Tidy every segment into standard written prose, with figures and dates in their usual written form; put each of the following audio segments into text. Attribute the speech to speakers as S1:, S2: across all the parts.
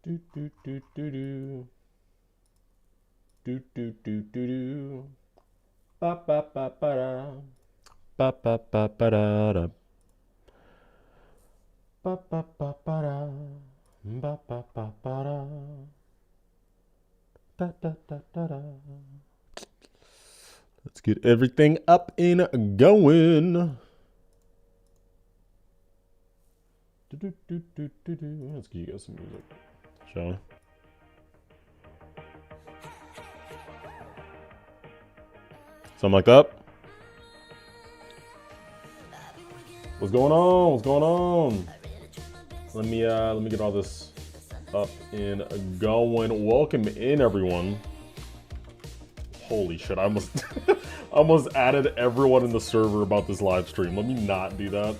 S1: Do do do do do. Do do do do do. Ba ba ba ba da. Ba ba ba ba da da. Ba ba ba ba da. Ba ba ba ba da. Da da da da da. Let's get everything up and going. Do do do do do do. Let's give you guys some music, shall we? Something like that. What's going on? What's going on? Let me get all this up and going. Welcome in, everyone. Holy shit! I almost almost added everyone in the server about this live stream. Let me not do that.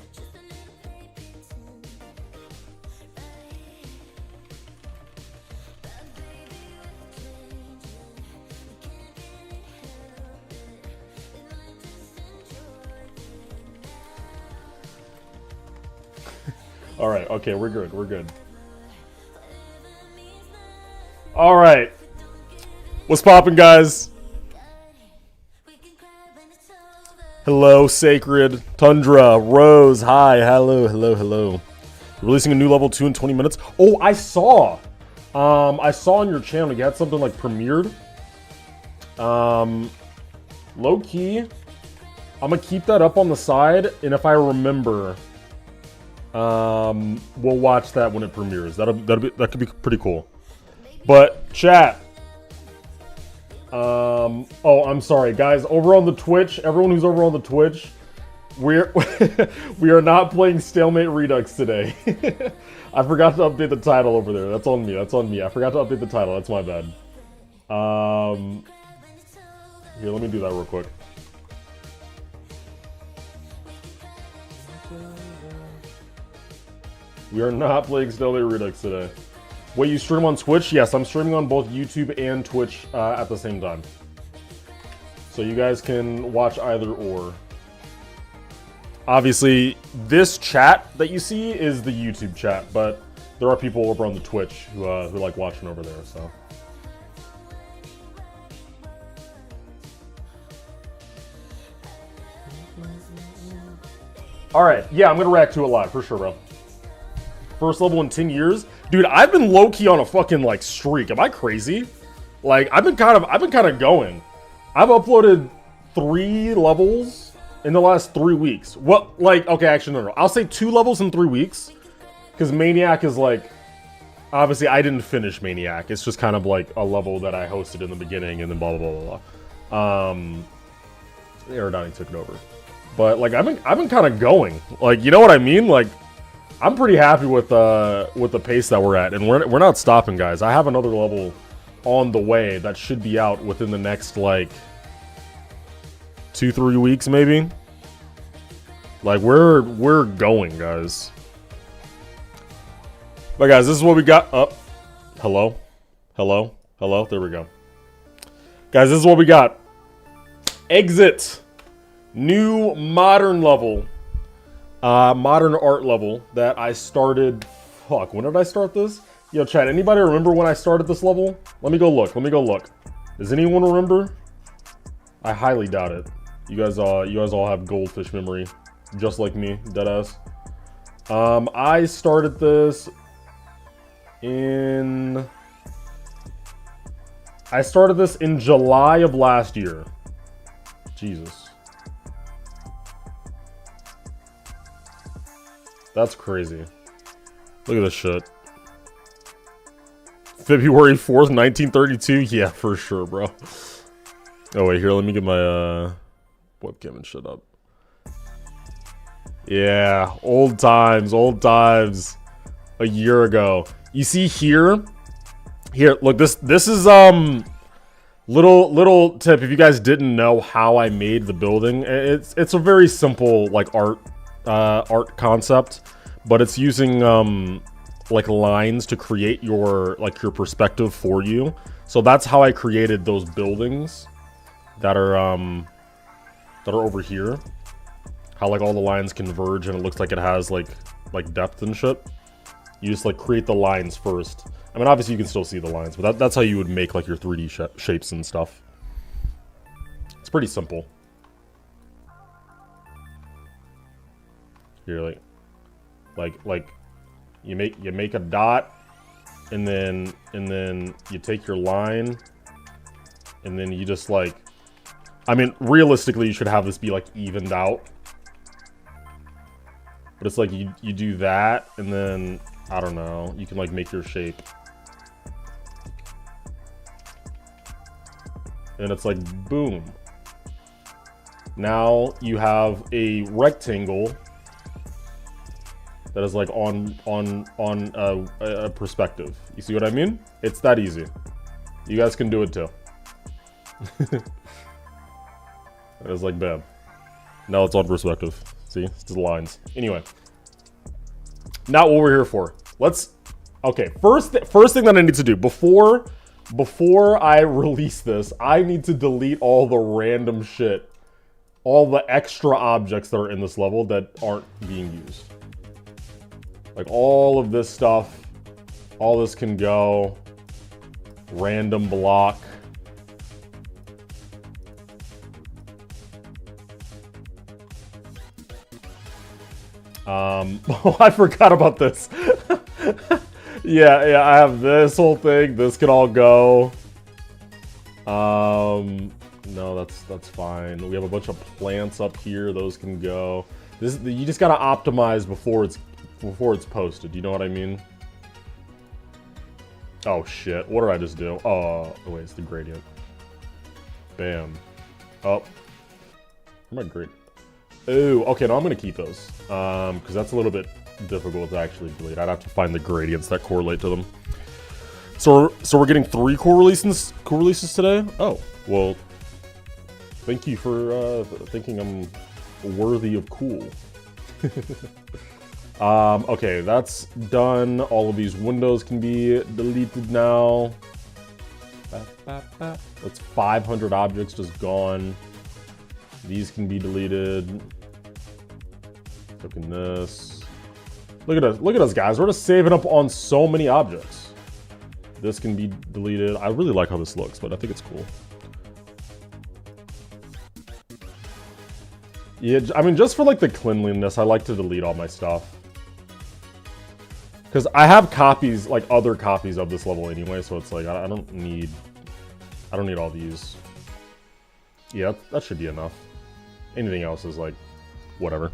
S1: All right, okay, we're good, we're good. All right. What's poppin', guys? Hello, Sacred, Tundra, Rose, hi, hello, hello, hello. Releasing a new level 2 in 20 minutes. Oh, I saw on your channel you had something like premiered. Low key, I'm gonna keep that up on the side, and if I remember, we'll watch that when it premieres. That could be pretty cool. But chat. Oh, I'm sorry, guys. Over on the Twitch, everyone who's over on the Twitch, we are not playing Stalemate Redux today. I forgot to update the title over there. That's on me. That's on me. I forgot to update the title. That's my bad. Here, let me do that real quick. We are not playing Stalemate Redux today. Wait, you stream on Twitch? Yes, I'm streaming on both YouTube and Twitch at the same time. So you guys can watch either or. Obviously, this chat that you see is the YouTube chat, but there are people over on the Twitch who like watching over there, so. Alright, yeah, I'm gonna react to it live, for sure, bro. First level in 10 years? Dude, I've been low-key on a fucking, like, streak. Am I crazy? Like, I've been kind of going. I've uploaded 3 levels in the last 3 weeks. What, like, okay, actually, no. I'll say 2 levels in 3 weeks. Because Maniac is, like, obviously, I didn't finish Maniac. It's just kind of, like, a level that I hosted in the beginning, and then blah, blah, blah, blah. Aerodynamic took it over. But, like, I've been kind of going. Like, you know what I mean? Like, I'm pretty happy with the pace that we're at, and we're not stopping, guys. I have another level on the way that should be out within the next like 2-3 weeks, maybe. Like we're going, guys. But guys, this is what we got. Up. Hello, hello, hello. There we go, guys. This is what we got. Exit. New modern level. Modern art level that I started. Fuck, when did I start this? Yo, chat, anybody remember when I started this level? Let me go look. Does anyone remember? I highly doubt it. You guys all have goldfish memory, just like me, deadass. I started this in July of last year. Jesus. That's crazy. Look at this shit. February 4th, 1932? Yeah, for sure, bro. Oh, wait, here, let me get my webcam and shit up. Yeah, old times. A year ago. You see here? Here, look, this is, little tip, if you guys didn't know how I made the building. It's a very simple, like, art concept, but it's using like lines to create your perspective for you. So that's how I created those buildings that are over here. How like all the lines converge and it looks like it has like depth and shit. You just like create the lines first, I mean, obviously you can still see the lines, but that's how you would make like your 3D shapes and stuff. It's pretty simple. Here, like you make a dot, and then you take your line, and then you just like, I mean, realistically, you should have this be like evened out. But it's like you do that, and then I don't know, you can like make your shape. And it's like boom. Now you have a rectangle that is like on a perspective. You see what I mean? It's that easy. You guys can do it too. It was like bam. Now it's on perspective. See, it's the lines. Anyway, not what we're here for. Okay. First thing that I need to do before I release this, I need to delete all the random shit, all the extra objects that are in this level that aren't being used. Like all of this stuff, all this can go. Random block. Oh, I forgot about this. Yeah, I have this whole thing. This can all go. No, that's fine. We have a bunch of plants up here. Those can go. You just gotta optimize before it's posted. You know what I mean? Oh shit! What did I just do? Oh wait, it's the gradient. Bam. Oh, my gradient. Ooh, okay, no, I'm gonna keep those. Because that's a little bit difficult to actually delete. I'd have to find the gradients that correlate to them. So we're getting 3 core releases today? Oh, well, thank you for thinking I'm worthy of cool. Okay, that's done. All of these windows can be deleted now. That's 500 objects just gone. These can be deleted. Look at this. Look at us, guys. We're just saving up on so many objects. This can be deleted. I really like how this looks, but I think it's cool. Yeah, I mean, just for like the cleanliness, I like to delete all my stuff. Because I have copies, like other copies of this level anyway, so it's like I don't need all these. Yeah, that should be enough. Anything else is like, whatever.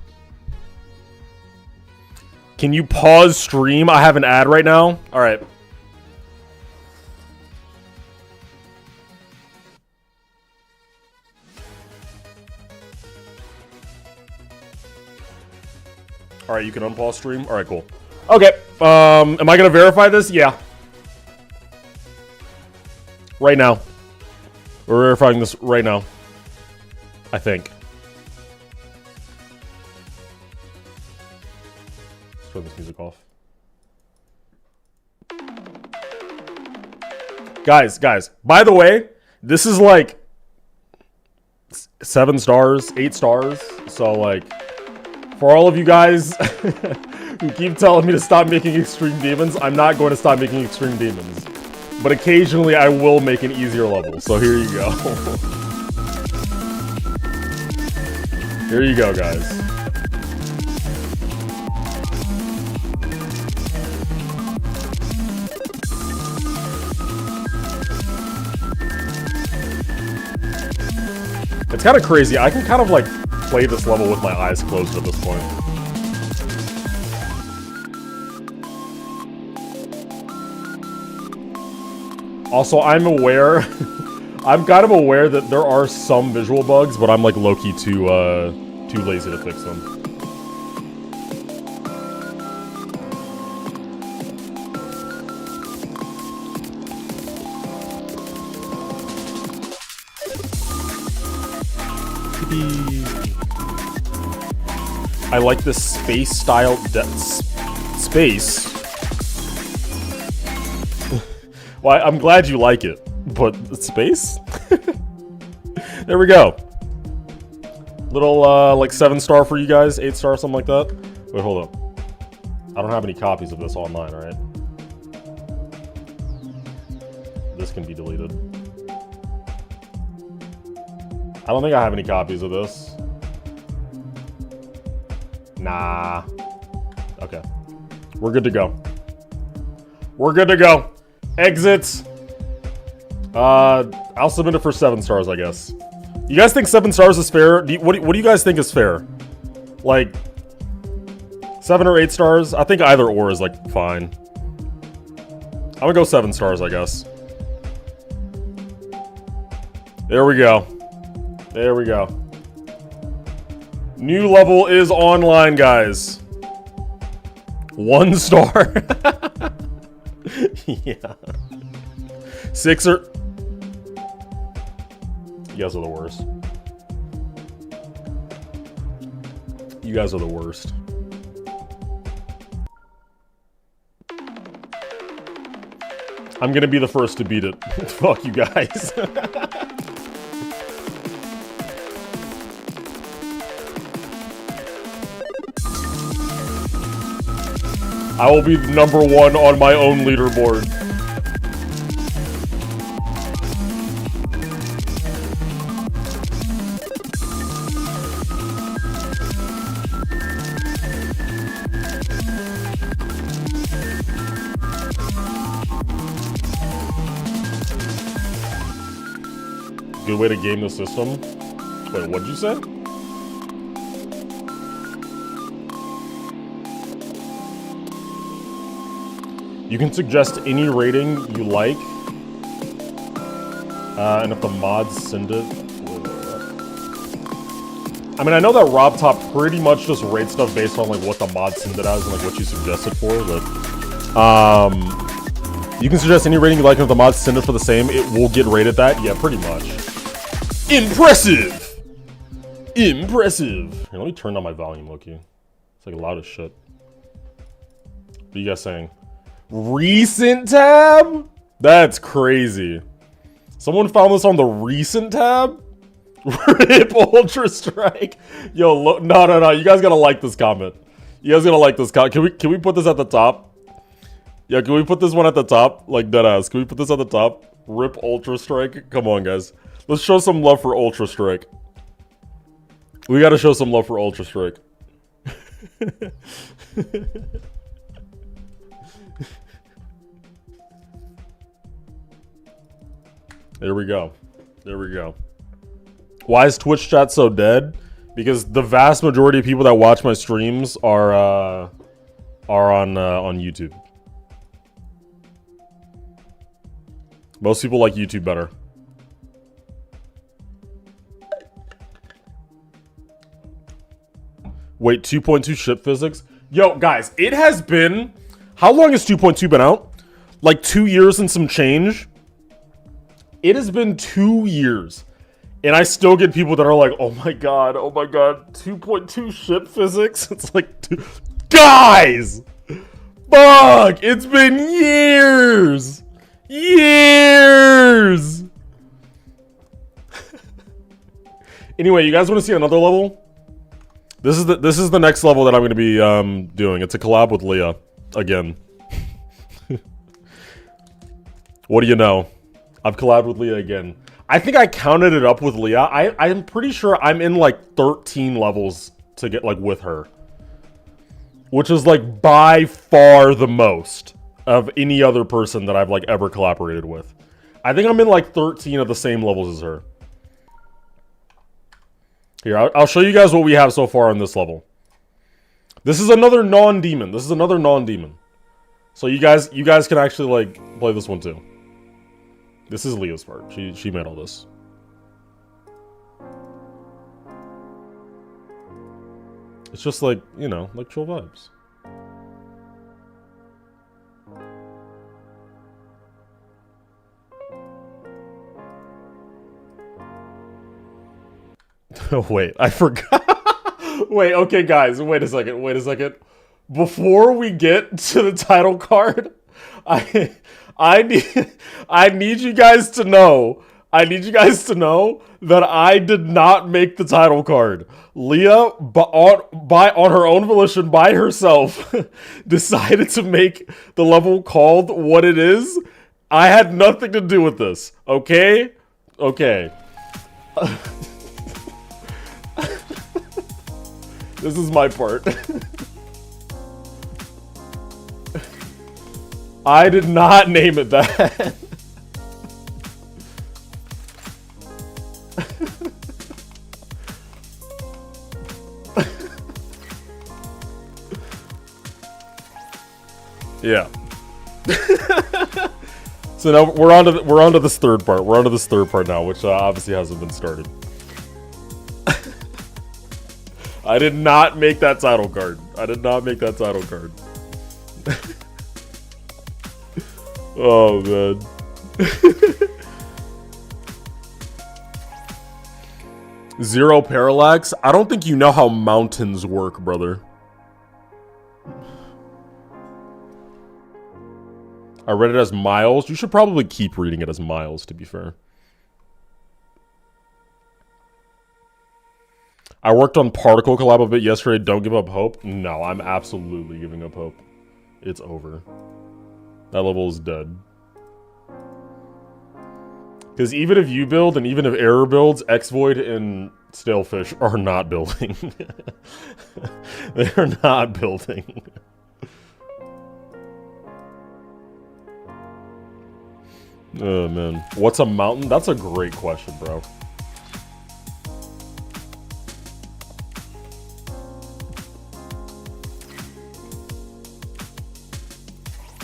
S1: Can you pause stream? I have an ad right now. All right. All right, you can unpause stream. All right, cool. Okay. Am I gonna verify this? Yeah. Right now. We're verifying this right now. I think. Let's turn this music off. Guys, by the way, this is like 7 stars, 8 stars. So like, for all of you guys who keep telling me to stop making extreme demons, I'm not going to stop making extreme demons. But occasionally I will make an easier level. So here you go. Here you go, guys. It's kind of crazy. I can kind of like play this level with my eyes closed at this point. Also, I'm aware, I'm kind of aware that there are some visual bugs, but I'm like low-key too lazy to fix them. I like this space-style space. Well, I'm glad you like it, but space? There we go. Little, like 7-star for you guys, 8-star, something like that. Wait, hold up. I don't have any copies of this online, alright? this can be deleted. I don't think I have any copies of this. Nah. Okay. We're good to go. We're good to go. Exits. I'll submit it for 7 stars, I guess. You guys think 7 stars is fair? What do you guys think is fair? Like, 7 or 8 stars? I think either or is, like, fine. I'm gonna go 7 stars, I guess. There we go. There we go. New level is online, guys. 1 star. Yeah. 6 or... You guys are the worst. You guys are the worst. I'm gonna be the first to beat it. Fuck you guys. I will be #1 on my own leaderboard. Good way to game the system. Wait, what'd you say? You can suggest any rating you like. And if the mods send it... I mean, I know that RobTop pretty much just rates stuff based on, like, what the mods send it as and, like, what you suggest it for, but... you can suggest any rating you like, and if the mods send it for the same, it will get rated that? Yeah, pretty much. Impressive! Impressive! Here, let me turn down my volume, Loki. It's, like, loud as shit. What are you guys saying? Recent tab? That's crazy. Someone found this on the recent tab? Rip Ultra Strike. Yo, look, no. You guys gotta like this comment. You guys gotta like this comment. Can we put this at the top? Yeah, can we put this one at the top? Like, deadass. Can we put this at the top? Rip Ultra Strike. Come on, guys. Let's show some love for Ultra Strike. We gotta show some love for Ultra Strike. There we go. There we go. Why is Twitch chat so dead? Because the vast majority of people that watch my streams are on YouTube. Most people like YouTube better. Wait, 2.2 ship physics? Yo, guys, it has been... How long has 2.2 been out? Like 2 years and some change? It has been 2 years. And I still get people that are like, oh my god, 2.2 ship physics? It's like, guys! Fuck! It's been years! Years! Anyway, you guys want to see another level? This is the next level that I'm going to be doing. It's a collab with Leah. Again. What do you know? I've collabed with Leah again. I think I counted it up with Leah. I'm pretty sure I'm in like 13 levels to get like with her. Which is like by far the most of any other person that I've like ever collaborated with. I think I'm in like 13 of the same levels as her. Here, I'll show you guys what we have so far on this level. This is another non-demon. This is another non-demon. So you guys can actually like play this one too. This is Leah's part. She made all this. It's just like, you know, like chill vibes. Wait, I forgot. Wait, okay, guys, wait a second. Before we get to the title card, I need you guys to know. That I did not make the title card. Leah, on her own volition, by herself, decided to make the level called what it is, I had nothing to do with this. Okay? Okay. This is my part. I did not name it that. Yeah. So now we're on to this third part. We're on to this third part now, which obviously hasn't been started. I did not make that title card. I did not make that title card. Oh man. Zero parallax? I don't think you know how mountains work, brother. I read it as miles. You should probably keep reading it as miles, to be fair. I worked on Particle Collab a bit yesterday. Don't give up hope. No, I'm absolutely giving up hope. It's over. That level is dead. Because even if you build, and even if Error builds, X-Void and Stalefish are not building. They are not building. Oh, man. What's a mountain? That's a great question, bro.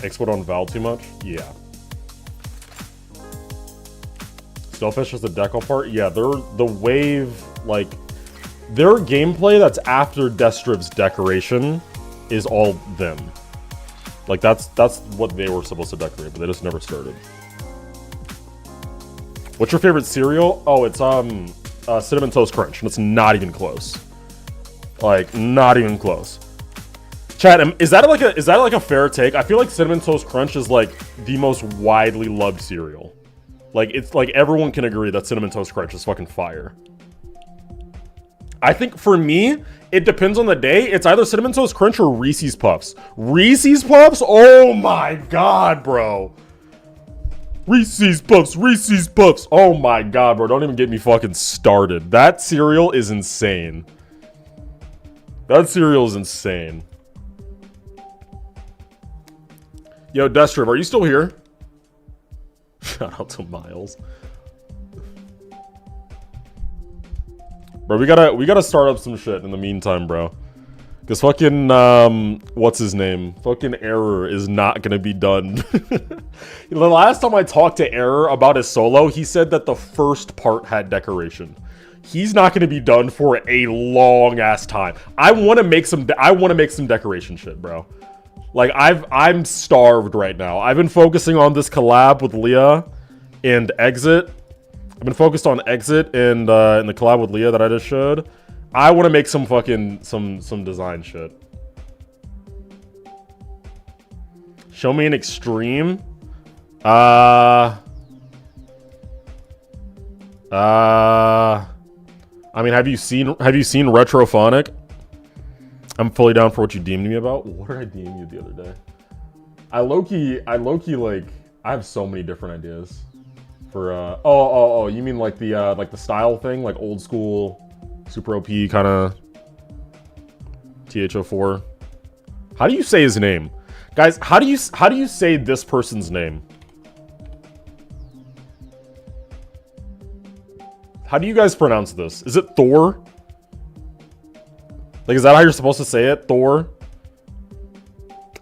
S1: X-Void on Val too much? Yeah. Stalefish is the decal part? Yeah, they're the wave, like, their gameplay that's after Destriv's decoration is all them. Like, that's what they were supposed to decorate, but they just never started. What's your favorite cereal? Oh, it's Cinnamon Toast Crunch, and it's not even close. Like, not even close. Chat, is that like a fair take? I feel like Cinnamon Toast Crunch is like the most widely loved cereal. Like, it's like everyone can agree that Cinnamon Toast Crunch is fucking fire. I think for me, it depends on the day. It's either Cinnamon Toast Crunch or Reese's Puffs. Reese's Puffs? Oh my god, bro. Reese's Puffs, Reese's Puffs. Oh my god, bro. Don't even get me fucking started. That cereal is insane. That cereal is insane. Yo, Destriv, are you still here? Shout out to Miles. Bro, we gotta start up some shit in the meantime, bro. Cause fucking what's his name? Fucking Error is not gonna be done. The last time I talked to Error about his solo, he said that the first part had decoration. He's not gonna be done for a long ass time. I wanna make some decoration shit, bro. Like, I'm starved right now. I've been focusing on this collab with Leah and Exit. I've been focused on Exit and in the collab with Leah that I just showed. I want to make some fucking some design shit. Show me an extreme. I mean, have you seen Retrophonic? I'm fully down for what you deemed me about. What did I deem you the other day? I low-key, like, I have so many different ideas for, oh, you mean like the style thing? Like old school, super OP kind of THO4? How do you say his name? Guys, how do you say this person's name? How do you guys pronounce this? Is it Thor? Like, is that how you're supposed to say it? Thor?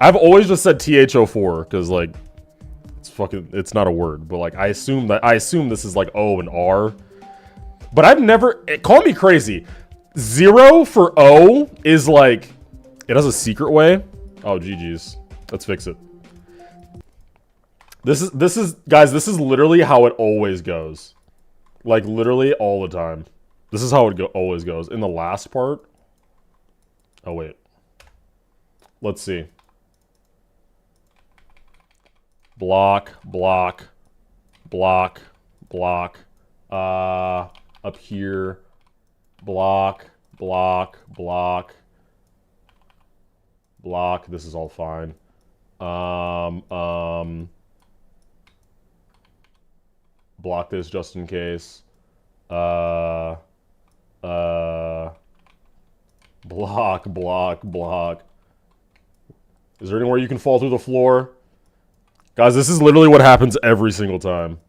S1: I've always just said THO4 because, like, it's not a word, but like I assume this is like O and R. But I've never, call me crazy. Zero for O is like, it has a secret way. Oh, GG's. Let's fix it. This is guys, this is literally how it always goes. Like literally all the time. This is how it always goes. In the last part. Oh wait. Let's see. Block, block, block, block. Up here. Block, block, block. Block. This is all fine. Block this just in case. Block. Is there anywhere you can fall through the floor? Guys, this is literally what happens every single time.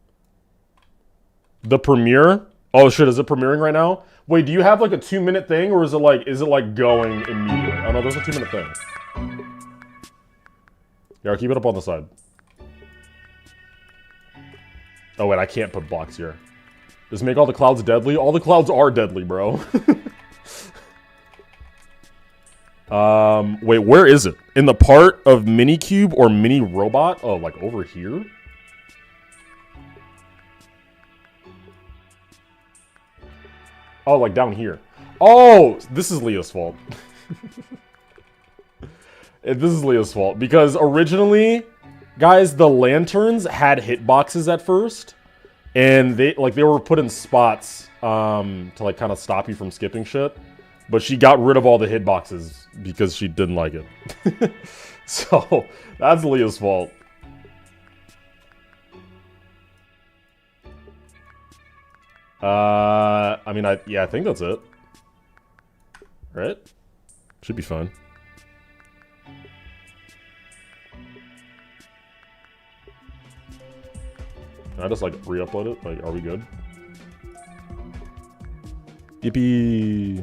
S1: The premiere? Oh shit, is it premiering right now? Wait, do you have like a 2-minute thing, or is it like going immediately? Oh no, there's a 2-minute thing. Yeah, I'll keep it up on the side. Oh wait, I can't put blocks here. Does it make all the clouds deadly? All the clouds are deadly, bro. Wait, where is it? In the part of Minikube or Mini Robot? Oh, like over here? Oh, like down here. Oh, this is Leah's fault. This is Leah's fault. Because originally, guys, the lanterns had hitboxes at first. And they were put in spots to like kind of stop you from skipping shit. But she got rid of all the hitboxes because she didn't like it. So, that's Leah's fault. I mean, yeah, I think that's it. Right? Should be fine. Can I just, like, re-upload it? Like, are we good? Yippee!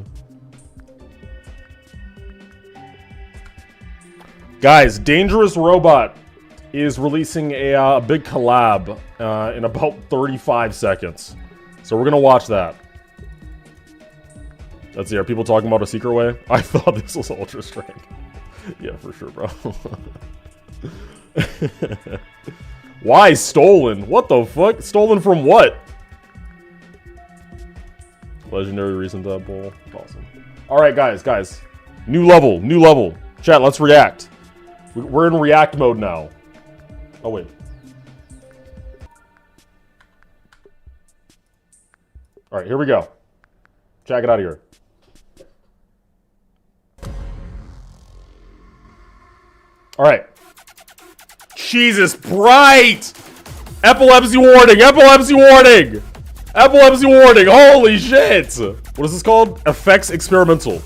S1: Guys, Dangerous Robot is releasing a big collab in about 35 seconds. So we're gonna watch that. Let's see, are people talking about a secret way? I thought this was Ultra Strength. Yeah, for sure, bro. Why stolen? What the fuck? Stolen from what? Legendary recent tadpole. Awesome. Alright, guys. New level. Chat, let's react. We're in react mode now. Oh, wait. Alright, here we go. Chat, get out of here. Alright. Jesus, bright! Epilepsy warning! Epilepsy warning! Epilepsy warning! Holy shit! What is this called? Effects experimental.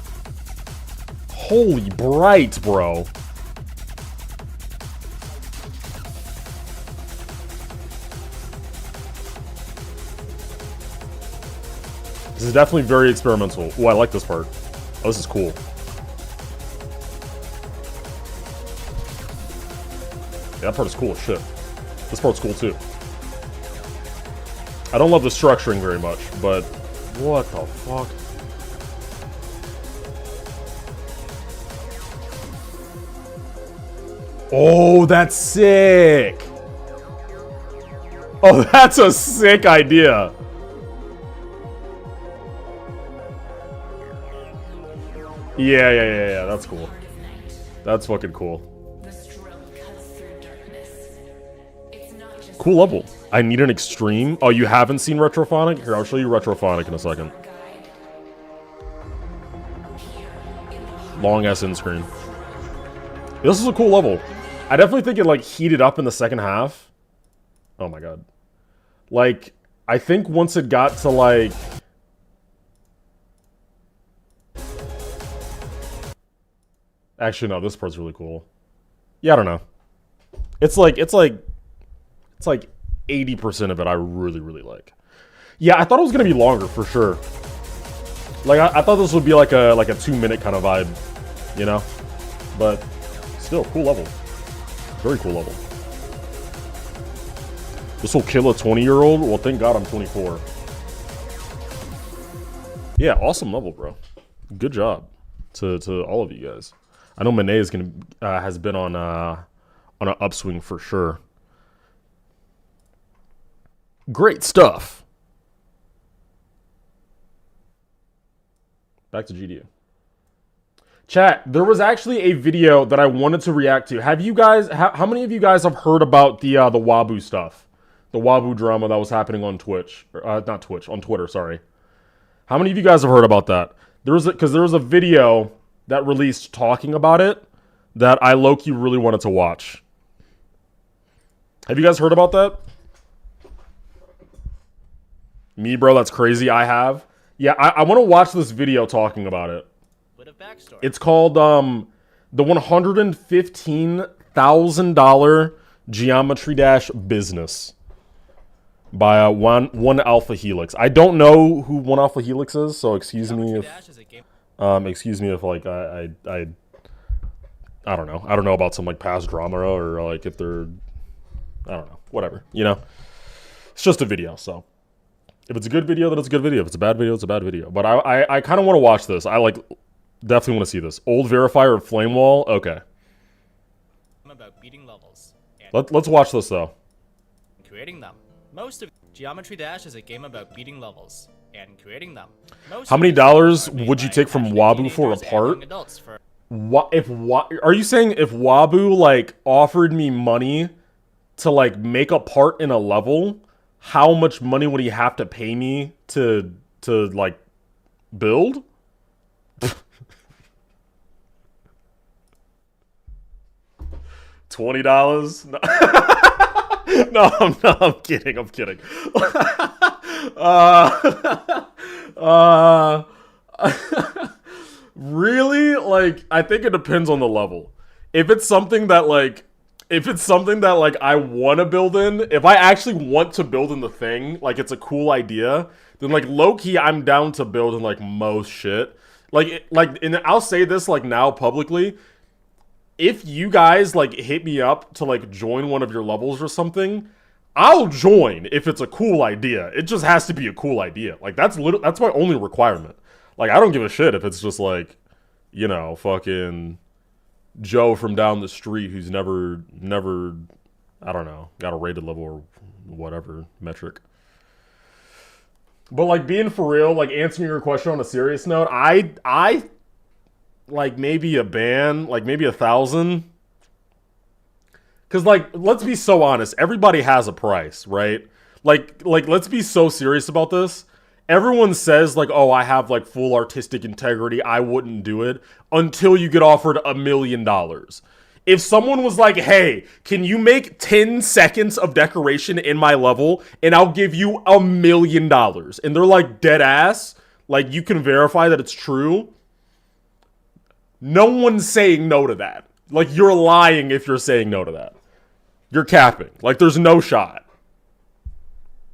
S1: Holy bright, bro. This is definitely very experimental. Oh, I like this part. Oh, this is cool. Yeah, that part is cool as shit. This part's cool too. I don't love the structuring very much, but what the fuck? Oh, that's sick! Oh, that's a sick idea! Yeah, that's cool. That's fucking cool. Cool level. I need an extreme. Oh, you haven't seen Retrophonic? Here, I'll show you Retrophonic in a second. Long ass end screen. This is a cool level. I definitely think it like heated up in the second half. Oh my god. Like, I think once it got to like... Actually, no, this part's really cool. Yeah, I don't know. It's like 80% of it I really, really like. Yeah, I thought it was gonna be longer for sure. Like I thought this would be like a 2-minute kind of vibe, you know? But still, cool level. Very cool level. This will kill a 20-year-old? Well, thank God I'm 24. Yeah, awesome level, bro. Good job to all of you guys. I know Monet is has been on an upswing for sure. Great stuff. Back to GDU. Chat, there was actually a video that I wanted to react to. Have you guys, how many of you guys have heard about the Waboo stuff? The Waboo drama that was happening on Twitch. Not Twitch, on Twitter, sorry. How many of you guys have heard about that? Because there was a video that released talking about it that I low-key really wanted to watch. Have you guys heard about that? Me, bro, that's crazy. I have. Yeah, I want to watch this video talking about it. It's called the $115,000 Geometry Dash Business by one Alpha Helix. I don't know who one Alpha Helix is, so excuse me if like I don't know. I don't know about some like past drama or like if they're, I don't know, whatever, you know. It's just a video, so if it's a good video, then it's a good video. If it's a bad video, it's a bad video. But I kind of want to watch this. I like definitely want to see this. Old verifier of flame wall. Okay.
S2: About beating levels.
S1: Let's watch this though.
S2: Creating them. Most of Geometry Dash is a game about beating levels and creating them.
S1: How many dollars would you take from Waboo for a part? Are you saying if Waboo like offered me money to like make a part in a level, how much money would he have to pay me to like build? $20? No, I'm kidding. Really? Like, I think it depends on the level. If it's something that like I want to build in, if I actually want to build in the thing, like it's a cool idea, then like low-key I'm down to build in like most shit. And I'll say this like now publicly, if you guys like hit me up to like join one of your levels or something, I'll join if it's a cool idea. It just has to be a cool idea. Like that's my only requirement. Like I don't give a shit if it's just like, you know, fucking Joe from down the street who's never, I don't know, got a rated level or whatever metric. But like being for real, like answering your question on a serious note, I like maybe a ban, like maybe 1,000. Cause like, let's be so honest, everybody has a price, right? Like let's be so serious about this. Everyone says like, oh, I have like full artistic integrity, I wouldn't do it, until you get offered $1 million. If someone was like, hey, can you make 10 seconds of decoration in my level and I'll give you $1 million, and they're like dead ass, like you can verify that it's true, no one's saying no to that. Like you're lying if you're saying no to that. You're capping. Like there's no shot.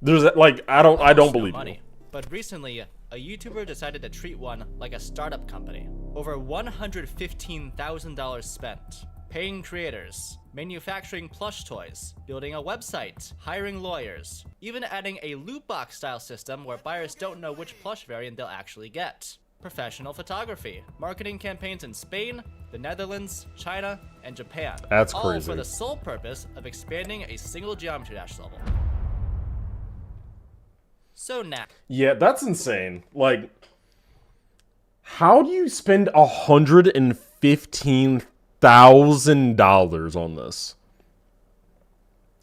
S1: There's like I don't believe you.
S2: But recently, a YouTuber decided to treat one like a startup company. Over $115,000 spent. Paying creators, manufacturing plush toys, building a website, hiring lawyers, even adding a loot box style system where buyers don't know which plush variant they'll actually get. Professional photography, marketing campaigns in Spain, the Netherlands, China, and Japan.
S1: That's
S2: all
S1: crazy.
S2: For the sole purpose of expanding a single Geometry Dash level. So now.
S1: Yeah, that's insane. Like, how do you spend $115,000 on this?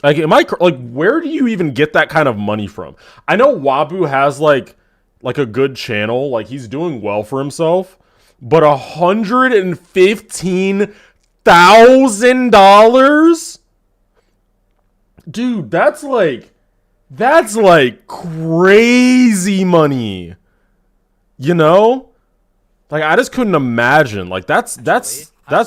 S1: Like, where do you even get that kind of money from? I know Waboo has like a good channel, like he's doing well for himself, but $115,000, dude, that's like crazy money, you know? Like I just couldn't imagine. Like that's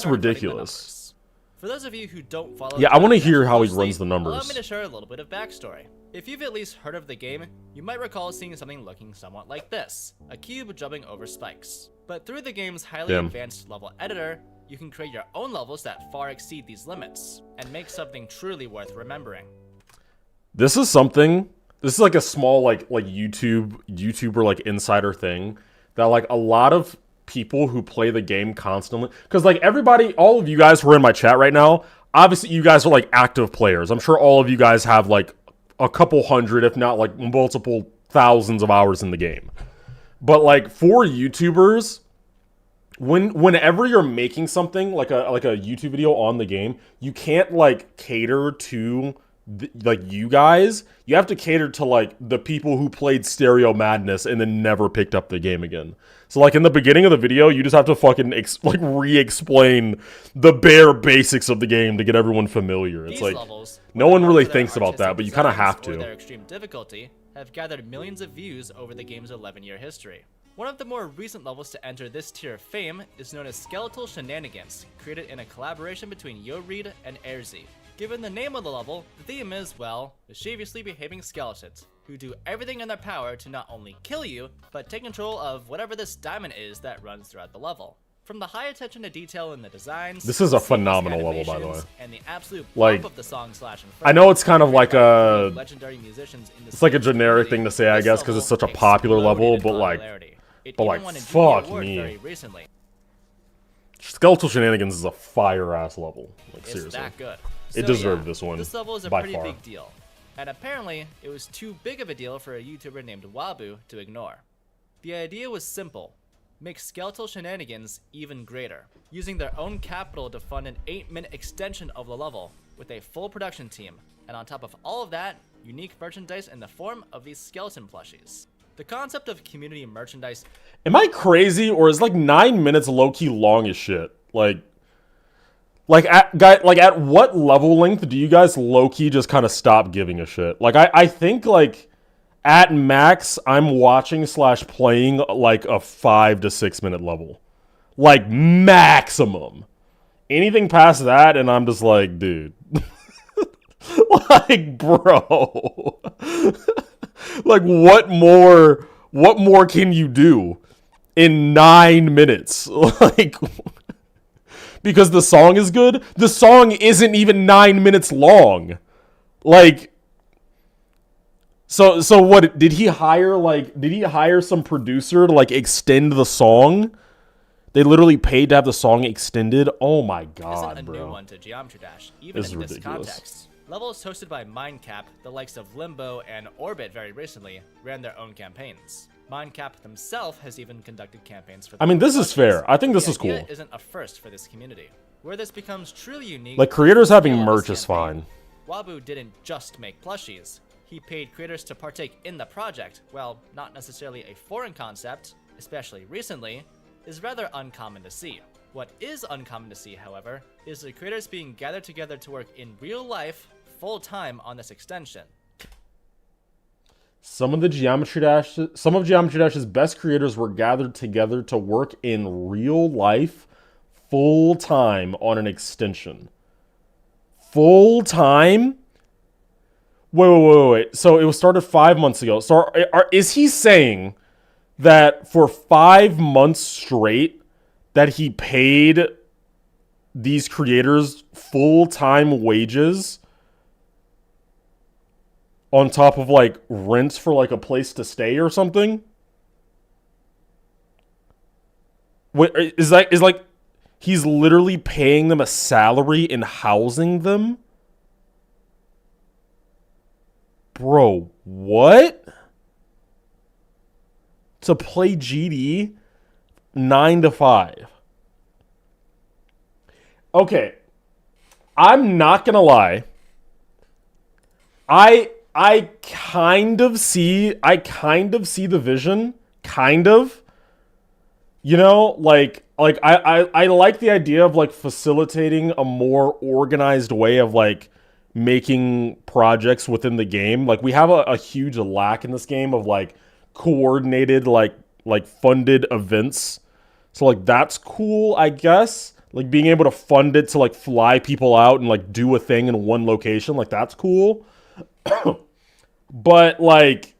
S1: ridiculous.
S2: For those of you who don't follow,
S1: yeah, I want to hear how he runs the numbers.
S2: Allow me to share a little bit of backstory. If you've at least heard of the game, you might recall seeing something looking somewhat like this, a cube jumping over spikes. But through the game's highly advanced level editor, you can create your own levels that far exceed these limits, and make something truly worth remembering.
S1: This is like a small like YouTuber like insider thing that like a lot of people who play the game constantly, because like all of you guys who are in my chat right now, obviously you guys are like active players. I'm sure all of you guys have like a couple hundred, if not like multiple thousands of hours in the game. But like for YouTubers, whenever you're making something like a YouTube video on the game, you can't like cater to like you guys. You have to cater to like the people who played Stereo Madness and then never picked up the game again. So like in the beginning of the video, you just have to fucking re-explain the bare basics of the game to get everyone familiar. It's like no one really thinks about that, but you kind of have to.
S2: Their extreme difficulty, have gathered millions of views over the game's 11-year history. One of the more recent levels to enter this tier of fame is known as Skeletal Shenanigans, created in a collaboration between YoReed and Erzi. Given the name of the level, the theme is, well, mischievously behaving skeletons, who do everything in their power to not only kill you, but take control of whatever this diamond is that runs throughout the level. From the high attention to detail in the designs,
S1: this is a phenomenal level, by the way.
S2: And the absolute
S1: like,
S2: bump of the song /
S1: I know it's kind of like a,
S2: legendary musicians in
S1: it's like a generic thing to say, I guess, because it's such a popular level, but like, fuck me. Skeletal Shenanigans is a fire-ass level. Like, seriously.
S2: It's that good.
S1: It deserved this one.
S2: This level is a pretty big deal. And apparently, it was too big of a deal for a YouTuber named Waboo to ignore. The idea was simple. Make Skeletal Shenanigans even greater, using their own capital to fund an 8-minute extension of the level, with a full production team, and on top of all of that, unique merchandise in the form of these skeleton plushies. The concept of community merchandise...
S1: Am I crazy, or is like 9 minutes low-key long as shit? At what level length do you guys low-key just kind of stop giving a shit? Like, I think, like, at max, I'm watching / playing, like, a 5 to 6 minute level. Like, maximum. Anything past that, and I'm just like, dude. Like, bro. Like, what more can you do in 9 minutes? Like... Because the song is good? The song isn't even 9 minutes long. Like, so what, did he hire some producer to, like, extend the song? They literally paid to have the song extended? Oh my god,
S2: isn't a new one to Geometry Dash, even in this context. Levels hosted by Mindcap, the likes of Limbo and Orbit very recently, ran their own campaigns. Mindcap themselves has even conducted campaigns for.
S1: I mean, this is fair. I think this is cool.
S2: Isn't a first for this community. Where this becomes truly unique.
S1: Like, creators having merch is fine.
S2: Waboo didn't just make plushies. He paid creators to partake in the project. Well, not necessarily a foreign concept, especially recently, is rather uncommon to see. What is uncommon to see, however, is the creators being gathered together to work in real life, full time on this extension.
S1: Some of Geometry Dash's best creators were gathered together to work in real life, full time on an extension. Full time? Wait. So it was started 5 months ago. So is he saying that for 5 months straight that he paid these creators full-time wages on top of, like, rents for, like, a place to stay or something? Wait, is like he's literally paying them a salary and housing them? Bro, what? To play GD 9 to 5. Okay. I'm not gonna lie. I kind of see the vision. Kind of. You know, I like the idea of, like, facilitating a more organized way of, like, making projects within the game. Like, we have a huge lack in this game of, like, coordinated, like funded events. So, like, that's cool, I guess. Like, being able to fund it to, like, fly people out and, like, do a thing in one location. Like, that's cool. But, like,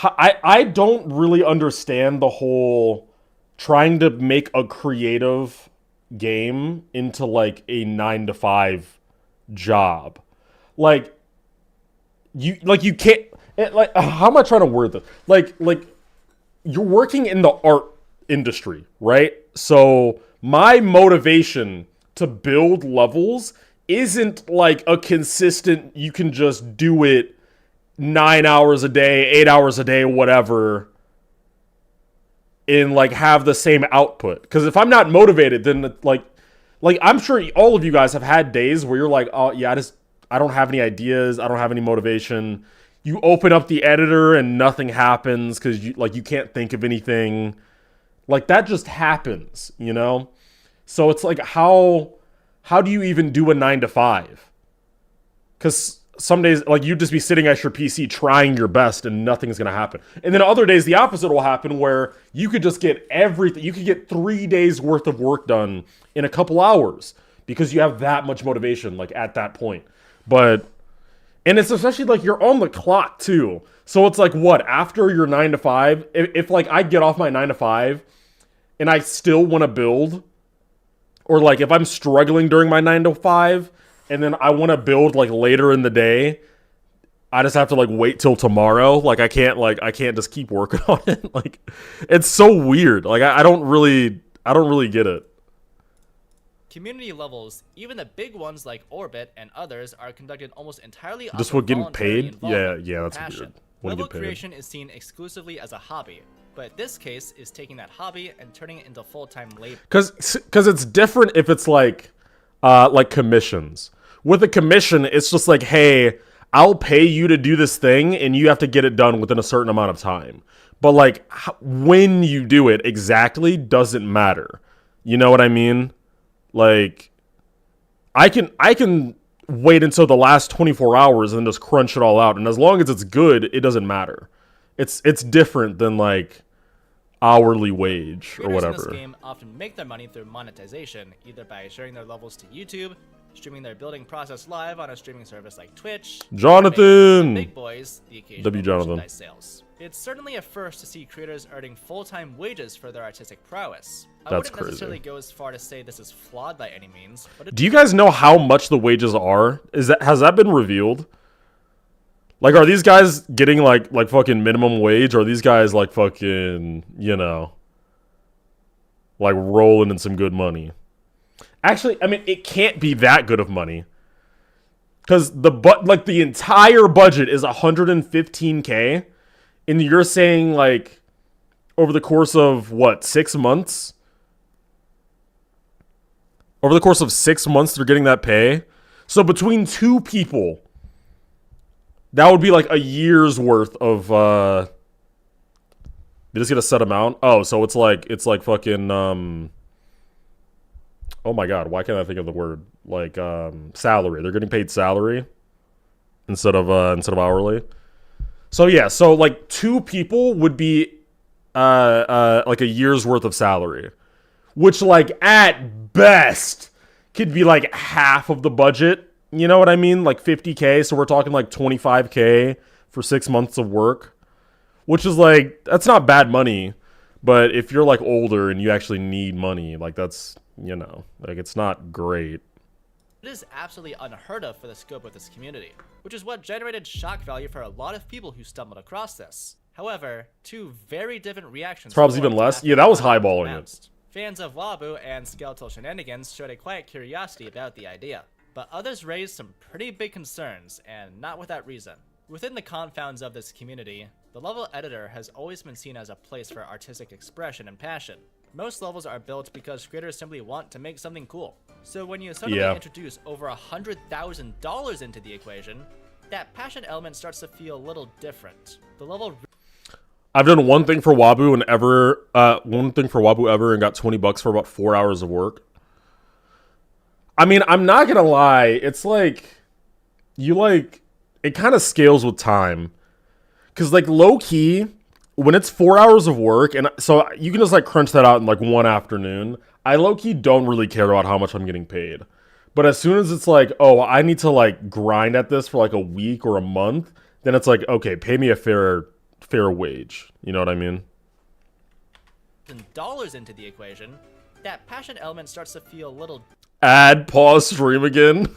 S1: I don't really understand the whole trying to make a creative game into, like, a 9 to 5 job. Like, you can't, like, how am I trying to word this? Like, you're working in the art industry, right? So my motivation to build levels isn't, like, a consistent, you can just do it 9 hours a day, 8 hours a day, whatever, and, like, have the same output. Because if I'm not motivated, then, like I'm sure all of you guys have had days where you're like, oh yeah, I don't have any ideas, I don't have any motivation. You open up the editor and nothing happens because you can't think of anything. Like, that just happens, you know? So it's like, how do you even do a 9 to 5? Because some days, like, you'd just be sitting at your PC trying your best and nothing's gonna happen. And then other days, the opposite will happen where you could just get everything. You could get 3 days worth of work done in a couple hours because you have that much motivation, like, at that point. And it's especially, like, you're on the clock, too. So it's like, what, after your 9 to 5, if like, I get off my 9 to 5 and I still want to build, or, like, if I'm struggling during my 9 to 5, and then I want to build, like, later in the day, I just have to, like, wait till tomorrow. Like, I can't just keep working on it. Like, it's so weird. Like, I don't really get it.
S2: Community levels, even the big ones like Orbit and others, are conducted almost entirely
S1: Just
S2: off
S1: for
S2: of
S1: getting
S2: voluntary
S1: paid?
S2: involvement
S1: Yeah,
S2: and
S1: that's
S2: passion.
S1: weird. Wouldn't
S2: Level
S1: get paid.
S2: creation is seen exclusively as a hobby, but this case is taking that hobby and turning it into full-time labor.
S1: Because it's different if it's like commissions. With a commission, it's just like, hey, I'll pay you to do this thing, and you have to get it done within a certain amount of time. But, like, when you do it exactly doesn't matter. You know what I mean? Like, I can wait until the last 24 hours and just crunch it all out, and as long as it's good, it doesn't matter. It's different than, like, hourly wage or whatever.
S2: Creators in this game often make their money through monetization, either by sharing their levels to YouTube, streaming their building process live on a streaming service like Twitch,
S1: Jonathan!
S2: the big boys, the occasional
S1: W. Jonathan.
S2: merchandise sales. It's certainly a first to see creators earning full-time wages for their artistic prowess. I
S1: That's
S2: wouldn't necessarily
S1: crazy.
S2: go as far to say this is flawed by any means, but
S1: Do you guys know how much the wages are? Has that been revealed? Like, are these guys getting like fucking minimum wage, or are these guys like fucking, you know, like rolling in some good money? Actually, I mean, it can't be that good of money, because the entire budget is 115K, and you're saying, like, over the course of what, 6 months? Over the course of 6 months, they're getting that pay. So between two people, that would be like a year's worth of. They just get a set amount. Oh, so it's like fucking. Oh my god, why can't I think of the word? Like salary. They're getting paid salary instead of hourly. So yeah, so like two people would be like a year's worth of salary, which, like, at best could be like half of the budget. You know what I mean? Like 50K. So we're talking like 25K for 6 months of work, which is like, that's not bad money. But if you're like older and you actually need money, like, that's, you know, like, it's not great.
S2: it is absolutely unheard of for the scope of this community, which is what generated shock value for a lot of people who stumbled across this. However, two very different reactions.
S1: Probably even less. Yeah, that was highballing it.
S2: Fans of Waboo and Skeletal Shenanigans showed a quiet curiosity about the idea, but others raised some pretty big concerns, and not without reason. Within the confines of this community, the level editor has always been seen as a place for artistic expression and passion. Most levels are built because creators simply want to make something cool. So when you suddenly introduce over $100,000 into the equation, that passion element starts to feel a little different. The level
S1: I've done one thing for Waboo ever and got $20 for about 4 hours of work. I mean, I'm not gonna lie, it's like, it kind of scales with time. Cause like low key, when it's 4 hours of work, and so you can just like crunch that out in like one afternoon, I low key don't really care about how much I'm getting paid. But as soon as it's like, oh, I need to like grind at this for like a week or a month, then it's like, okay, pay me a fair wage. You know what I mean?
S2: dollars into the equation, that passion element starts to feel a little.
S1: Pause stream again.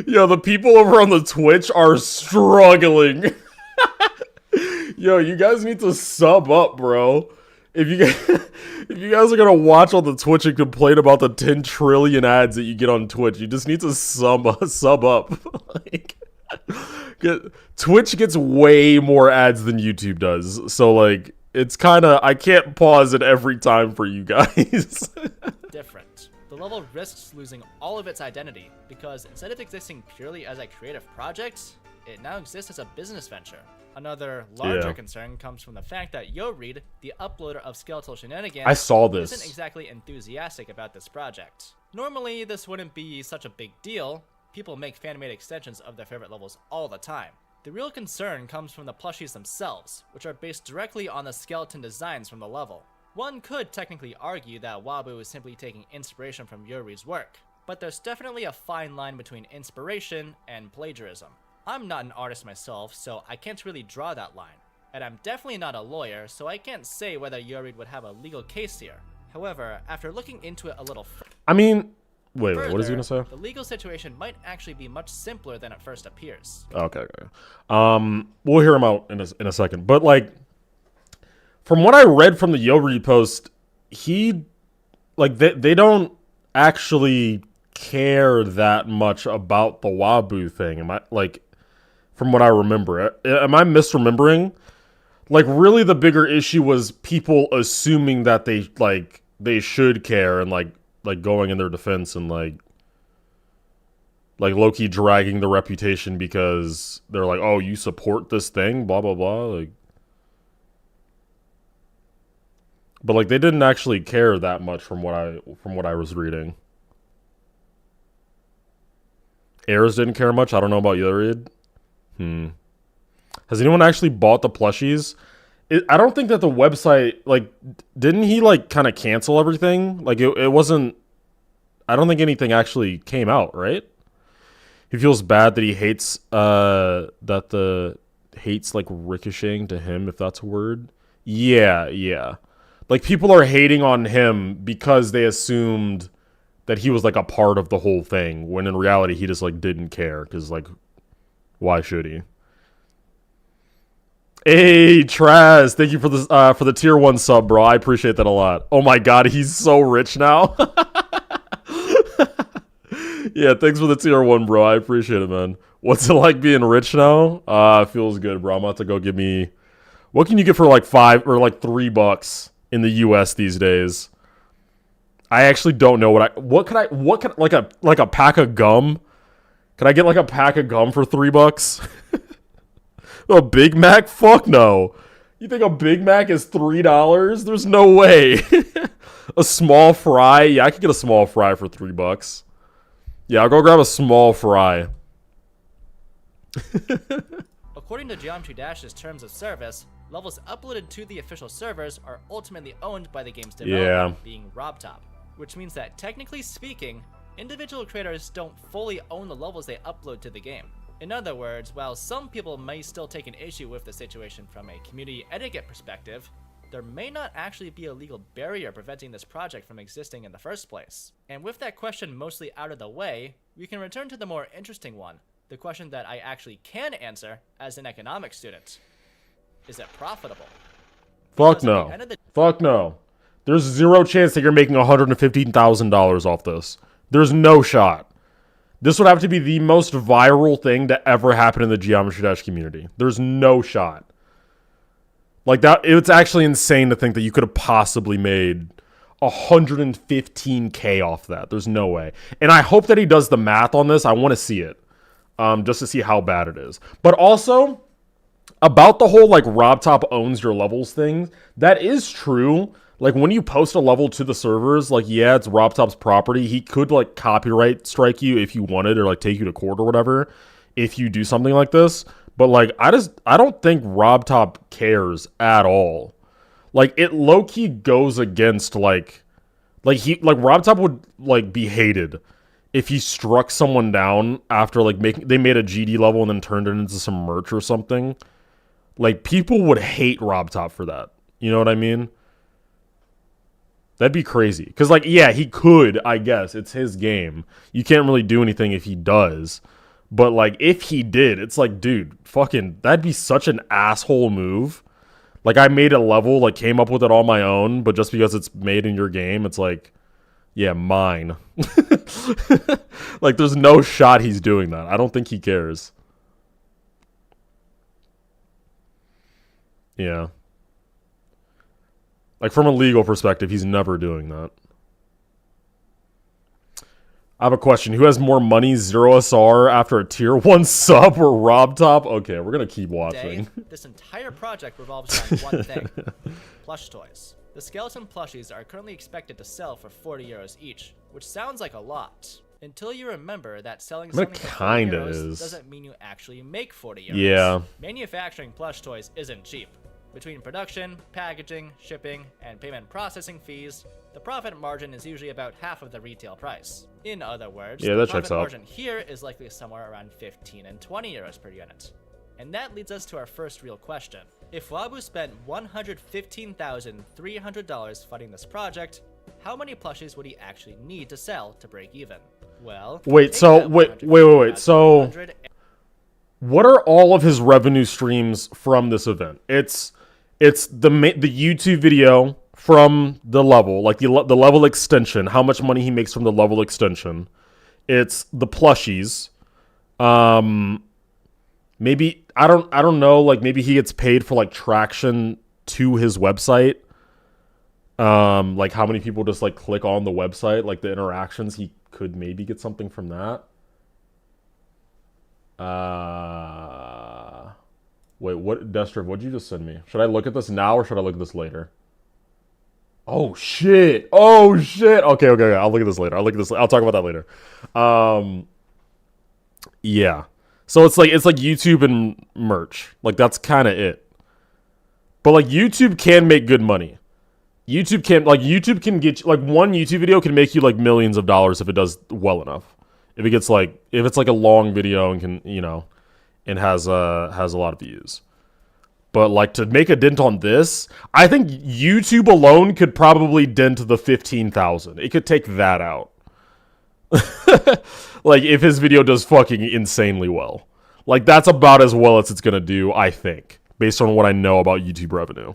S1: Yo, the people over on the Twitch are struggling. Yo, you guys need to sub up, bro. If you guys are gonna watch on the Twitch and complain about the 10 trillion ads that you get on Twitch, you just need to sub up. Like, Twitch gets way more ads than YouTube does, so like, it's kind of, I can't pause it every time for you guys.
S2: different. The level risks losing all of its identity because instead of existing purely as a creative project, it now exists as a business venture. Another larger
S1: Yeah.
S2: concern comes from the fact that YoRead, the uploader of Skeletal Shenanigans,
S1: I saw this.
S2: isn't exactly enthusiastic about this project. Normally, this wouldn't be such a big deal. People make fan-made extensions of their favorite levels all the time. The real concern comes from the plushies themselves, which are based directly on the skeleton designs from the level. One could technically argue that Waboo is simply taking inspiration from YoRead's work, but there's definitely a fine line between inspiration and plagiarism. I'm not an artist myself, so I can't really draw that line. And I'm definitely not a lawyer, so I can't say whether YoRead would have a legal case here. However, after looking into it a little
S1: I mean, wait,
S2: further,
S1: what is he gonna say?
S2: the legal situation might actually be much simpler than it first appears.
S1: Okay. We'll hear him out in a second. But like, from what I read from the YoRead post, they don't actually care that much about the Waboo thing. Am I like, from what I remember, am I misremembering? Like, really, the bigger issue was people assuming that they should care and like going in their defense and like low-key dragging the reputation because they're like, oh, you support this thing, blah blah blah. Like, but like they didn't actually care that much from what I was reading. Airs didn't care much. I don't know about YoRead. Has anyone actually bought the plushies? I don't think that the website, like, didn't he like kind of cancel everything? Like it wasn't. I don't think anything actually came out, right? He feels bad that he hates hates like ricocheting to him, if that's a word. Yeah. Like, people are hating on him because they assumed that he was like a part of the whole thing, when in reality he just like didn't care, because like, why should he? Hey, Traz, thank you for the tier 1 sub, bro. I appreciate that a lot. Oh my god, he's so rich now. Yeah, thanks for the tier 1, bro. I appreciate it, man. What's it like being rich now? Feels good, bro. I'm about to go get me... What can you get for like $5 or like $3 in the US these days? I actually don't know what can like a pack of gum? Can I get like a pack of gum for $3? A Big Mac? Fuck no. You think a Big Mac is $3? There's no way. A small fry? Yeah, I could get a small fry for $3. Yeah, I'll go grab a small fry.
S2: According to Geometry Dash's terms of service, levels uploaded to the official servers are ultimately owned by the game's developer, being RobTop, which means that technically speaking, individual creators don't fully own the levels they upload to the game. In other words, while some people may still take an issue with the situation from a community etiquette perspective, there may not actually be a legal barrier preventing this project from existing in the first place. And with that question mostly out of the way, we can return to the more interesting one, the question that I actually can answer as an economics student. Is it profitable?
S1: Fuck no. Fuck no. There's zero chance that you're making $115,000 off this. There's no shot. This would have to be the most viral thing to ever happen in the Geometry Dash community. There's no shot. Like, that, it's actually insane to think that you could have possibly made $115K off that. There's no way. And I hope that he does the math on this. I want to see it. Just to see how bad it is. But also, about the whole, like, RobTop owns your levels thing, that is true. Like, when you post a level to the servers, like, yeah, it's RobTop's property. He could, like, copyright strike you if you wanted, or, like, take you to court or whatever if you do something like this. But, like, I don't think RobTop cares at all. Like, it low-key goes against, RobTop would, like, be hated if he struck someone down after, like, they made a GD level and then turned it into some merch or something. Like, people would hate RobTop for that. You know what I mean? That'd be crazy. Because, like, yeah, he could, I guess. It's his game. You can't really do anything if he does. But, like, if he did, it's like, dude, fucking, that'd be such an asshole move. Like, I made a level, like, came up with it on my own, but just because it's made in your game, it's like, yeah, mine. Like, there's no shot he's doing that. I don't think he cares. Yeah. Like, from a legal perspective, he's never doing that. I have a question. Who has more money, ZeroSR after a tier 1 sub or Rob Top? Okay, we're gonna keep watching.
S2: Today, this entire project revolves around one thing: plush toys. The skeleton plushies are currently expected to sell for 40 euros each, which sounds like a lot. Until you remember that selling something for 40 euros doesn't mean you actually make 40 euros.
S1: Yeah.
S2: Manufacturing plush toys isn't cheap. Between production, packaging, shipping, and payment processing fees, the profit margin is usually about half of the retail price. In other words, the profit margin here is likely somewhere around 15 and 20 euros per unit. And that leads us to our first real question. If Waboo spent $115,300 funding this project, how many plushies would he actually need to sell to break even? Well, wait. So,
S1: what are all of his revenue streams from this event? It's the YouTube video from the level, like the level extension, how much money he makes from the level extension. It's the plushies. Maybe I don't know, like maybe he gets paid for like traction to his website. Like how many people just like click on the website, like the interactions, he could maybe get something from that. Wait, what, Destriv, what'd you just send me? Should I look at this now or should I look at this later? Oh shit. Okay. I'll look at this later. I'll talk about that later. Yeah. So it's like YouTube and merch. Like that's kind of it. But like YouTube can make good money. YouTube can get you, like one YouTube video can make you like millions of dollars if it does well enough. If it's like a long video and can, you know, and has a lot of views. But like to make a dent on this, I think YouTube alone could probably dent the 15,000. It could take that out. Like if his video does fucking insanely well. Like that's about as well as it's going to do, I think, based on what I know about YouTube revenue.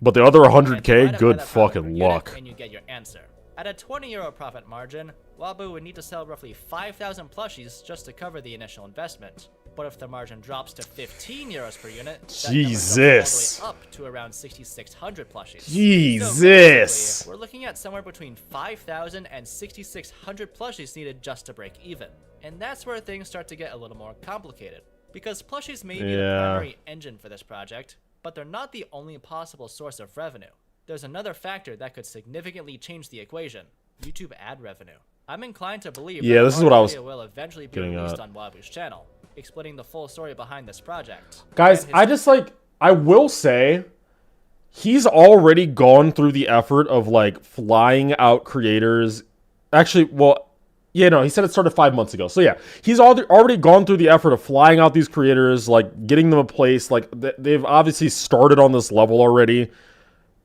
S1: But the other 100K, good fucking luck.
S2: And you get your answer. At a 20 euro profit margin, Waboo would need to sell roughly 5,000 plushies just to cover the initial investment. But if the margin drops to 15 euros per unit,
S1: Jesus,
S2: that number goes all the way up to around 6,600 plushies.
S1: Jesus,
S2: so we're looking at somewhere between 5,000 and 6,600 plushies needed just to break even. And that's where things start to get a little more complicated. Because plushies may be the primary engine for this project, but they're not the only possible source of revenue. There's another factor that could significantly change the equation: YouTube ad revenue. I'm inclined to believe that
S1: this is what I was
S2: will eventually be released on Waboo's channel, explaining the full story behind this project.
S1: Guys, I will say, he's already gone through the effort of like flying out creators. Actually, well, yeah, no, he said it started 5 months ago. So yeah, he's already gone through the effort of flying out these creators, like getting them a place. Like they've obviously started on this level already.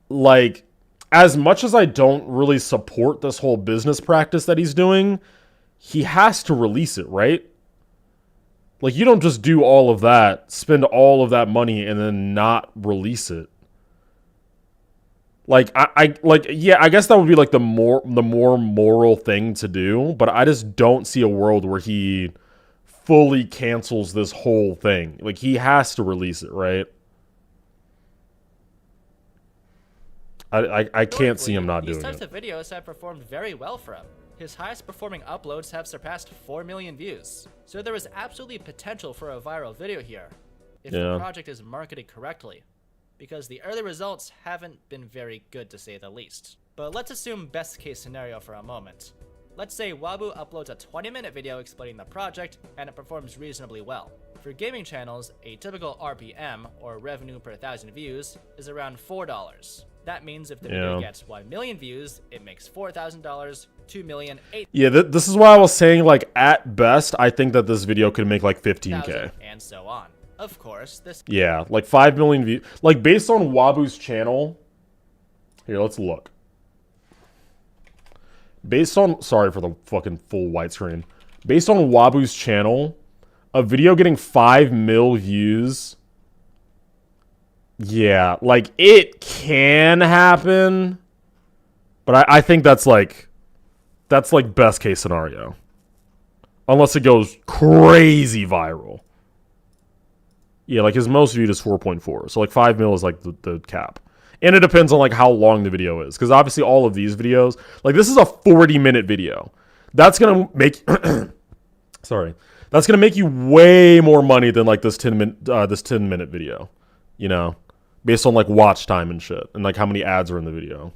S1: Like, as much as I don't really support this whole business practice that he's doing, he has to release it, right? Like, you don't just do all of that, spend all of that money, and then not release it. Like, I guess that would be like the more moral thing to do, but I just don't see a world where he fully cancels this whole thing. Like, he has to release it, right? I can't see him not doing it.
S2: These types of videos have performed very well for him. His highest performing uploads have surpassed 4 million views. So there is absolutely potential for a viral video here, if the project is marketed correctly, because the early results haven't been very good to say the least. But let's assume best case scenario for a moment. Let's say Waboo uploads a 20-minute video explaining the project and it performs reasonably well. For gaming channels, a typical RPM, or revenue per 1,000 views, is around $4. That means if the video gets 1 million views, it makes $4,000, 2 million, 8.
S1: Yeah, this is why I was saying, like, at best, I think that this video could make like 15K.
S2: And so on. Of course, this.
S1: Yeah, like 5 million views. Like, based on Waboo's channel. Here, let's look. Based on, sorry for the fucking full widescreen. Based on Waboo's channel, a video getting 5 mil views. Yeah, like, it can happen, but I think that's like best case scenario. Unless it goes crazy viral. Yeah, like his most viewed is 4.4, so like 5 mil is like the cap. And it depends on like how long the video is, because obviously all of these videos, like this is a 40-minute video. That's gonna make sorry. That's gonna make you way more money than like this 10-minute video, you know, based on like watch time and shit, and like how many ads are in the video.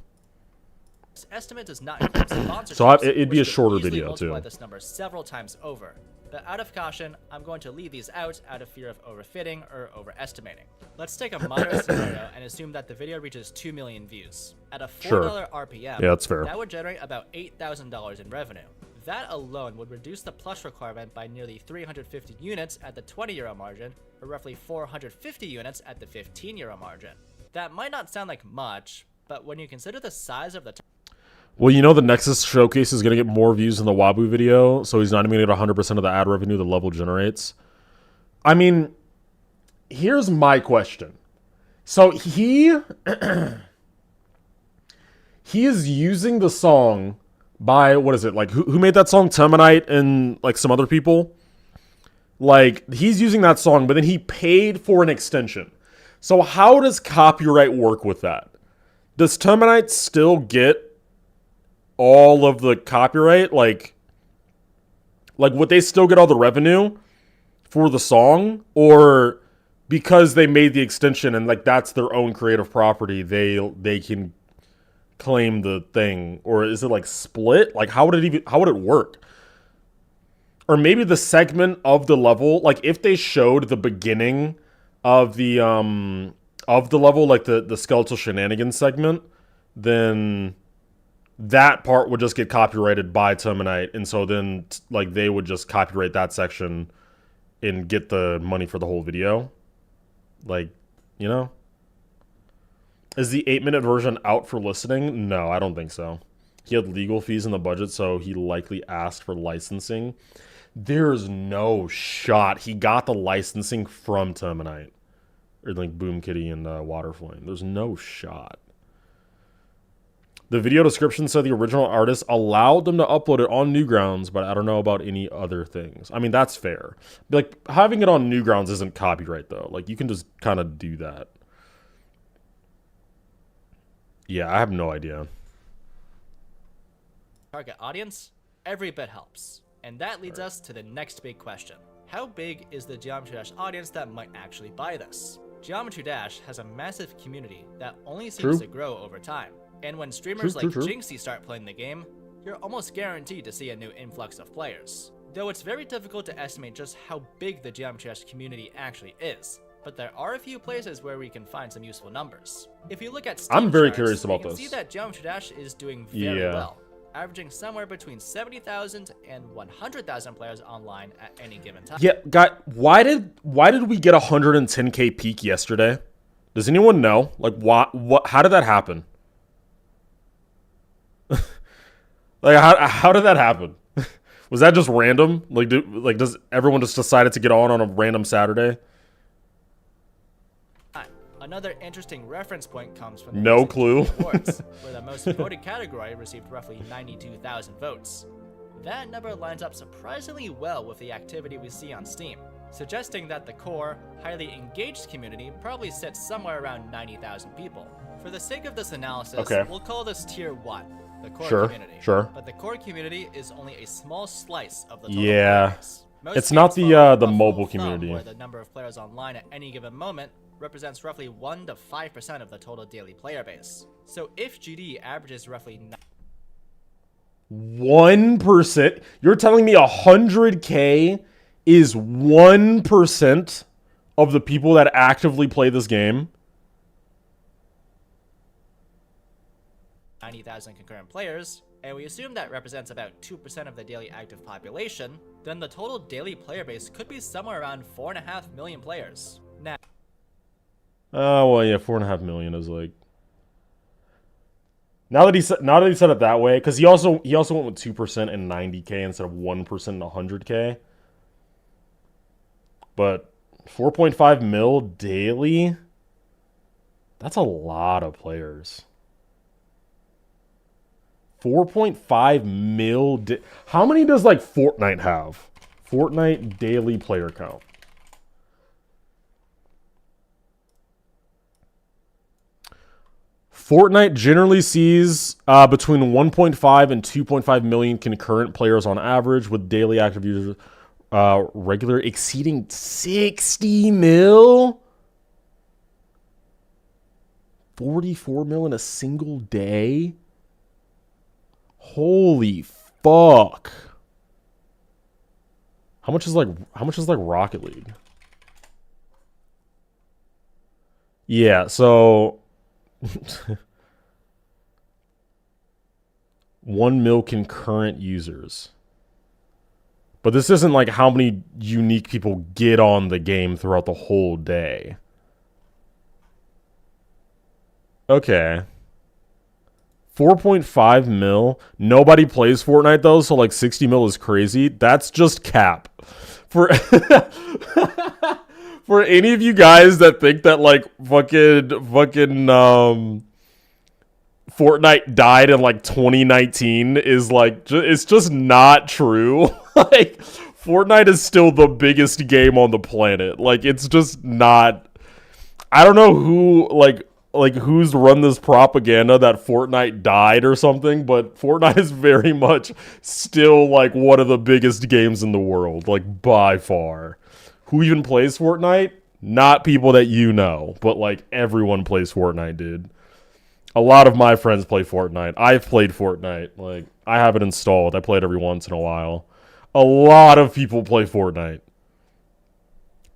S2: This estimate does not include sponsorships,
S1: So it'd be a
S2: which could
S1: shorter
S2: easily
S1: video
S2: multiply
S1: too.
S2: this number several times over. But out of caution, I'm going to leave these out of fear of overfitting or overestimating. Let's take a moderate scenario and assume that the video reaches 2 million views. At a $4
S1: Sure.
S2: RPM,
S1: Yeah, that's fair.
S2: that would generate about $8,000 in revenue. That alone would reduce the plush requirement by nearly 350 units at the €20 margin, or roughly 450 units at the €15 margin. That might not sound like much, but when you consider the size of the
S1: Well, you know the Nexus showcase is going to get more views than the Waboo video, so he's not even going to get 100% of the ad revenue the level generates. I mean, here's my question. So he is using the song by, what is it, like, who made that song? Terminite and, like, some other people? Like, he's using that song, but then he paid for an extension. So how does copyright work with that? Does Terminite still get all of the copyright? Like would they still get all the revenue for the song? Or because they made the extension and, like, that's their own creative property, they can claim the thing? Or is it like split? Like, how would it work? Or maybe the segment of the level, like if they showed the beginning of the level, like the skeletal shenanigans segment, then that part would just get copyrighted by Terminite, and so then like they would just copyright that section and get the money for the whole video. Like, you know? Is the 8-minute version out for listening? No, I don't think so. He had legal fees in the budget, so he likely asked for licensing. There's no shot he got the licensing from Terminite. Or like Boom Kitty and Waterflame. There's no shot. The video description said the original artist allowed them to upload it on Newgrounds, but I don't know about any other things. I mean, that's fair. Like, having it on Newgrounds isn't copyright, though. Like, you can just kind of do that. Yeah, I have no idea.
S2: target audience, every bit helps. And that leads us to the next big question. How big is the Geometry Dash audience that might actually buy this? Geometry Dash has a massive community that only seems to grow over time. And when streamers like Jinxie start playing the game, you're almost guaranteed to see a new influx of players. Though it's very difficult to estimate just how big the Geometry Dash community actually is, but there are a few places where we can find some useful numbers. If you look at Steam
S1: I'm very
S2: charts,
S1: curious about
S2: you can
S1: this.
S2: see that Geometry Dash is doing very well, averaging somewhere between 70,000 and 100,000 players online at any given time.
S1: Yeah, guy, why did we get 110k peak yesterday? Does anyone know? Like, what? How did that happen? Like, how did that happen? Was that just random? Like, does everyone just decided to get on a random Saturday?
S2: Another interesting reference point comes from the
S1: No clue.
S2: Awards, where the most voted category received roughly 92,000 votes. That number lines up surprisingly well with the activity we see on Steam, suggesting that the core, highly engaged community probably sits somewhere around 90,000 people. For the sake of this analysis, we'll call this Tier 1, the core community. But the core community is only a small slice of the total player base. Most
S1: it's not the mobile community.
S2: Where the number of players online at any given moment represents roughly 1 to 5% of the total daily player base. So if GD averages roughly
S1: 1%, you're telling me 100k is 1% of the people that actively play this game?
S2: 90,000 concurrent players, and we assume that represents about 2% of the daily active population, then the total daily player base could be somewhere around 4.5 million players. Now,
S1: oh well, yeah, 4.5 million is like. Now that he said it that way, because he also went with 2% and 90k instead of 1% and 100k. But 4.5 mil daily, that's a lot of players. 4.5 mil. How many does like Fortnite have? Fortnite daily player count. Fortnite generally sees between 1.5 and 2.5 million concurrent players on average, with daily active users regular exceeding 60 mil. 44 mil in a single day. Holy fuck. How much is like Rocket League? Yeah, so 1 mil concurrent users. But this isn't like how many unique people get on the game throughout the whole day. Okay. 4.5 mil. Nobody plays Fortnite though, so like 60 mil is crazy. That's just cap. For for any of you guys that think that like fucking Fortnite died in like 2019 is like it's just not true. Like Fortnite is still the biggest game on the planet. Like it's just not. I don't know who like who's run this propaganda that Fortnite died or something, but Fortnite is very much still like one of the biggest games in the world, like by far. Who even plays Fortnite? Not people that you know, but like everyone plays Fortnite, dude. A lot of my friends play Fortnite. I've played Fortnite. Like I have it installed. I play it every once in a while. A lot of people play Fortnite.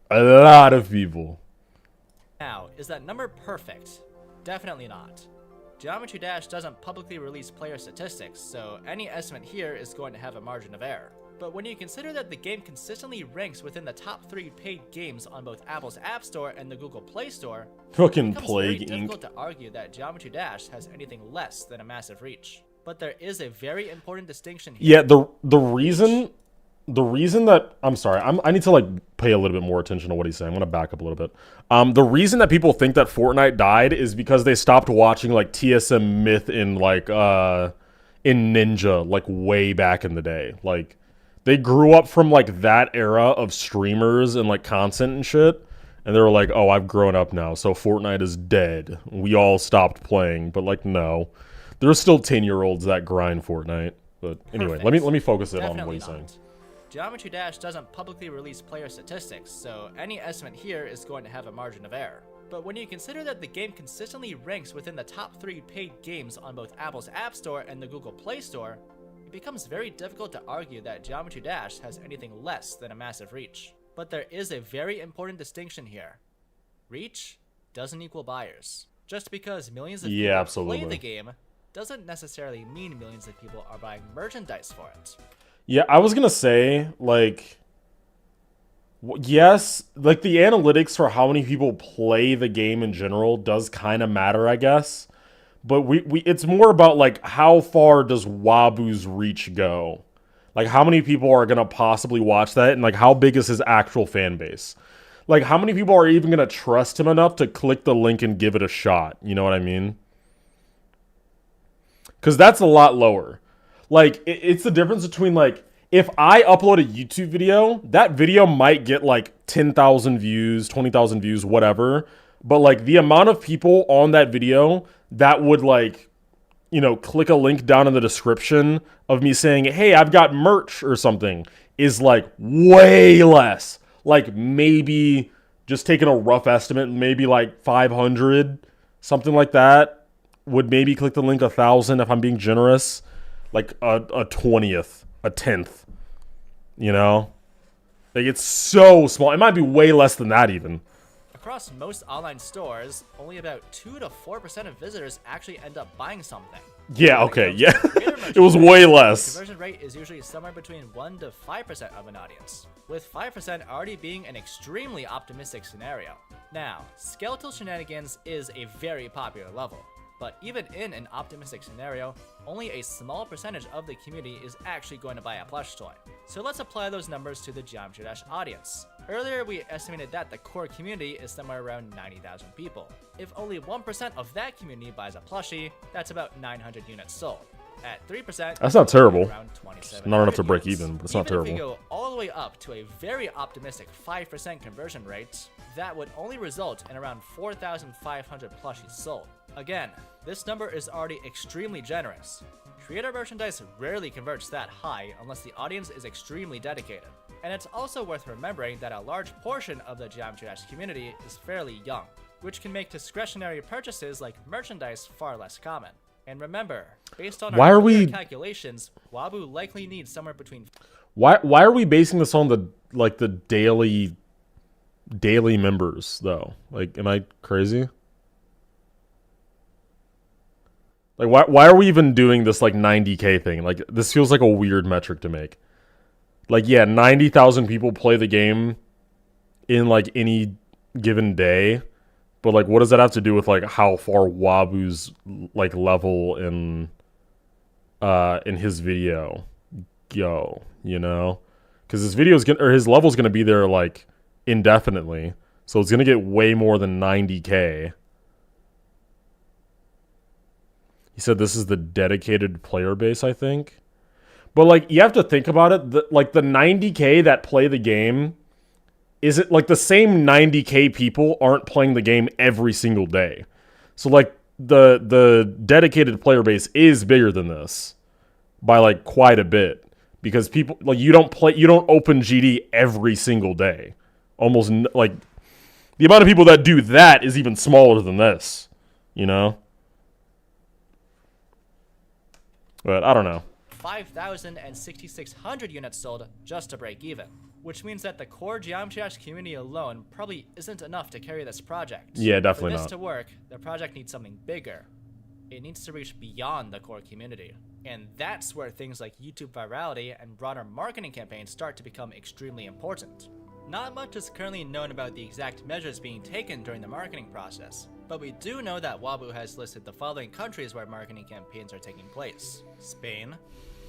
S1: A lot of people.
S2: Now, is that number perfect? Definitely not. Geometry Dash doesn't publicly release player statistics, so any estimate here is going to have a margin of error. But when you consider that the game consistently ranks within the top 3 paid games on both Apple's App Store and the Google Play Store,
S1: Fucking
S2: it becomes
S1: Plague
S2: very
S1: Inc.
S2: difficult to argue that Geometry Dash has anything less than a massive reach. But there is a very important distinction here.
S1: Yeah, the reason that I'm sorry, I need to like pay a little bit more attention to what he's saying. I'm gonna back up a little bit. The reason that people think that Fortnite died is because they stopped watching like TSM Myth in like in Ninja like way back in the day. Like they grew up from like that era of streamers and like content and shit, and they were like, oh, I've grown up now, so Fortnite is dead. We all stopped playing, but like no, there's still 10-year-olds that grind Fortnite. But anyway, let me focus it on what he's saying.
S2: Geometry Dash doesn't publicly release player statistics, so any estimate here is going to have a margin of error. But when you consider that the game consistently ranks within the top 3 paid games on both Apple's App Store and the Google Play Store, it becomes very difficult to argue that Geometry Dash has anything less than a massive reach. But there is a very important distinction here. Reach doesn't equal buyers. Just because millions of people play the game doesn't necessarily mean millions of people are buying merchandise for it.
S1: Yeah, I was gonna say, like, yes, like the analytics for how many people play the game in general does kind of matter, I guess. But it's more about like how far does Waboo's reach go? Like how many people are gonna possibly watch that, and like how big is his actual fan base? Like how many people are even gonna trust him enough to click the link and give it a shot? You know what I mean? Because that's a lot lower. Like, it's the difference between, like, if I upload a YouTube video, that video might get, like, 10,000 views, 20,000 views, whatever. But, like, the amount of people on that video that would, like, you know, click a link down in the description of me saying, hey, I've got merch or something is, like, way less. Like, maybe, just taking a rough estimate, maybe, like, 500, something like that. Would maybe click the link 1,000 if I'm being generous. Like a 20th, a 10th, you know? Like it's so small. It might be way less than that even.
S2: Across most online stores, only about 2 to 4% of visitors actually end up buying something.
S1: Yeah, okay, yeah. It was way less.
S2: The conversion rate is usually somewhere between 1 to 5% of an audience, with 5% already being an extremely optimistic scenario. Now, skeletal shenanigans is a very popular level. But even in an optimistic scenario, only a small percentage of the community is actually going to buy a plush toy. So let's apply those numbers to the Geometry Dash audience. Earlier we estimated that the core community is somewhere around 90,000 people. If only 1% of that community buys a plushie, that's about 900 units sold. At 3%,
S1: that's not terrible.
S2: It's
S1: not enough to break even, but it's not terrible.
S2: If we go all the way up to a very optimistic 5% conversion rate, that would only result in around 4,500 plushies sold. Again, this number is already extremely generous. Creator merchandise rarely converts that high unless the audience is extremely dedicated. And it's also worth remembering that a large portion of the Geometry Dash community is fairly young, which can make discretionary purchases like merchandise far less common. And remember, based on our earlier calculations, Waboo likely needs somewhere between...
S1: Why are we basing this on the daily members though? Like, am I crazy? Like, why are we even doing this like 90K thing? Like, this feels like a weird metric to make. Like, yeah, 90,000 people play the game in like any given day, but like, what does that have to do with like how far Waboo's like level in his video go? You know, because his his level's gonna be there like indefinitely, so it's gonna get way more than 90K. He said this is the dedicated player base, I think. But, like, you have to think about it. The 90K that play the game, is it, like, the same 90K people aren't playing the game every single day. So, like, the dedicated player base is bigger than this by, like, quite a bit. Because people, like, you don't open GD every single day. Almost, like, the amount of people that do that is even smaller than this, you know? But I don't know.
S2: 5,000 and 6,600 units sold just to break even, which means that the core Geometry Dash community alone probably isn't enough to carry this project.
S1: Yeah, definitely not.
S2: For this to work, the project needs something bigger. It needs to reach beyond the core community. And that's where things like YouTube virality and broader marketing campaigns start to become extremely important. Not much is currently known about the exact measures being taken during the marketing process, but we do know that Waboo has listed the following countries where marketing campaigns are taking place: Spain,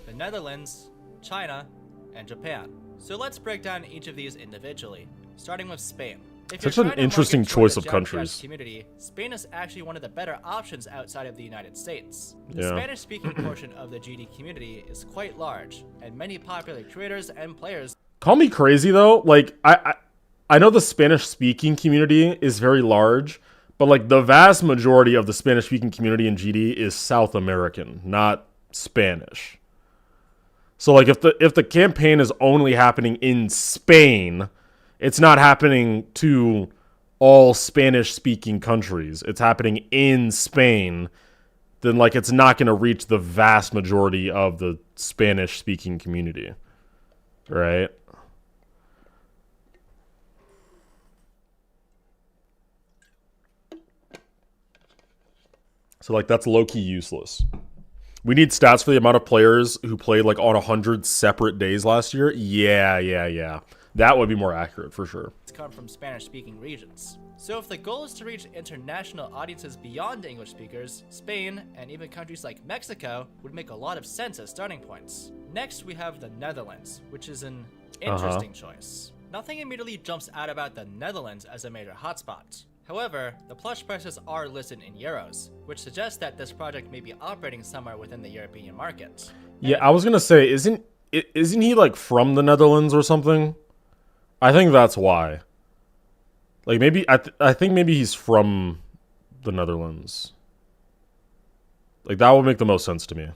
S2: the Netherlands, China, and Japan. So let's break down each of these individually, starting with Spain.
S1: Such an interesting choice of countries.
S2: Community, Spain is actually one of the better options outside of the United States. The Spanish-speaking portion of the GD community is quite large, and many popular creators and players...
S1: Call me crazy though, like, I know the Spanish-speaking community is very large, but like the vast majority of the Spanish-speaking community in GD is South American, not Spanish. So like if the campaign is only happening in Spain, it's not happening to all Spanish-speaking countries. It's happening in Spain, then like it's not going to reach the vast majority of the Spanish-speaking community, right? So, like, that's low-key useless. We need stats for the amount of players who played, like, on 100 separate days last year. Yeah. That would be more accurate, for sure.
S2: It's come from Spanish-speaking regions. So if the goal is to reach international audiences beyond English speakers, Spain, and even countries like Mexico would make a lot of sense as starting points. Next, we have the Netherlands, which is an interesting choice. Nothing immediately jumps out about the Netherlands as a major hotspot. However, the plush prices are listed in euros, which suggests that this project may be operating somewhere within the European market.
S1: Yeah, I was gonna say, isn't he like from the Netherlands or something? I think that's why. Like maybe I think maybe he's from the Netherlands. Like that would make the most sense to me.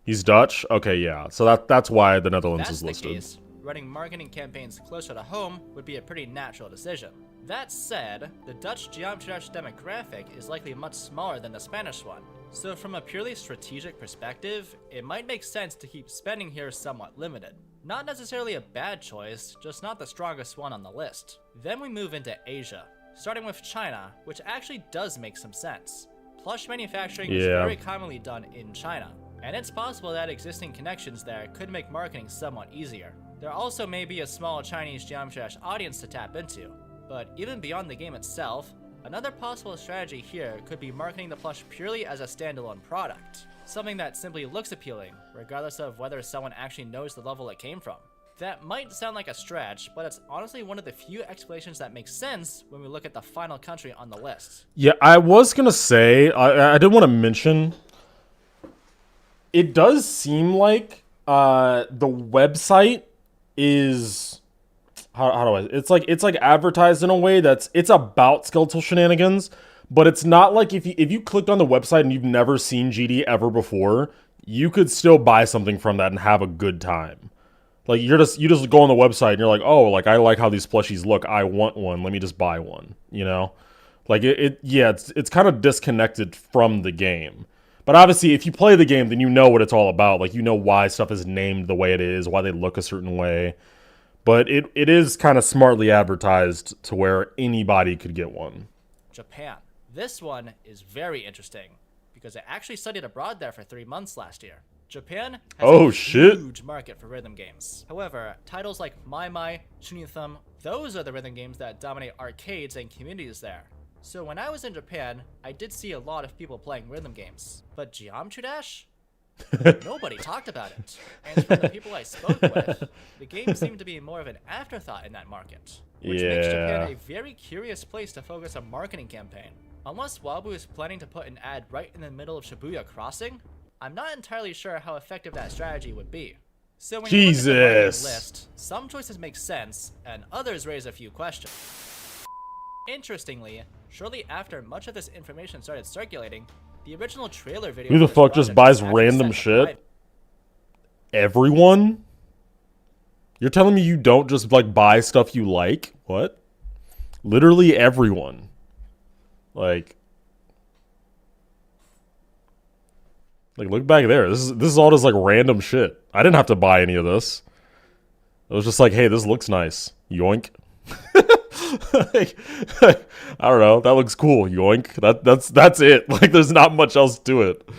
S1: He's Dutch? Okay, yeah. So that's why the Netherlands is listed.
S2: Case, running marketing campaigns closer to home would be a pretty natural decision. That said, the Dutch Geometry Dash demographic is likely much smaller than the Spanish one. So from a purely strategic perspective, it might make sense to keep spending here somewhat limited. Not necessarily a bad choice, just not the strongest one on the list. Then we move into Asia, starting with China, which actually does make some sense. Plush manufacturing is very commonly done in China, and it's possible that existing connections there could make marketing somewhat easier. There also may be a small Chinese Geometry Dash audience to tap into, but even beyond the game itself, another possible strategy here could be marketing the plush purely as a standalone product, something that simply looks appealing, regardless of whether someone actually knows the level it came from. That might sound like a stretch, but it's honestly one of the few explanations that makes sense when we look at the final country on the list. Yeah,
S1: I was gonna say, I did want to mention, it does seem like the website is... How do I... It's like advertised in a way it's about skeletal shenanigans, But it's not like if you clicked on the website and you've never seen GD ever before, you could still buy something from that and have a good time. Like you just go on the website and you're like, oh, like I like how these plushies look. I want one. Let me just buy one. You know, like it's kind of disconnected from the game. But obviously, if you play the game, then you know what it's all about. Like you know why stuff is named the way it is, why they look a certain way. But it is kind of smartly advertised to where anybody could get one.
S2: Japan. This one is very interesting because I actually studied abroad there for 3 months last year. Japan has a huge market for rhythm games. However, titles like Mai Mai, Shunitham, those are the rhythm games that dominate arcades and communities there. So when I was in Japan, I did see a lot of people playing rhythm games. But Geometry Dash? Nobody talked about it. And from the people I spoke with, the game seemed to be more of an afterthought in that market. Which makes Japan a very curious place to focus a marketing campaign. Unless Waboo is planning to put an ad right in the middle of Shibuya Crossing, I'm not entirely sure how effective that strategy would be. So when you look at the marketing list, some choices make sense, and others raise a few questions. Interestingly, shortly after much of this information started circulating, the original trailer video.
S1: Who the fuck just buys random shit? Everyone? You're telling me you don't just like buy stuff you like? What? Literally everyone. Like look back there. This is all just like random shit. I didn't have to buy any of this. It was just like, hey, this looks nice. Yoink. Like, I don't know. That looks cool. Yoink. That's it. Like, there's not much else to it.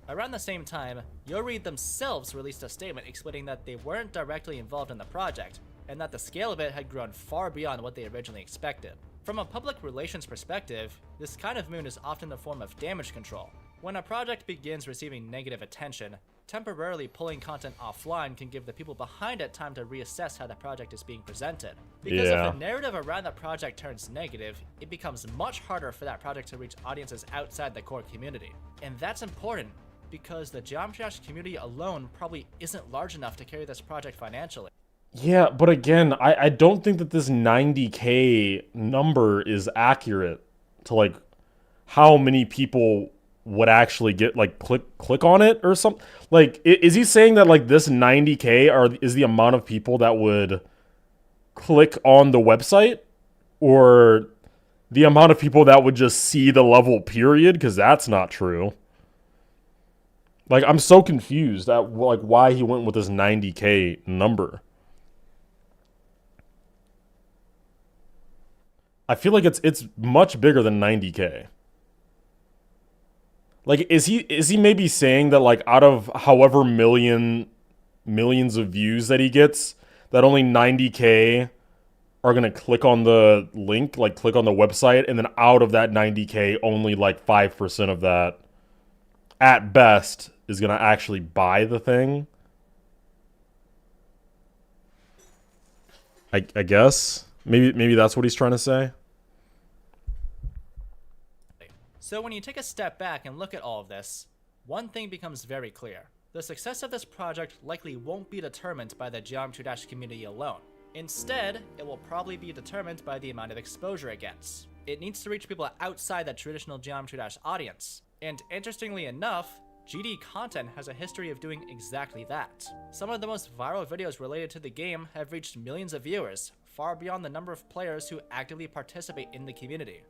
S2: Around the same time, Yoreed themselves released a statement explaining that they weren't directly involved in the project, and that the scale of it had grown far beyond what they originally expected. From a public relations perspective, this kind of mood is often a form of damage control. When a project begins receiving negative attention, temporarily pulling content offline can give the people behind it time to reassess how the project is being presented. Because if the narrative around the project turns negative, it becomes much harder for that project to reach audiences outside the core community. And that's important, because the Geometry Dash community alone probably isn't large enough to carry this project financially.
S1: Yeah, but again, I don't think that this 90K number is accurate to like how many people would actually get like click on it or something. Like, is he saying that like this 90K is the amount of people that would click on the website, or the amount of people that would just see the level period? Because that's not true. Like, I'm so confused at like why he went with this 90K number. I feel like it's much bigger than 90K. Like, is he maybe saying that like out of however millions of views that he gets, that only 90K are gonna click on the link, like click on the website, and then out of that 90K, only like 5% of that, at best, is gonna actually buy the thing? I guess maybe that's what he's trying to say.
S2: So when you take a step back and look at all of this, one thing becomes very clear. The success of this project likely won't be determined by the Geometry Dash community alone. Instead, it will probably be determined by the amount of exposure it gets. It needs to reach people outside the traditional Geometry Dash audience. And interestingly enough, GD content has a history of doing exactly that. Some of the most viral videos related to the game have reached millions of viewers, far beyond the number of players who actively participate in the community.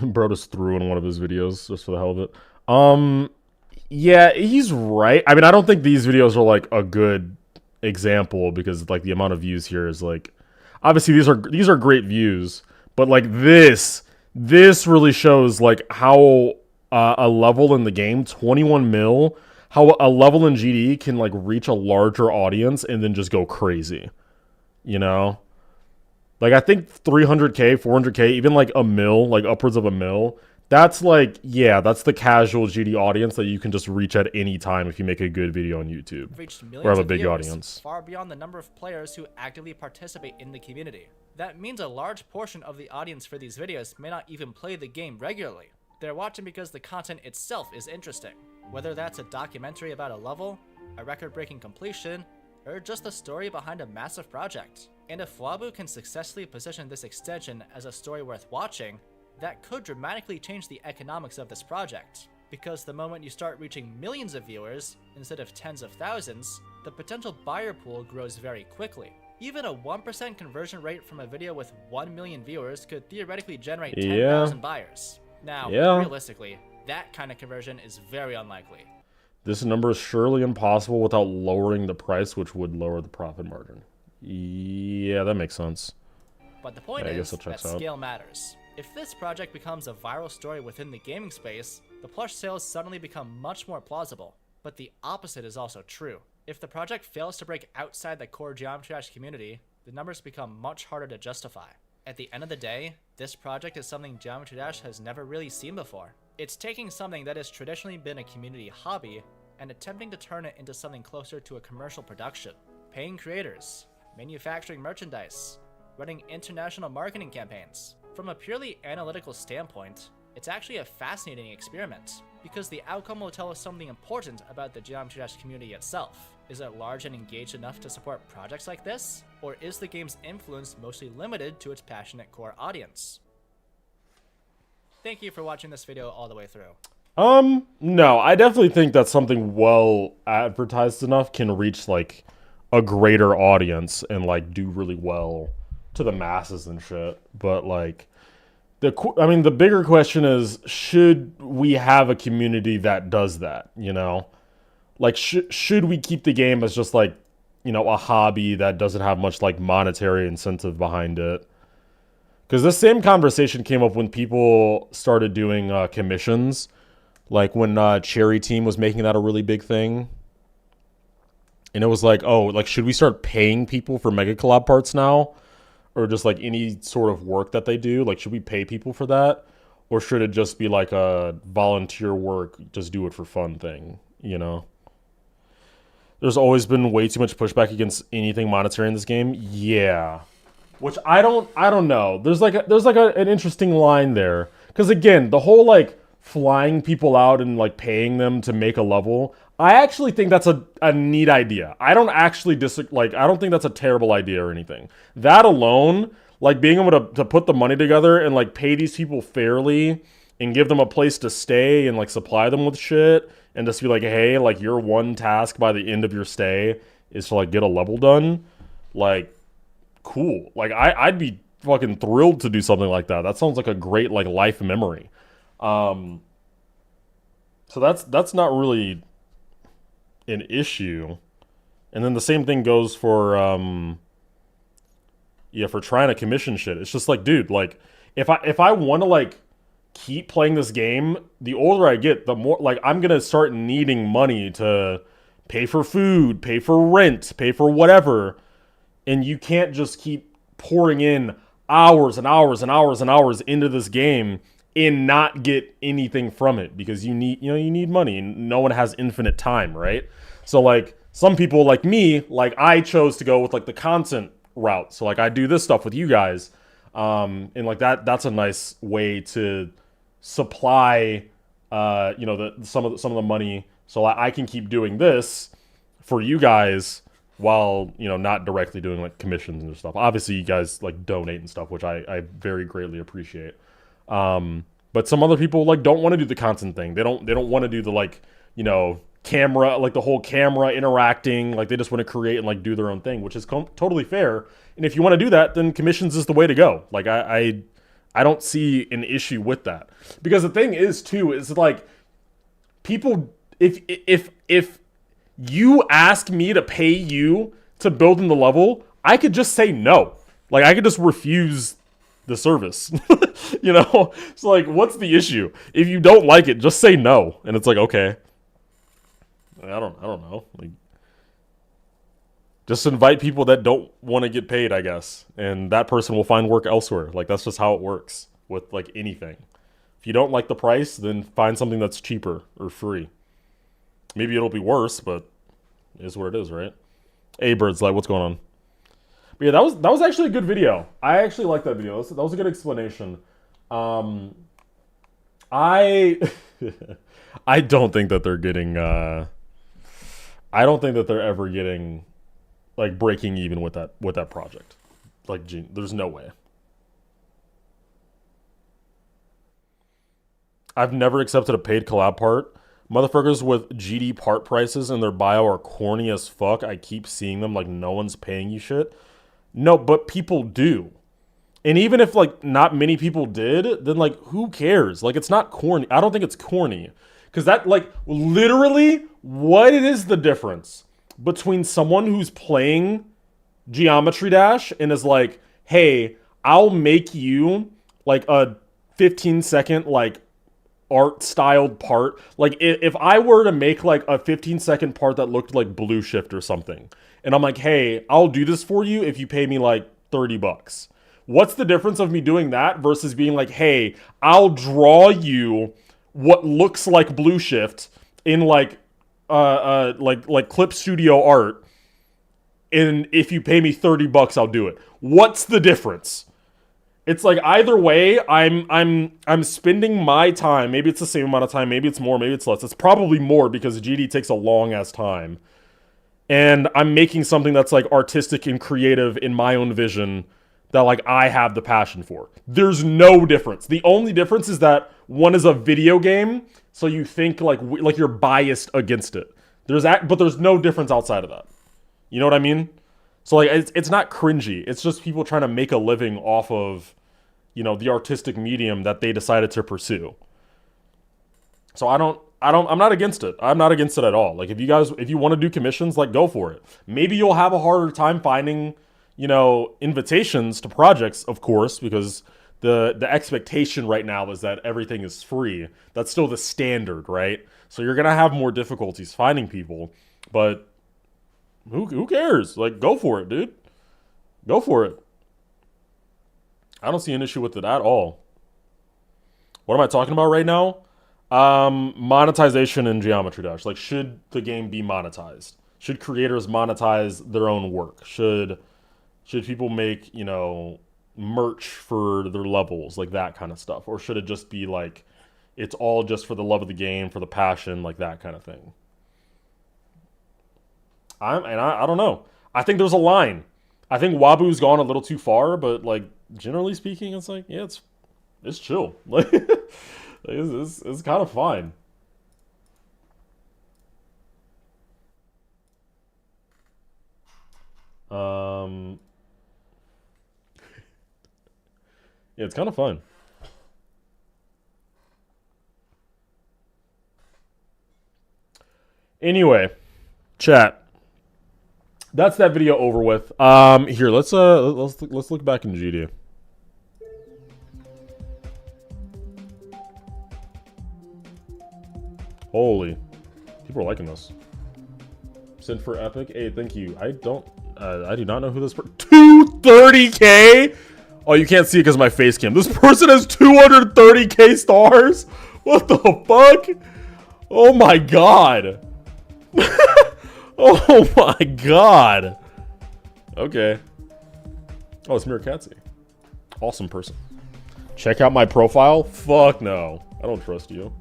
S1: Bro just threw in one of his videos just for the hell of it. Yeah, he's right. I mean, I don't think these videos are like a good example, because like the amount of views here is like, obviously these are great views, but like this really shows like how a level in the game, 21 mil, how a level in GD can like reach a larger audience and then just go crazy, you know? Like, I think 300K, 400K, even like a mil, like upwards of a mil, that's like, yeah, that's the casual GD audience that you can just reach at any time if you make a good video on YouTube or have a big audience.
S2: Far beyond the number of players who actively participate in the community. That means a large portion of the audience for these videos may not even play the game regularly. They're watching because the content itself is interesting. Whether that's a documentary about a level, a record-breaking completion, or just the story behind a massive project. And if Waboo can successfully position this extension as a story worth watching, that could dramatically change the economics of this project, because the moment you start reaching millions of viewers instead of tens of thousands, the potential buyer pool grows very quickly. Even a 1% conversion rate from a video with 1 million viewers could theoretically generate 10,000 buyers. Now, realistically, that kind of conversion is very unlikely.
S1: This number is surely impossible without lowering the price, which would lower the profit margin. Yeah, that makes sense.
S2: But the point is that scale matters. If this project becomes a viral story within the gaming space, the plush sales suddenly become much more plausible. But the opposite is also true. If the project fails to break outside the core Geometry Dash community, the numbers become much harder to justify. At the end of the day, this project is something Geometry Dash has never really seen before. It's taking something that has traditionally been a community hobby and attempting to turn it into something closer to a commercial production. Paying creators, manufacturing merchandise, running international marketing campaigns. From a purely analytical standpoint, it's actually a fascinating experiment, because the outcome will tell us something important about the Geometry Dash community itself. Is it large and engaged enough to support projects like this? Or is the game's influence mostly limited to its passionate core audience? Thank you for watching this video all the way through.
S1: No, I definitely think that something well advertised enough can reach like a greater audience and like do really well to the masses and shit. But like, the bigger question is, should we have a community that does that, you know? Like, should we keep the game as just like, you know, a hobby that doesn't have much like monetary incentive behind it? Because this same conversation came up when people started doing commissions. Like when Cherry Team was making that a really big thing. And it was like, oh, like, should we start paying people for Mega Collab parts now? Or just like any sort of work that they do? Like, should we pay people for that? Or should it just be like a volunteer work, just do it for fun thing, you know? There's always been way too much pushback against anything monetary in this game. Yeah. Which I don't know. There's like an interesting line there. Because again, the whole like flying people out and like paying them to make a level, I actually think that's a neat idea. I don't actually I don't think that's a terrible idea or anything. That alone, like being able to put the money together and like pay these people fairly and give them a place to stay and like supply them with shit and just be like, hey, like your one task by the end of your stay is to like get a level done. Like, cool. Like I'd be fucking thrilled to do something like that. That sounds like a great like life memory. So that's not really an issue. And then the same thing goes for for trying to commission shit. It's just like, dude, like if I want to like keep playing this game, the older I get, the more like I'm gonna start needing money to pay for food, pay for rent, pay for whatever. And you can't just keep pouring in hours and hours and hours and hours into this game and not get anything from it, because you need money and no one has infinite time, right? So like some people like me, like I chose to go with like the content route. So like I do this stuff with you guys. And like that's a nice way to supply some of the money so I can keep doing this for you guys while, you know, not directly doing like commissions and stuff. Obviously you guys like donate and stuff, which I very greatly appreciate. But some other people like don't want to do the content thing. They don't want to do the like, you know, camera, like the whole camera interacting. Like they just want to create and like do their own thing, which is totally fair. And if you want to do that, then commissions is the way to go. Like I don't see an issue with that, because the thing is too is like people, if you ask me to pay you to build in the level, I could just say no. Like I could just refuse the service. You know, so like what's the issue? If you don't like it, just say no. And it's like, okay, I don't know, like just invite people that don't want to get paid, I guess, and that person will find work elsewhere. Like that's just how it works with like anything. If you don't like the price, then find something that's cheaper or free. Maybe it'll be worse, but it is what it is, right? Hey Birds, like, what's going on? But yeah, that was actually a good video. I actually liked that video. That was a good explanation. I I don't think that they're getting I don't think that they're ever getting like breaking even with that project. Like, there's no way. I've never accepted a paid collab part. Motherfuckers with GD part prices in their bio are corny as fuck. I keep seeing them like no one's paying you shit. No, but people do. And even if like not many people did, then like who cares? Like it's not corny. I don't think it's corny. Cause that like literally what is the difference between someone who's playing Geometry Dash and is like, hey, I'll make you like a 15-second like art styled part. Like if I were to make like a 15-second part that looked like Blue Shift or something, and I'm like, hey, I'll do this for you if you pay me like $30. What's the difference of me doing that versus being like, hey, I'll draw you what looks like Blue Shift in like Clip Studio art, and if you pay me $30, I'll do it. What's the difference? It's like either way, I'm spending my time. Maybe it's the same amount of time, maybe it's more, maybe it's less. It's probably more because GD takes a long ass time. And I'm making something that's like artistic and creative in my own vision that like I have the passion for. There's no difference. The only difference is that one is a video game, so you think like you're biased against it. But there's no difference outside of that. You know what I mean? So like it's not cringy. It's just people trying to make a living off of, you know, the artistic medium that they decided to pursue. So I'm not against it. I'm not against it at all. Like if you want to do commissions, like go for it. Maybe you'll have a harder time finding, you know, invitations to projects, of course, because the expectation right now is that everything is free. That's still the standard, right? So you're gonna have more difficulties finding people, but who cares? Like, go for it, dude. Go for it. I don't see an issue with it at all. What am I talking about right now? Monetization in Geometry Dash. Like, should the game be monetized? Should creators monetize their own work? Should people make, you know, merch for their levels, like that kind of stuff? Or should it just be like, it's all just for the love of the game, for the passion, like that kind of thing? I don't know. I think there's a line. I think Waboo's gone a little too far, but like generally speaking, it's like, yeah, it's chill. Like it's kind of fine. Yeah, it's kind of fun. Anyway, chat. That's that video over with. Here, let's look back in GD. Holy, people are liking this. Sent for Epic. Hey, thank you. I do not know who this 230K. Oh, you can't see it because of my face cam. This person has 230K stars. What the fuck? Oh my god. Oh my god. Okay. Oh, it's Mirakatsi. Awesome person. Check out my profile? Fuck no. I don't trust you.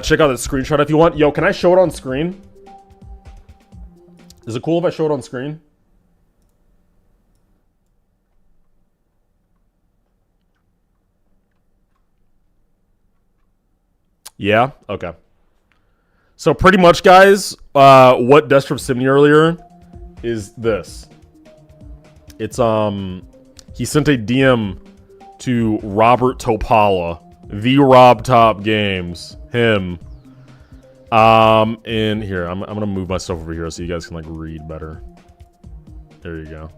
S1: Check out that screenshot if you want. Yo, can I show it on screen? Is it cool if I show it on screen? Yeah? Okay. So pretty much, guys, what Destrip sent me earlier is this. It's, he sent a DM to Robert Topala, the Rob Top Games, him. And here, I'm gonna move my stuff over here so you guys can like read better. There you go.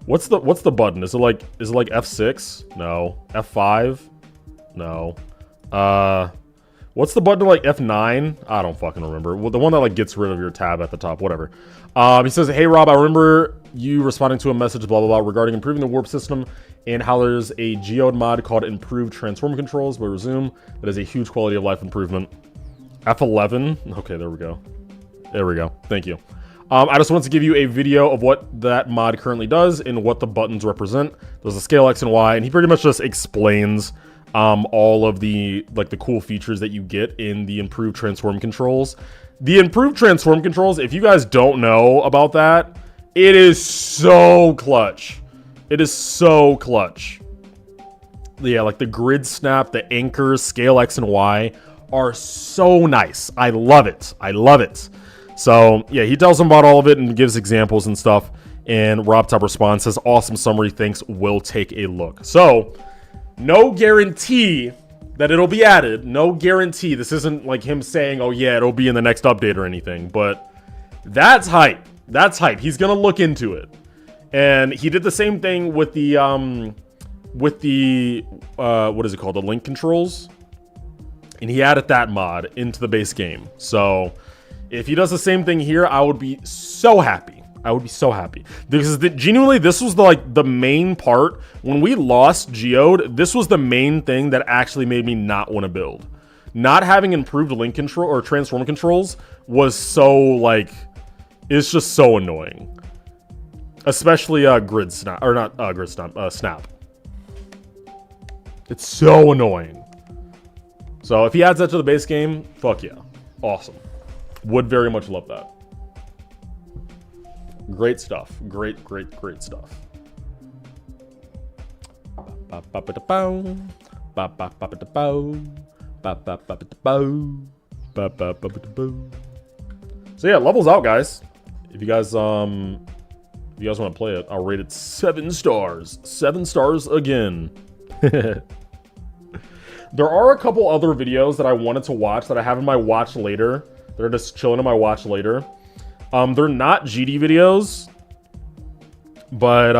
S1: What's the button? Is it like F6? No. F5? No. What's the button to like F9? I don't fucking remember. Well, the one that like gets rid of your tab at the top, whatever. He says, hey Rob, I remember you responding to a message, blah, blah, blah, regarding improving the warp system and how there's a geode mod called Improved Transform Controls by Resume that is a huge quality of life improvement. F11? Okay, there we go. There we go. Thank you. I just wanted to give you a video of what that mod currently does and what the buttons represent. There's a scale X and Y, and he pretty much just explains all of the like the cool features that you get in the improved transform controls. The improved transform controls, if you guys don't know about that, it is so clutch. It is so clutch. Yeah, like the grid snap, the anchors, scale X and Y are so nice. I love it. I love it. So yeah, he tells them about all of it and gives examples and stuff. And Rob Top responds, says, awesome summary, thanks, we'll take a look. So no guarantee that it'll be added. No guarantee. This isn't like him saying, oh yeah, it'll be in the next update or anything. But that's hype. That's hype. He's going to look into it. And he did the same thing with the, what is it called? The link controls. And he added that mod into the base game. So if he does the same thing here, I would be so happy. I would be so happy. Because genuinely, this was the main part. When we lost Geode, this was the main thing that actually made me not want to build. Not having improved link control or transform controls was so, like, it's just so annoying. Especially grid snap, or not grid snap, snap. It's so annoying. So if he adds that to the base game, fuck yeah. Awesome. Would very much love that. Great stuff. Great stuff. So yeah, levels out, guys. If you guys want to play it, I'll rate it 7 stars. 7 stars again. There are a couple other videos that I wanted to watch that I have in my watch later. They're just chilling in my watch later. They're not GD videos, but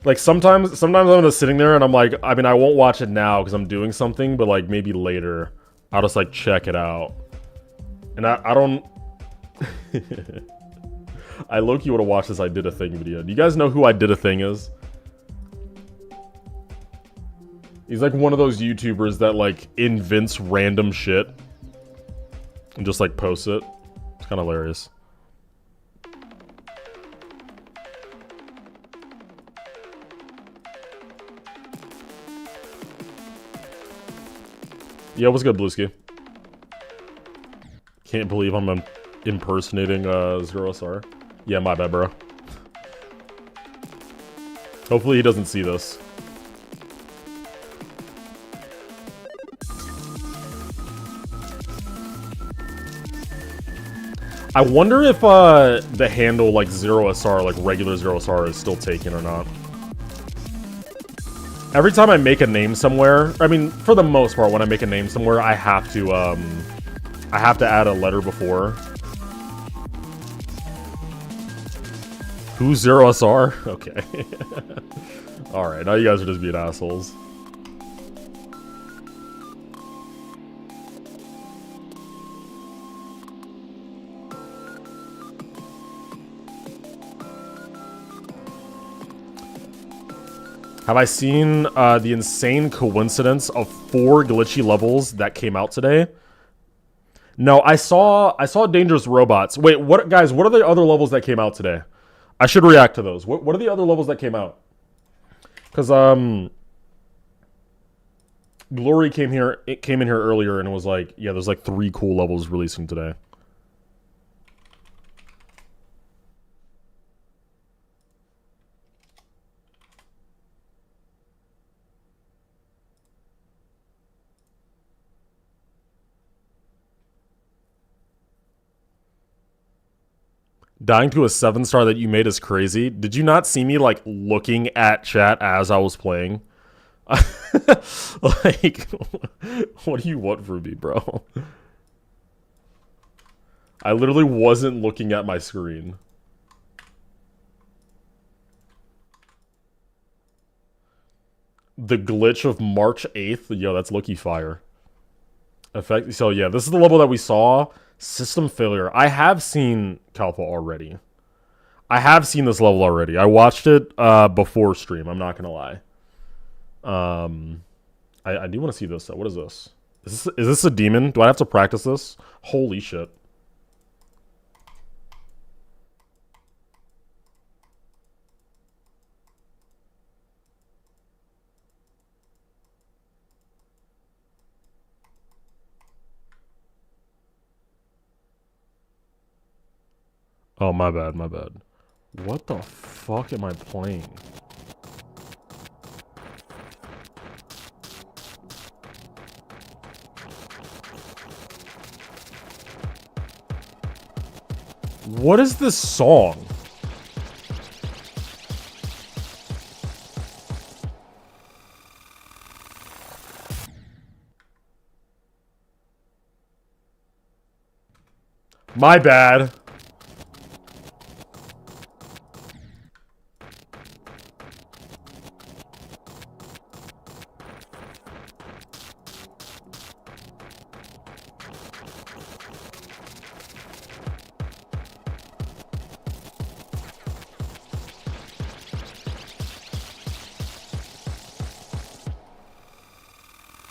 S1: like sometimes I'm just sitting there and I'm like, I mean, I won't watch it now because I'm doing something, but like maybe later I'll just like check it out. And I don't. I low-key would have watched this I Did a Thing video. Do you guys know who I Did a Thing is? He's like one of those YouTubers that like invents random shit and just like posts it. It's kind of hilarious. Yeah, what's good, Bluesky? Can't believe I'm impersonating ZeroSR. Yeah, my bad, bro. Hopefully he doesn't see this. I wonder if the handle like ZeroSR, like regular ZeroSR, is still taken or not. Every time I make a name somewhere, I mean, for the most part, when I make a name somewhere, I have to add a letter before. Who's ZeroSR? Okay. Alright, now you guys are just being assholes. Have I seen the insane coincidence of 4 glitchy levels that came out today? No, I saw Dangerous Robots. Wait, what, guys? What are the other levels that came out today? I should react to those. What are the other levels that came out? Because Glory came in here earlier and it was like, yeah, there's like 3 cool levels releasing today. Dying to a 7-star that you made is crazy. Did you not see me, like, looking at chat as I was playing? Like, what do you want from me, bro? I literally wasn't looking at my screen. The glitch of March 8th? Yo, that's low-key fire. Effect. So, yeah, this is the level that we saw. System failure. I have seen Kalpa already. I have seen this level already. I watched it before stream. I'm not gonna lie. I do want to see this though. What is this? Is this a demon? Do I have to practice this? Holy shit. Oh, my bad, my bad. What the fuck am I playing? What is this song? My bad.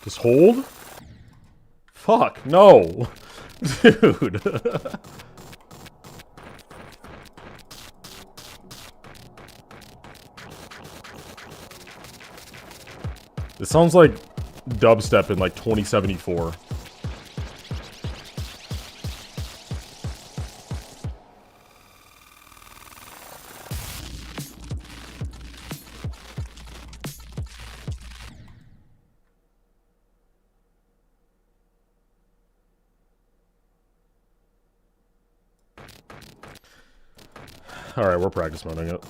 S1: Just hold? Fuck, no. Dude. It sounds like dubstep in like 2074. Alright, we're practice moding it.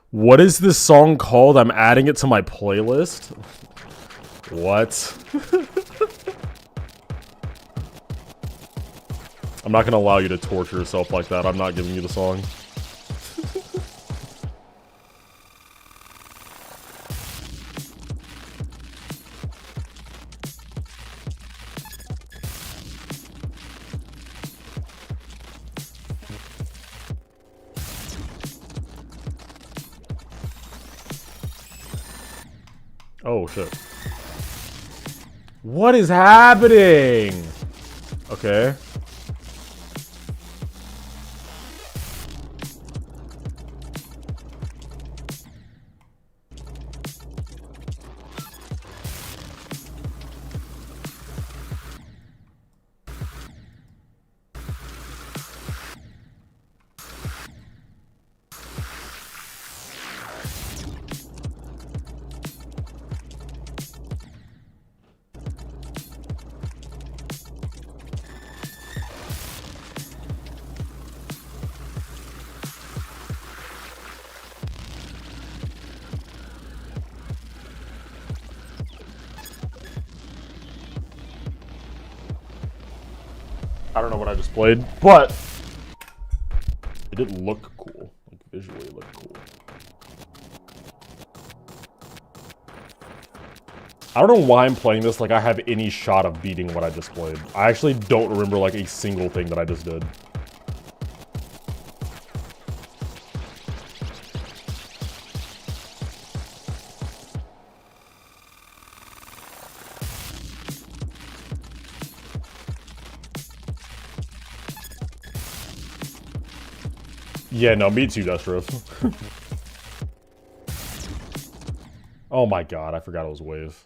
S1: What is this song called? I'm adding it to my playlist. What? I'm not gonna allow you to torture yourself like that. I'm not giving you the song. Oh, shit. What is happening? Okay. I don't know what I just played, but it did look cool. Like, visually it looked cool. I don't know why I'm playing this like I have any shot of beating what I just played. I actually don't remember like a single thing that I just did. Yeah, no, me too, Destrif. Oh my god, I forgot it was Wave.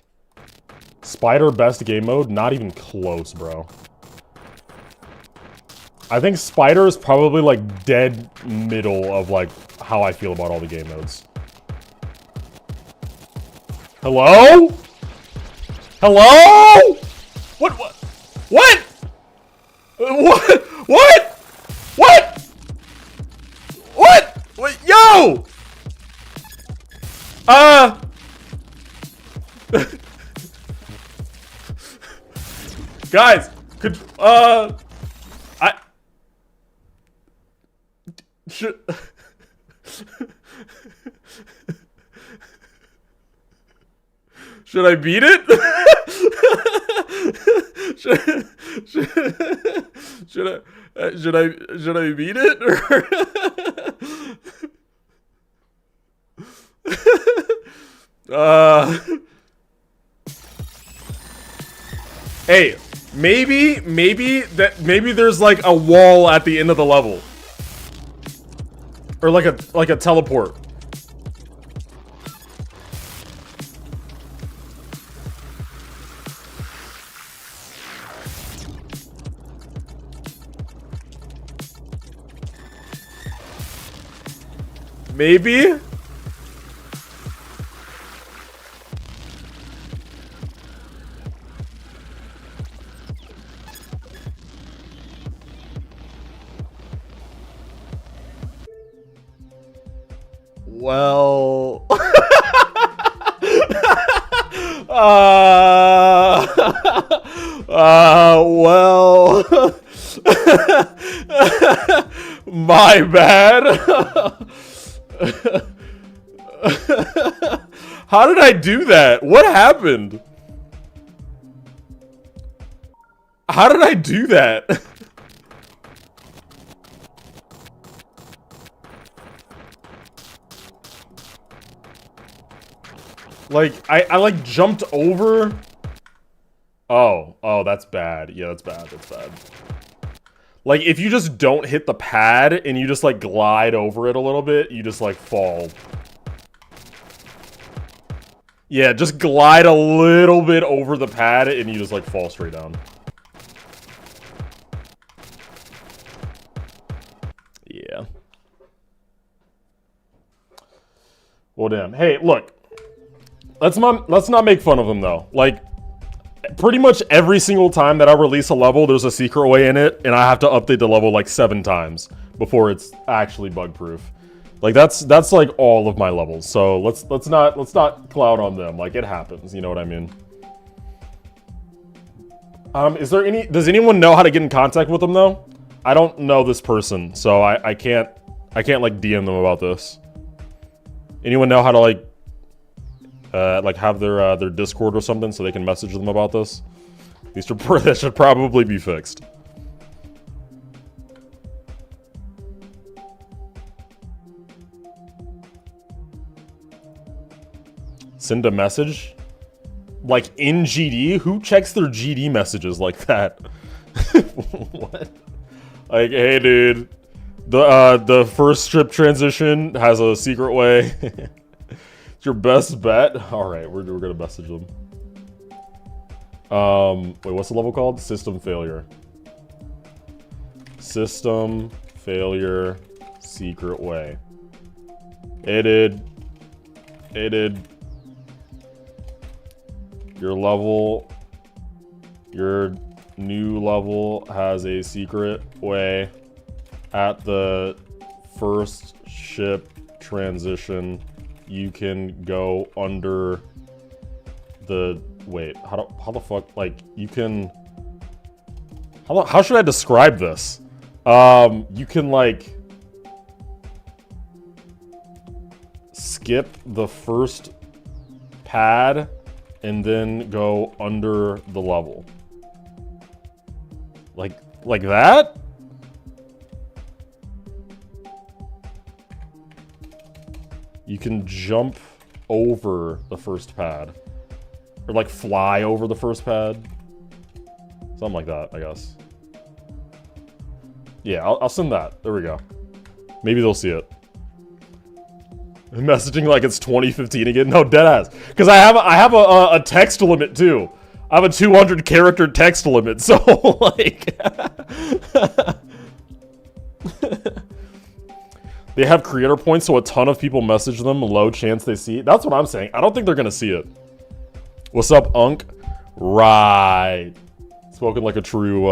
S1: Spider best game mode? Not even close, bro. I think Spider is probably like dead middle of like how I feel about all the game modes. Hello? Hello? What? What? What? What? What? What? What? What? Yo! Guys, could, should, should I beat it? Should I beat it? Hey, maybe there's like a wall at the end of the level. Or like a teleport. Maybe? Well... well... My bad. How did I do that? What happened? How did I do that? Like, I like jumped over. Oh, that's bad. Yeah, that's bad. That's bad. Like, if you just don't hit the pad and you just like glide over it a little bit, you just like fall. Yeah, just glide a little bit over the pad and you just like fall straight down. Yeah. Well, damn. Hey, look. Let's not make fun of them though. Like, pretty much every single time that I release a level, there's a secret way in it, and I have to update the level like 7 times before it's actually bug proof. Like that's like all of my levels. So let's not cloud on them. Like, it happens. You know what I mean? Does anyone know how to get in contact with them though? I don't know this person, so I can't like DM them about this. Anyone know how to like have their Discord or something so they can message them about this? That should probably be fixed. Send a message? Like in GD? Who checks their GD messages like that? What? Like, hey dude, the first strip transition has a secret way. Your best bet? Alright, we're gonna message them. Wait, what's the level called? System failure. System failure secret way. Aided. Your new level has a secret way at the first ship transition. You can go under the... Wait, how the fuck... Like, you can... How should I describe this? You can, like... skip the first pad and then go under the level. Like that? You can jump over the first pad. Or like fly over the first pad. Something like that, I guess. Yeah, I'll send that. There we go. Maybe they'll see it. Messaging like it's 2015 again? No, deadass. Because I have a text limit too. I have a 200 character text limit, so like... They have creator points, so a ton of people message them. Low chance they see it. That's what I'm saying. I don't think they're gonna see it. What's up, Unk? Right. Spoken like a true,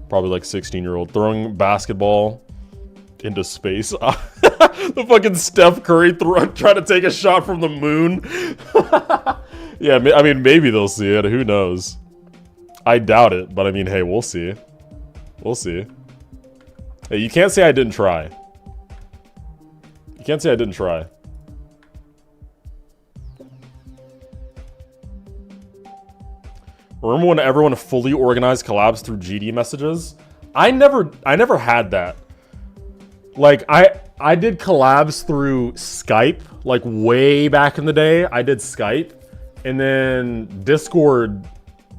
S1: probably like 16-year-old. Throwing basketball into space. The fucking Steph Curry trying to take a shot from the moon. Yeah, I mean, maybe they'll see it. Who knows? I doubt it, but I mean, hey, we'll see. We'll see. Hey, you can't say I didn't try. You can't say I didn't try. Remember when everyone fully organized collabs through GD messages? I never had that. Like, I did collabs through Skype, like way back in the day. I did Skype, and then Discord.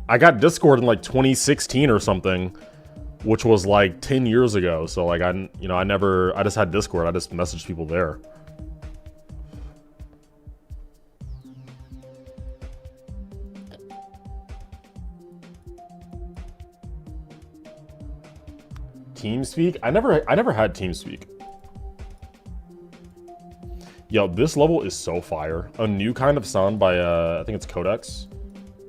S1: I got Discord in like 2016 or something, which was like 10 years ago. So like I just had Discord. I just messaged people there. TeamSpeak? I never had TeamSpeak. Yo, this level is so fire. A new kind of sound by, I think it's Codex.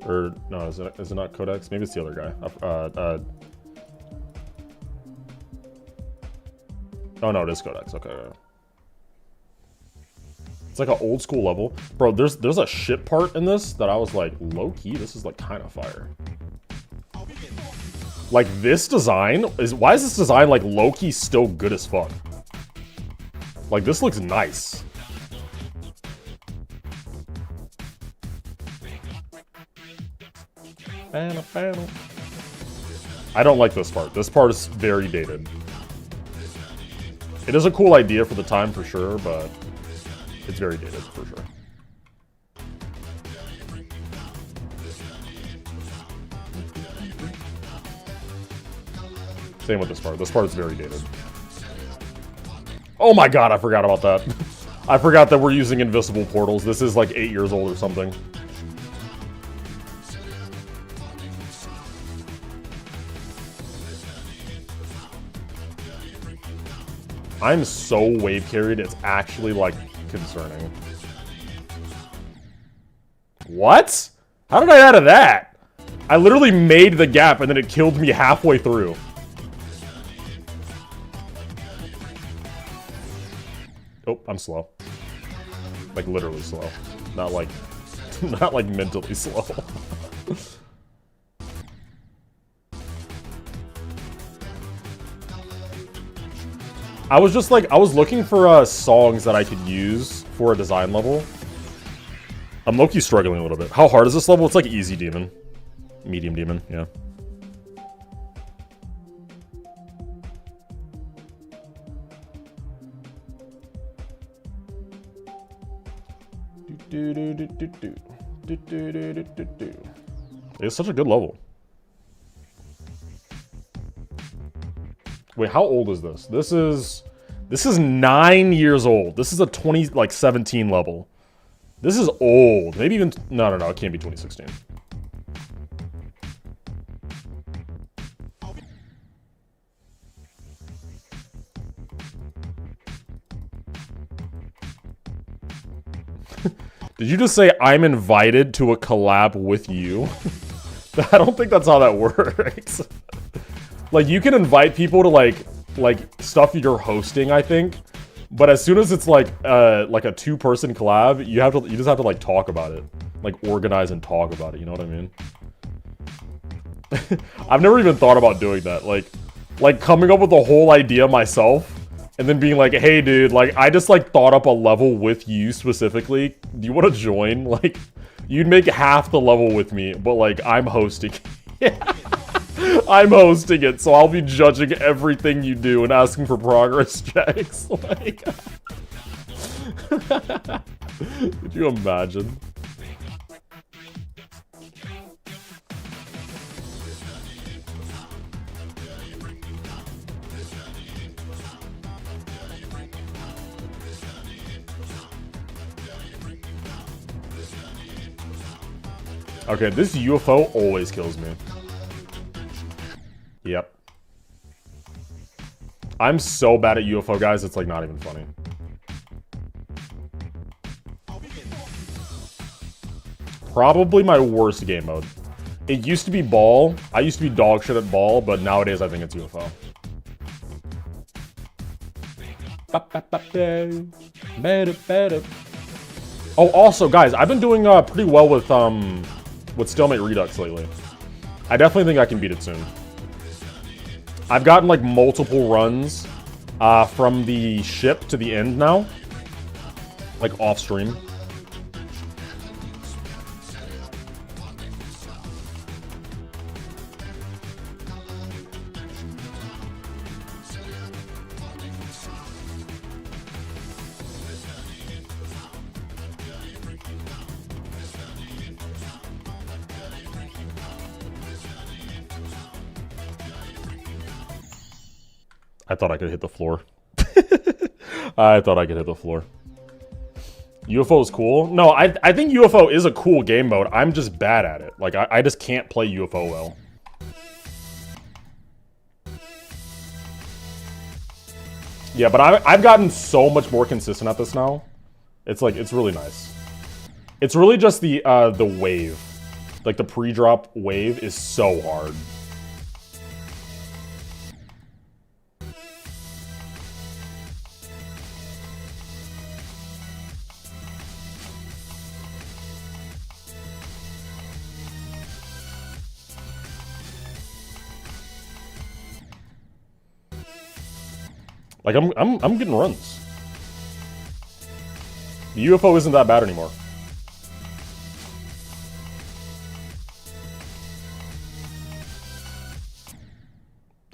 S1: Or, no, is it not Codex? Maybe it's the other guy. Oh, no, it is Codex. Okay. It's like an old school level. Bro, there's a ship part in this that I was like, low-key, this is like kind of fire. Like, this design why is this design like low-key still good as fuck? Like, this looks nice. I don't like this part. This part is very dated. It is a cool idea for the time for sure, but it's very dated for sure. Same with this part. This part is very dated. Oh my god, I forgot about that. I forgot that we're using invisible portals. This is like 8 years old or something. I'm so wave carried, it's actually, like, concerning. What? How did I get out of that? I literally made the gap and then it killed me halfway through. Oh, I'm slow. Like, literally slow. Not like, not like mentally slow. I was just like, I was looking for songs that I could use for a design level. I'm low-key struggling a little bit. How hard is this level? It's like easy demon. Medium demon, yeah. It's such a good level. Wait, how old is this? This is 9 years old. This is a 17 level. This is old. Maybe even no, it can't be 2016. Did you just say I'm invited to a collab with you? I don't think that's how that works. Like, you can invite people to like stuff you're hosting, I think. But as soon as it's like a 2-person collab, you just have to like talk about it. Like, organize and talk about it, you know what I mean? I've never even thought about doing that. Like coming up with the whole idea myself and then being like, hey dude, like I just like thought up a level with you specifically. Do you want to join? Like, you'd make half the level with me, but like I'm hosting. I'm hosting it, so I'll be judging everything you do and asking for progress checks. Like, could you imagine? Okay, this UFO always kills me. Yep. I'm so bad at UFO, guys, it's like not even funny. Probably my worst game mode. It used to be ball. I used to be dog shit at ball, but nowadays I think it's UFO. Oh, also, guys, I've been doing pretty well with Stalemate Redux lately. I definitely think I can beat it soon. I've gotten like multiple runs from the ship to the end now, like off stream. I thought I could hit the floor. I thought I could hit the floor. UFO is cool. No, I think UFO is a cool game mode. I'm just bad at it. Like, I just can't play UFO well. Yeah, but I've gotten so much more consistent at this now. It's like, it's really nice. It's really just the wave. Like, the pre-drop wave is so hard. Like, I'm getting runs. The UFO isn't that bad anymore.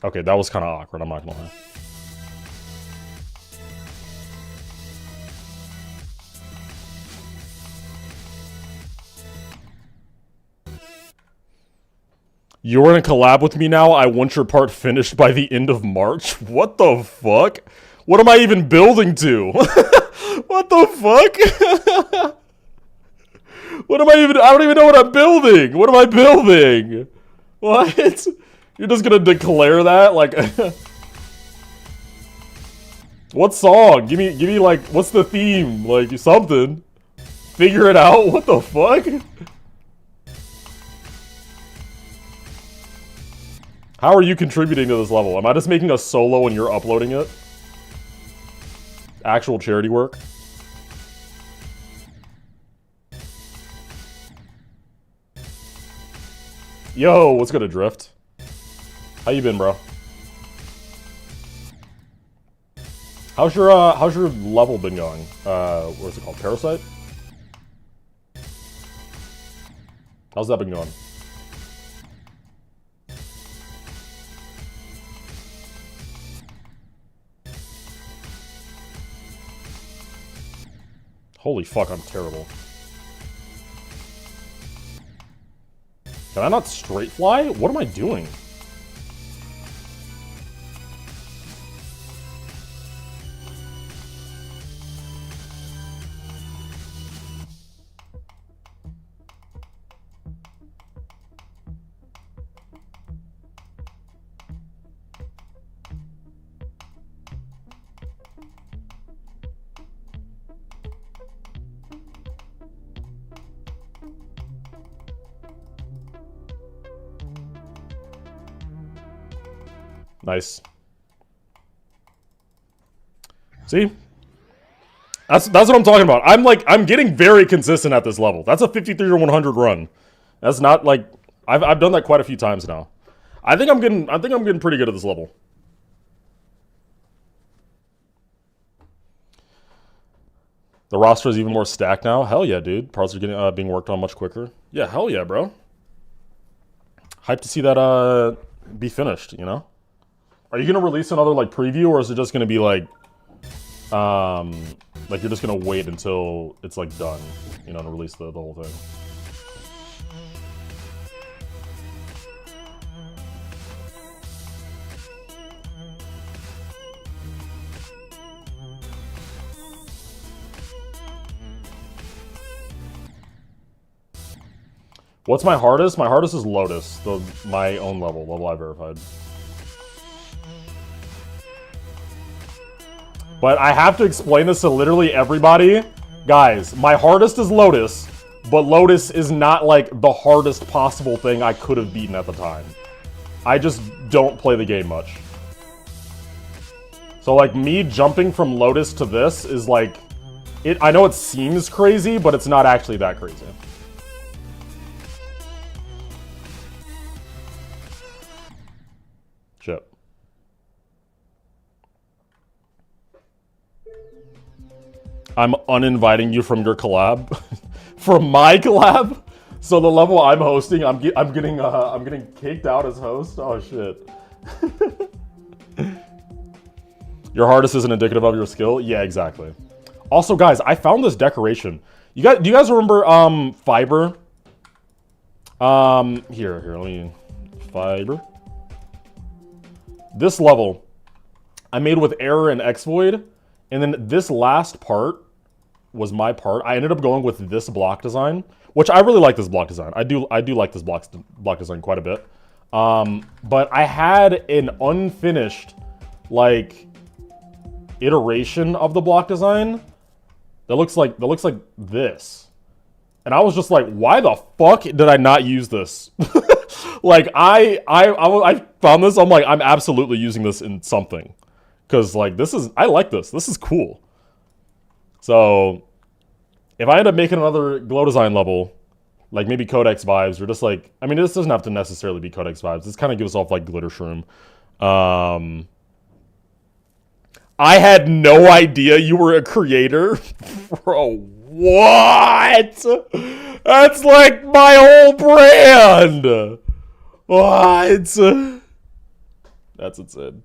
S1: Okay, that was kind of awkward, I'm not gonna lie. You're in a collab with me now? I want your part finished by the end of March? What the fuck? What am I even building to? What the fuck? What am I even... I don't even know what I'm building. What am I building? What? You're just gonna declare that? Like... What song? Give me like... What's the theme? Like, something. Figure it out? What the fuck? How are you contributing to this level? Am I just making a solo and you're uploading it? Actual charity work? Yo, what's good, Adrift? How you been, bro? How's your level been going? What's it called? Parasite? How's that been going? Holy fuck, I'm terrible. Can I not straight fly? What am I doing? Nice. See? That's what I'm talking about. I'm getting very consistent at this level. That's a 53 or 100 run. That's not like I've done that quite a few times now. I think I'm getting pretty good at this level. The roster is even more stacked now. Hell yeah, dude. Parts are getting being worked on much quicker. Yeah, hell yeah, bro. Hyped to see that be finished, you know? Are you gonna release another like preview, or is it just gonna be like you're just gonna wait until it's like done, you know, to release the whole thing? What's my hardest? My hardest is Lotus, my own level I verified. But I have to explain this to literally everybody. Guys, my hardest is Lotus, but Lotus is not like the hardest possible thing I could have beaten at the time. I just don't play the game much. So like me jumping from Lotus to this is like, I know it seems crazy, but it's not actually that crazy. Shit. I'm uninviting you from your collab. From my collab? So the level I'm hosting, I'm getting kicked out as host? Oh shit. Your hardest isn't indicative of your skill? Yeah, exactly. Also guys, I found this decoration. Do you guys remember Fiber? Here, let me Fiber. This level I made with Error and Xvoid, and then this last part was my part. I ended up going with this block design, which I really like this block design. I do like this block design quite a bit. But I had an unfinished like iteration of the block design that looks like this. And I was just like, why the fuck did I not use this? Like, I found this, I'm like, I'm absolutely using this in something. Because, like, I like this. This is cool. So, if I end up making another glow design level, like maybe Codex vibes, or just like, I mean, this doesn't have to necessarily be Codex vibes. This kind of gives off like Glitter Shroom. I had no idea you were a creator. Bro, what? That's like my whole brand. What? That's insane.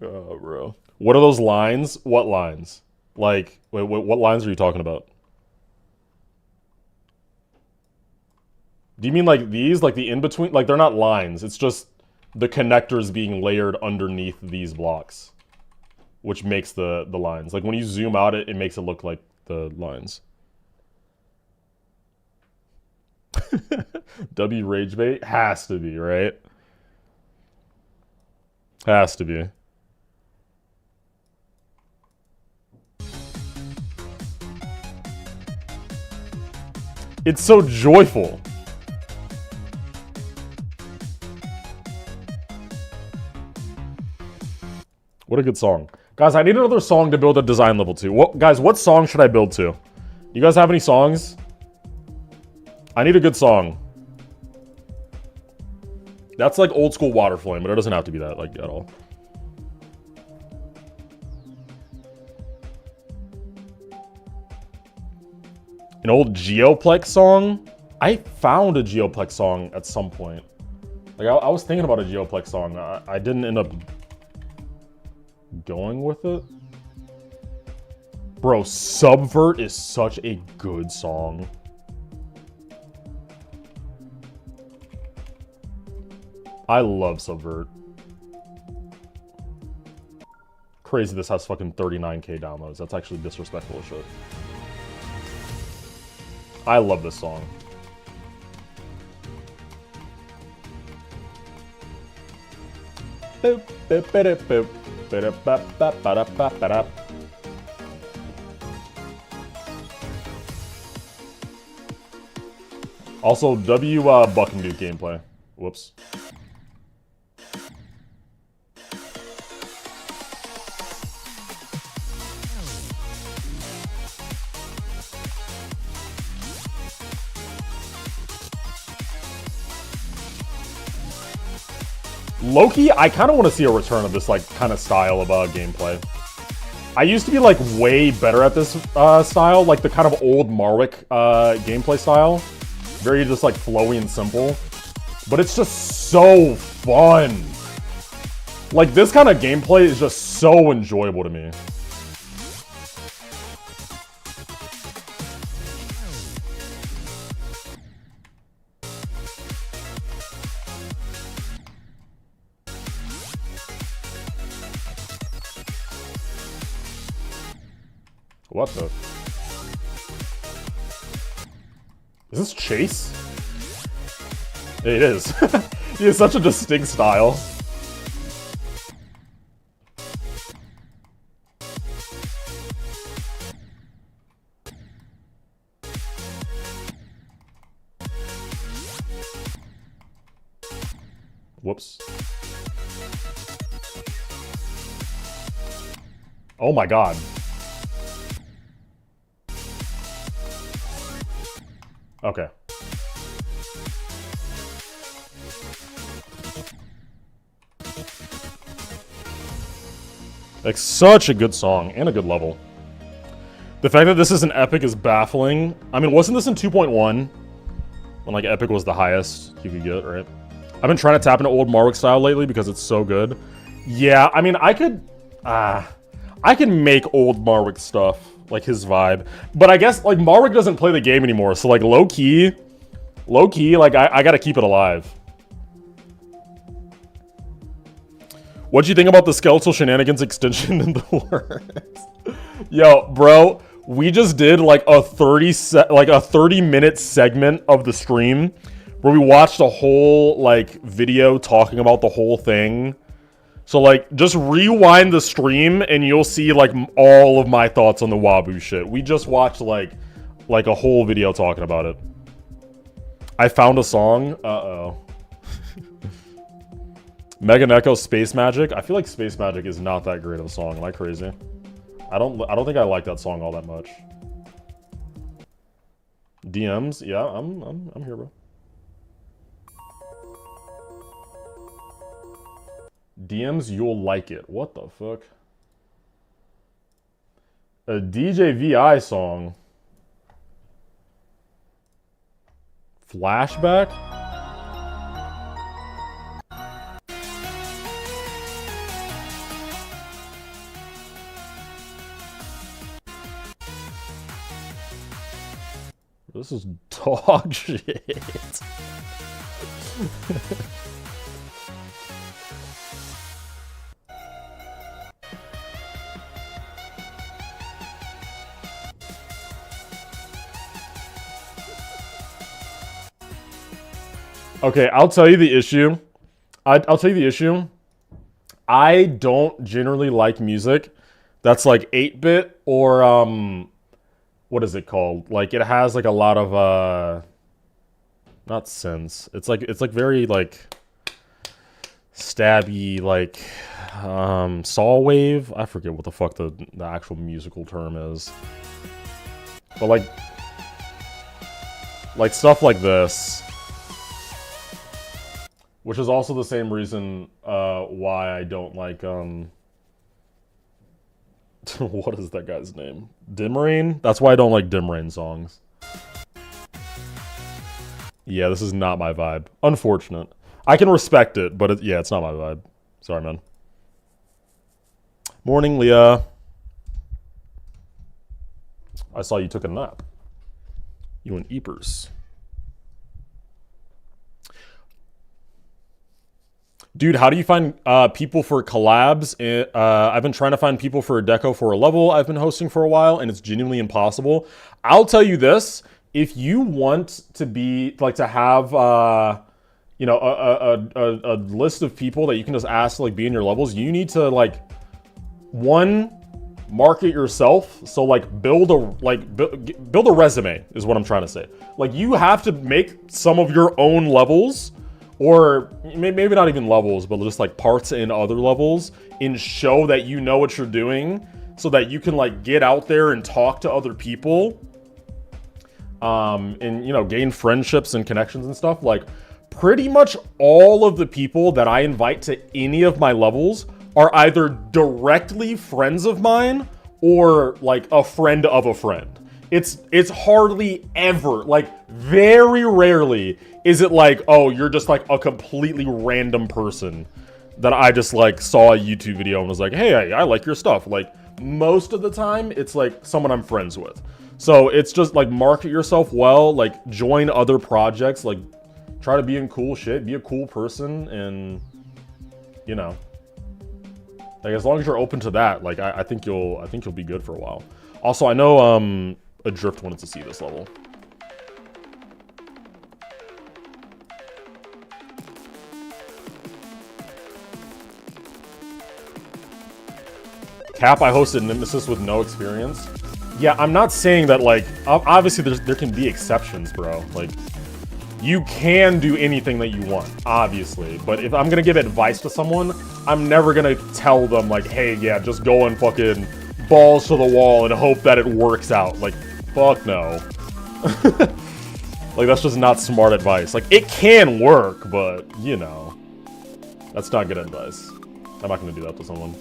S1: Oh, bro. What are those lines? What lines? Like, wait, what lines are you talking about? Do you mean like these? Like the in-between? Like, they're not lines. It's just the connectors being layered underneath these blocks, which makes the lines. Like, when you zoom out, it makes it look like the lines. W rage bait? Has to be, right? Has to be. It's so joyful. What a good song. Guys, I need another song to build a design level to. Guys, what song should I build to? You guys have any songs? I need a good song. That's like old school Water Flame, but it doesn't have to be that, like, at all. An old Geoplex song? I found a Geoplex song at some point. Like, I was thinking about a Geoplex song. I didn't end up going with it. Bro, Subvert is such a good song. I love Subvert. Crazy this has fucking 39k downloads. That's actually disrespectful as shit. I love this song. Boop, boop, boop, boop, boop, boop, boop, boop, boop. Also, Bucking Dude gameplay. Whoops. Loki, I kind of want to see a return of this like kind of style of gameplay. I used to be like way better at this style, like the kind of old Marwick gameplay style. Very just like flowy and simple. But it's just so fun. Like this kind of gameplay is just so enjoyable to me. What the? Is this Chase? It is. He has such a distinct style. Whoops. Oh my god. Okay. Like, such a good song, and a good level. The fact that this is an epic is baffling. I mean, wasn't this in 2.1? When, like, epic was the highest you could get, right? I've been trying to tap into old Marwick style lately because it's so good. Yeah, I mean, I can make old Marwick stuff, like his vibe. But I guess, like, Marwick doesn't play the game anymore, so, like, low-key, like, I gotta keep it alive. What'd you think about the Skeletal Shenanigans extension in the works? Yo, bro, we just did like a 30-minute segment of the stream where we watched a whole like video talking about the whole thing. So like, just rewind the stream and you'll see like all of my thoughts on the Waboo shit. We just watched like a whole video talking about it. I found a song. Uh-oh. Megan Echo Space Magic. I feel like Space Magic is not that great of a song. Am I crazy? I don't think I like that song all that much. DMs, yeah, I'm here, bro. DMs, you'll like it. What the fuck? A DJ VI song. Flashback? This is dog shit. Okay, I'll tell you the issue. I'll tell you the issue. I don't generally like music that's like 8-bit or what is it called? Like it has like a lot of not synths. It's like very like stabby, like saw wave. I forget what the fuck the actual musical term is. But like stuff like this. Which is also the same reason why I don't like what is that guy's name? Dimrain? That's why I don't like Dimrain songs. Yeah, this is not my vibe. Unfortunate. I can respect it, but yeah, it's not my vibe. Sorry, man. Morning, Leah. I saw you took a nap. You and Eepers. Dude, how do you find people for collabs? I've been trying to find people for a deco for a level I've been hosting for a while, and it's genuinely impossible. I'll tell you this: if you want to be like to have, you know, a list of people that you can just ask to like be in your levels, you need to like market yourself. So like build a resume is what I'm trying to say. Like you have to make some of your own levels. Or maybe not even levels, but just like parts in other levels and show that you know what you're doing so that you can like get out there and talk to other people and, you know, gain friendships and connections and stuff. Like pretty much all of the people that I invite to any of my levels are either directly friends of mine or like a friend of a friend. It's hardly ever, like very rarely is it like, oh, you're just like a completely random person that I just like saw a YouTube video and was like, hey, I like your stuff. Like most of the time it's like someone I'm friends with. So it's just like market yourself well, like join other projects, like try to be in cool shit, be a cool person, and you know, like as long as you're open to that, like I think you'll be good for a while. Also, I know Adrift wanted to see this level. Cap, I hosted Nemesis with no experience. Yeah, I'm not saying that, like, obviously there can be exceptions, bro. Like, you can do anything that you want, obviously. But if I'm gonna give advice to someone, I'm never gonna tell them, like, hey, yeah, just go and fucking balls to the wall and hope that it works out. Like, fuck no. Like, that's just not smart advice. Like, it can work, but, you know, that's not good advice. I'm not gonna do that to someone.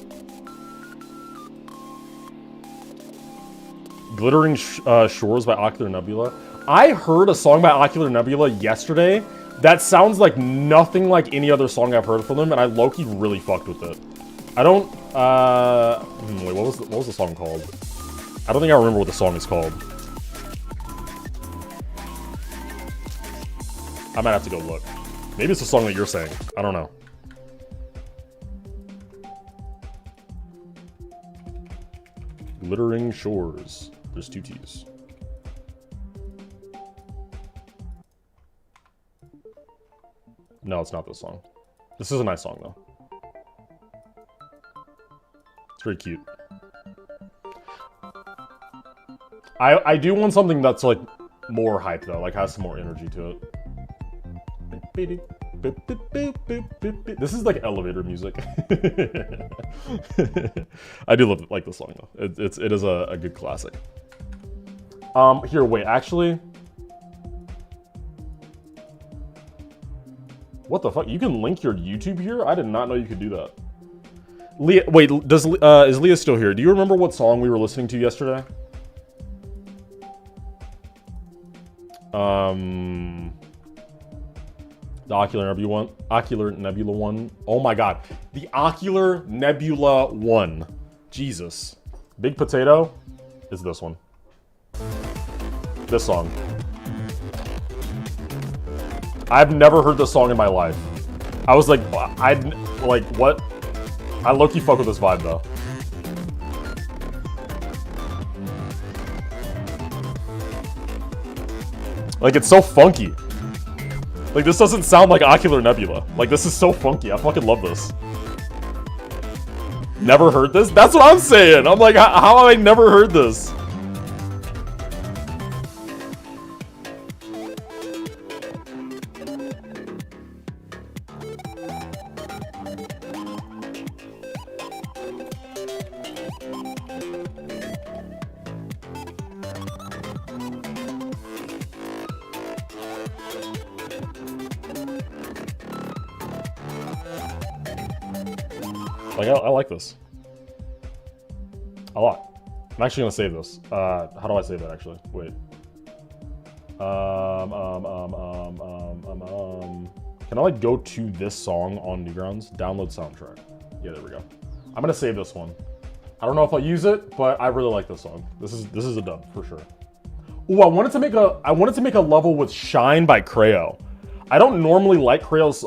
S1: Glittering Shores by Ocular Nebula. I heard a song by Ocular Nebula yesterday that sounds like nothing like any other song I've heard from them, and I low-key really fucked with it. I don't, wait, what was the song called? I don't think I remember what the song is called. I might have to go look. Maybe it's the song that you're saying. I don't know. Glittering Shores. There's 2 T's. No, it's not this song. This is a nice song, though. It's very cute. I do want something that's like more hype though, like has some more energy to it. This is like elevator music. I do like this song though. It is a good classic. Here, wait, actually. What the fuck? You can link your YouTube here? I did not know you could do that. Leah, wait, is Leah still here? Do you remember what song we were listening to yesterday? The Ocular Nebula one. Oh my god. The Ocular Nebula one. Jesus. Big Potato is this one. This song. I've never heard this song in my life. I was like, what? I low-key fuck with this vibe though. Like, it's so funky. Like, this doesn't sound like Ocular Nebula. Like, this is so funky. I fucking love this. Never heard this? That's what I'm saying. I'm like, how have I never heard this? Like, I like this. A lot. I'm actually gonna save this. How do I save that actually? Wait. Can I like go to this song on Newgrounds? Download soundtrack. Yeah, there we go. I'm gonna save this one. I don't know if I'll use it, but I really like this song. This is a dub for sure. Ooh, I wanted to make a level with Shine by Creo. I don't normally like Creo's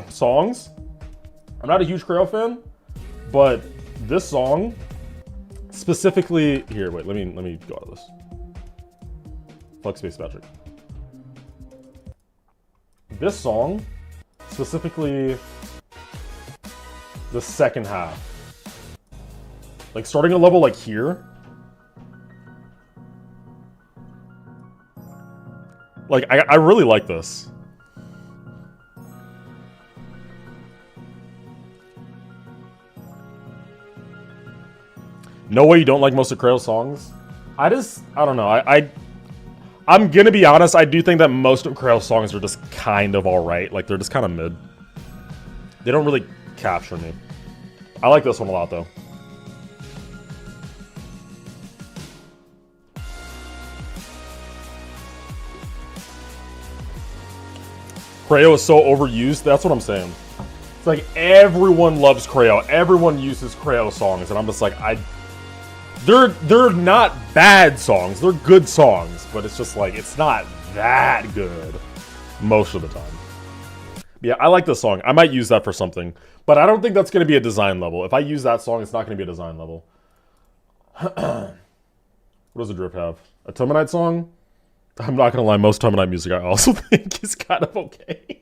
S1: songs. I'm not a huge Creo fan. But this song, specifically, here, wait, let me go out of this. Flex Space Patrick. This song, specifically, the second half. Like, starting a level like here. Like, I really like this. No way you don't like most of Creo's songs? I don't know. I'm gonna be honest, I do think that most of Creo's songs are just kind of alright. Like, they're just kind of mid. They don't really capture me. I like this one a lot, though. Creo is so overused, that's what I'm saying. It's like, everyone loves Creo. Everyone uses Creo songs, and I'm just like, They're not bad songs. They're good songs, but it's just like, it's not that good most of the time. Yeah, I like this song. I might use that for something, but I don't think that's going to be a design level. If I use that song, it's not going to be a design level. What does the Drift have? A Tomonite song? I'm not going to lie, most Tomonite music I also think is kind of okay.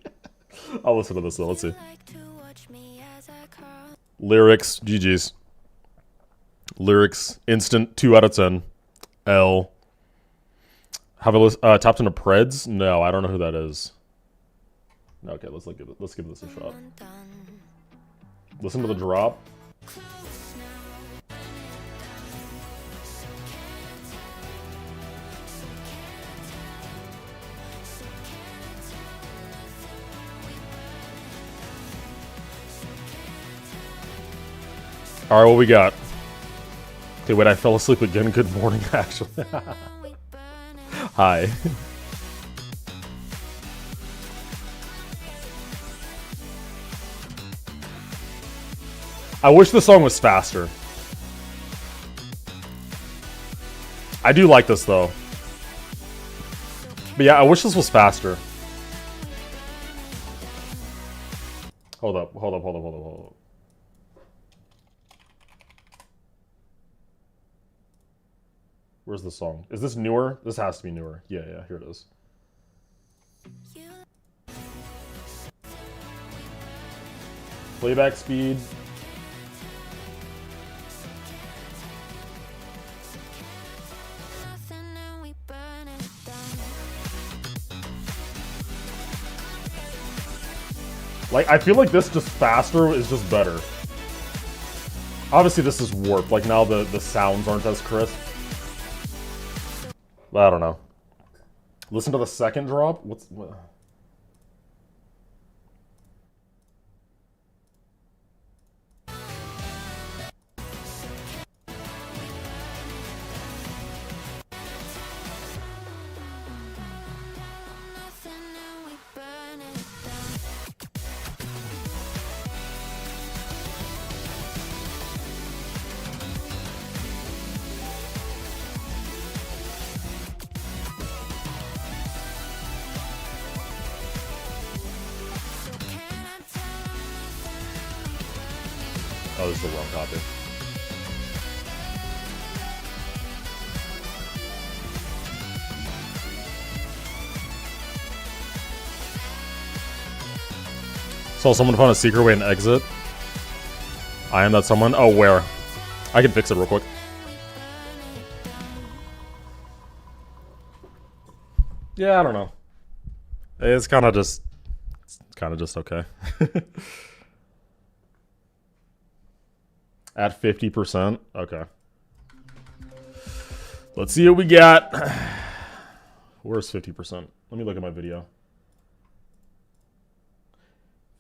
S1: I'll listen to this though, let's see. Lyrics, GG's. Lyrics, instant, 2 out of 10. L. Have I tapped into Preds? No, I don't know who that is. Okay, let's give this a shot. Listen to the drop. Alright, what we got? Okay, wait, I fell asleep again. Good morning, actually. Hi. I wish the song was faster. I do like this, though. But yeah, I wish this was faster. Hold up. Where's the song? Is this newer? This has to be newer. Yeah, here it is. Playback speed. Like, I feel like this just faster is just better. Obviously, this is warped. Like, now the sounds aren't as crisp. But I don't know. Listen to the second drop. What? Oh, this is the wrong copy. Saw someone found a secret way and exit. I am that someone. Oh, where? I can fix it real quick. Yeah, I don't know. It's kind of just okay. At 50%? Okay. Let's see what we got. Where's 50%? Let me look at my video.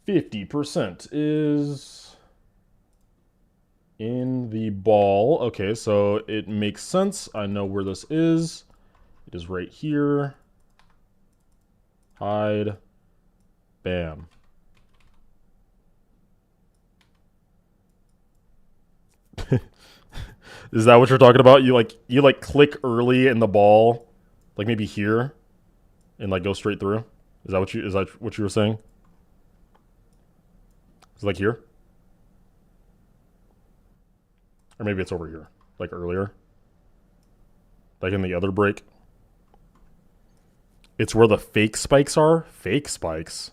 S1: 50% is in the ball. Okay, so it makes sense. I know where this is. It is right here. Hide. Bam. Is that what you're talking about? You like click early in the ball, like maybe here, and like go straight through. Is that what you were saying? Is it like here, or maybe it's over here, like earlier, like in the other break. It's where the fake spikes are. Fake spikes.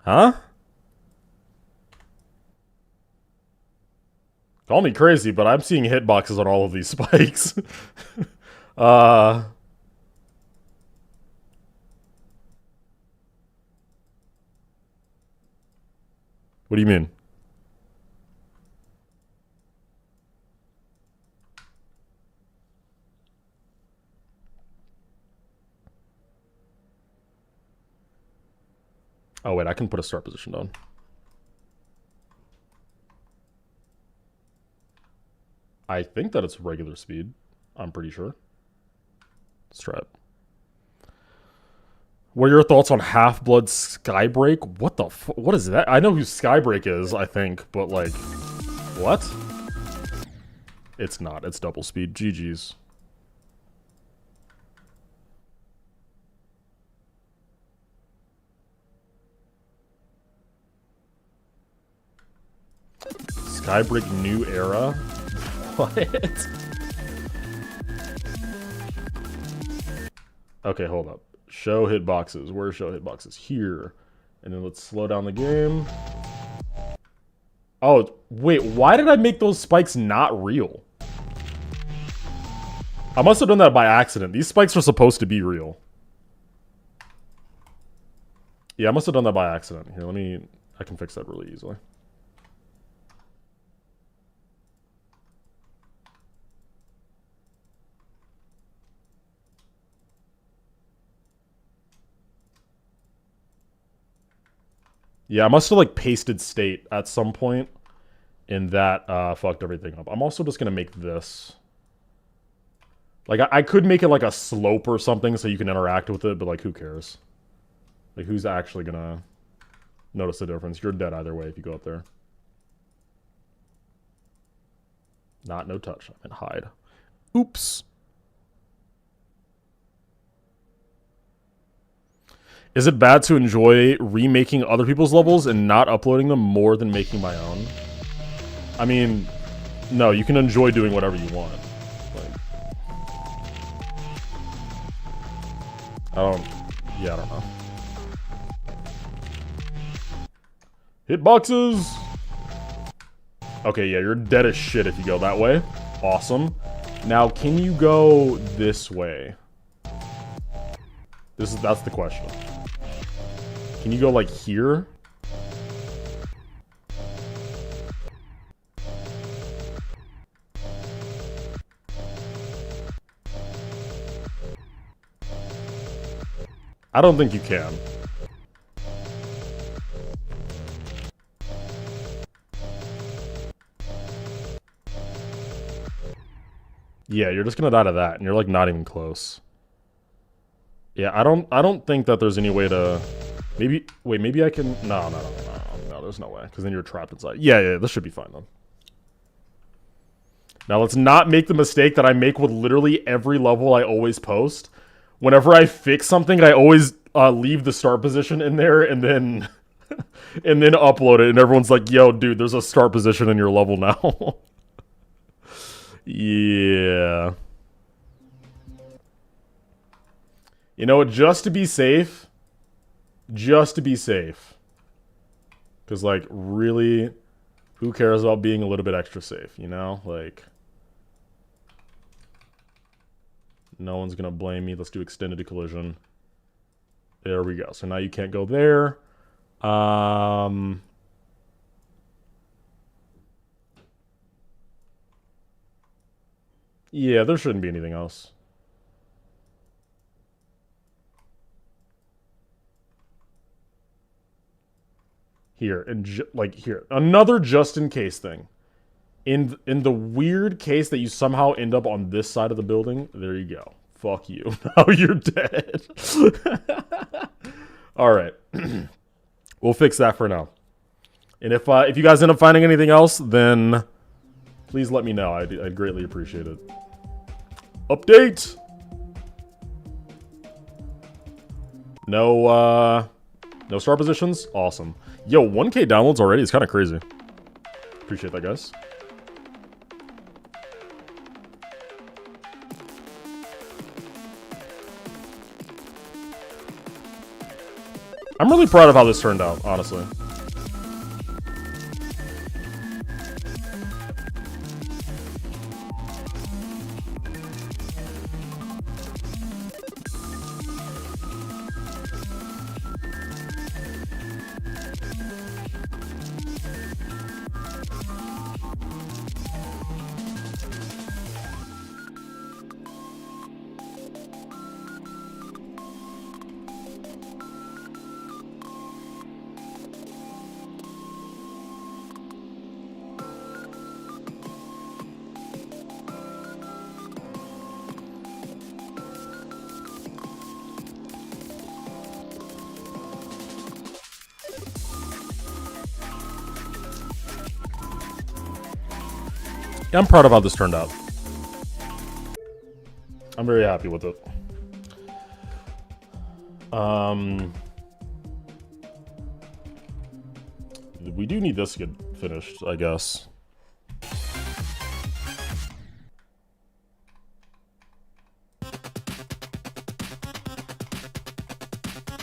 S1: Huh? Call me crazy, but I'm seeing hitboxes on all of these spikes. What do you mean? Oh, wait, I can put a start position down. I think that it's regular speed. I'm pretty sure. Let's try it. What are your thoughts on Half-Blood Skybreak? What the what is that? I know who Skybreak is, I think, but like, what? It's not. It's double speed. GG's. Skybreak New Era? What? Okay, hold up. Show hitboxes. Where are show hitboxes? Here. And then let's slow down the game. Oh, wait. Why did I make those spikes not real? I must have done that by accident. These spikes are supposed to be real. Yeah, I must have done that by accident. Here, I can fix that really easily. Yeah, I must have like pasted state at some point, and that fucked everything up. I'm also just gonna make this. Like, I could make it like a slope or something so you can interact with it, but like, who cares? Like, who's actually gonna notice the difference? You're dead either way if you go up there. Not no touch. I meant hide. Oops. Is it bad to enjoy remaking other people's levels and not uploading them more than making my own? I mean, no, you can enjoy doing whatever you want. Like, I don't know. Hitboxes! Okay, yeah, you're dead as shit if you go that way. Awesome. Now, can you go this way? That's the question. Can you go like here? I don't think you can. Yeah, you're just gonna die to that, and you're like not even close. Yeah, I don't think that there's any way to. Maybe wait, maybe I can. No, there's no way, because then you're trapped inside. Yeah, this should be fine then. Now let's not make the mistake that I make with literally every level I always post. Whenever I fix something, I always leave the start position in there and then and then upload it, and everyone's like, "Yo, dude, there's a start position in your level now." Yeah. You know what? Just to be safe. Just to be safe. Because, like, really, who cares about being a little bit extra safe, you know? Like, no one's going to blame me. Let's do extended collision. There we go. So now you can't go there. Yeah, there shouldn't be anything else. Here, and like here. Another just in case thing. In the weird case that you somehow end up on this side of the building, there you go. Fuck you. Now you're dead. Alright. We'll fix that for now. And if you guys end up finding anything else, then please let me know. I'd greatly appreciate it. Update! No star positions? Awesome. Yo, 1K downloads already? It's kind of crazy. Appreciate that, guys. I'm really proud of how this turned out, honestly. Yeah, I'm proud of how this turned out. I'm very happy with it. We do need this to get finished, I guess.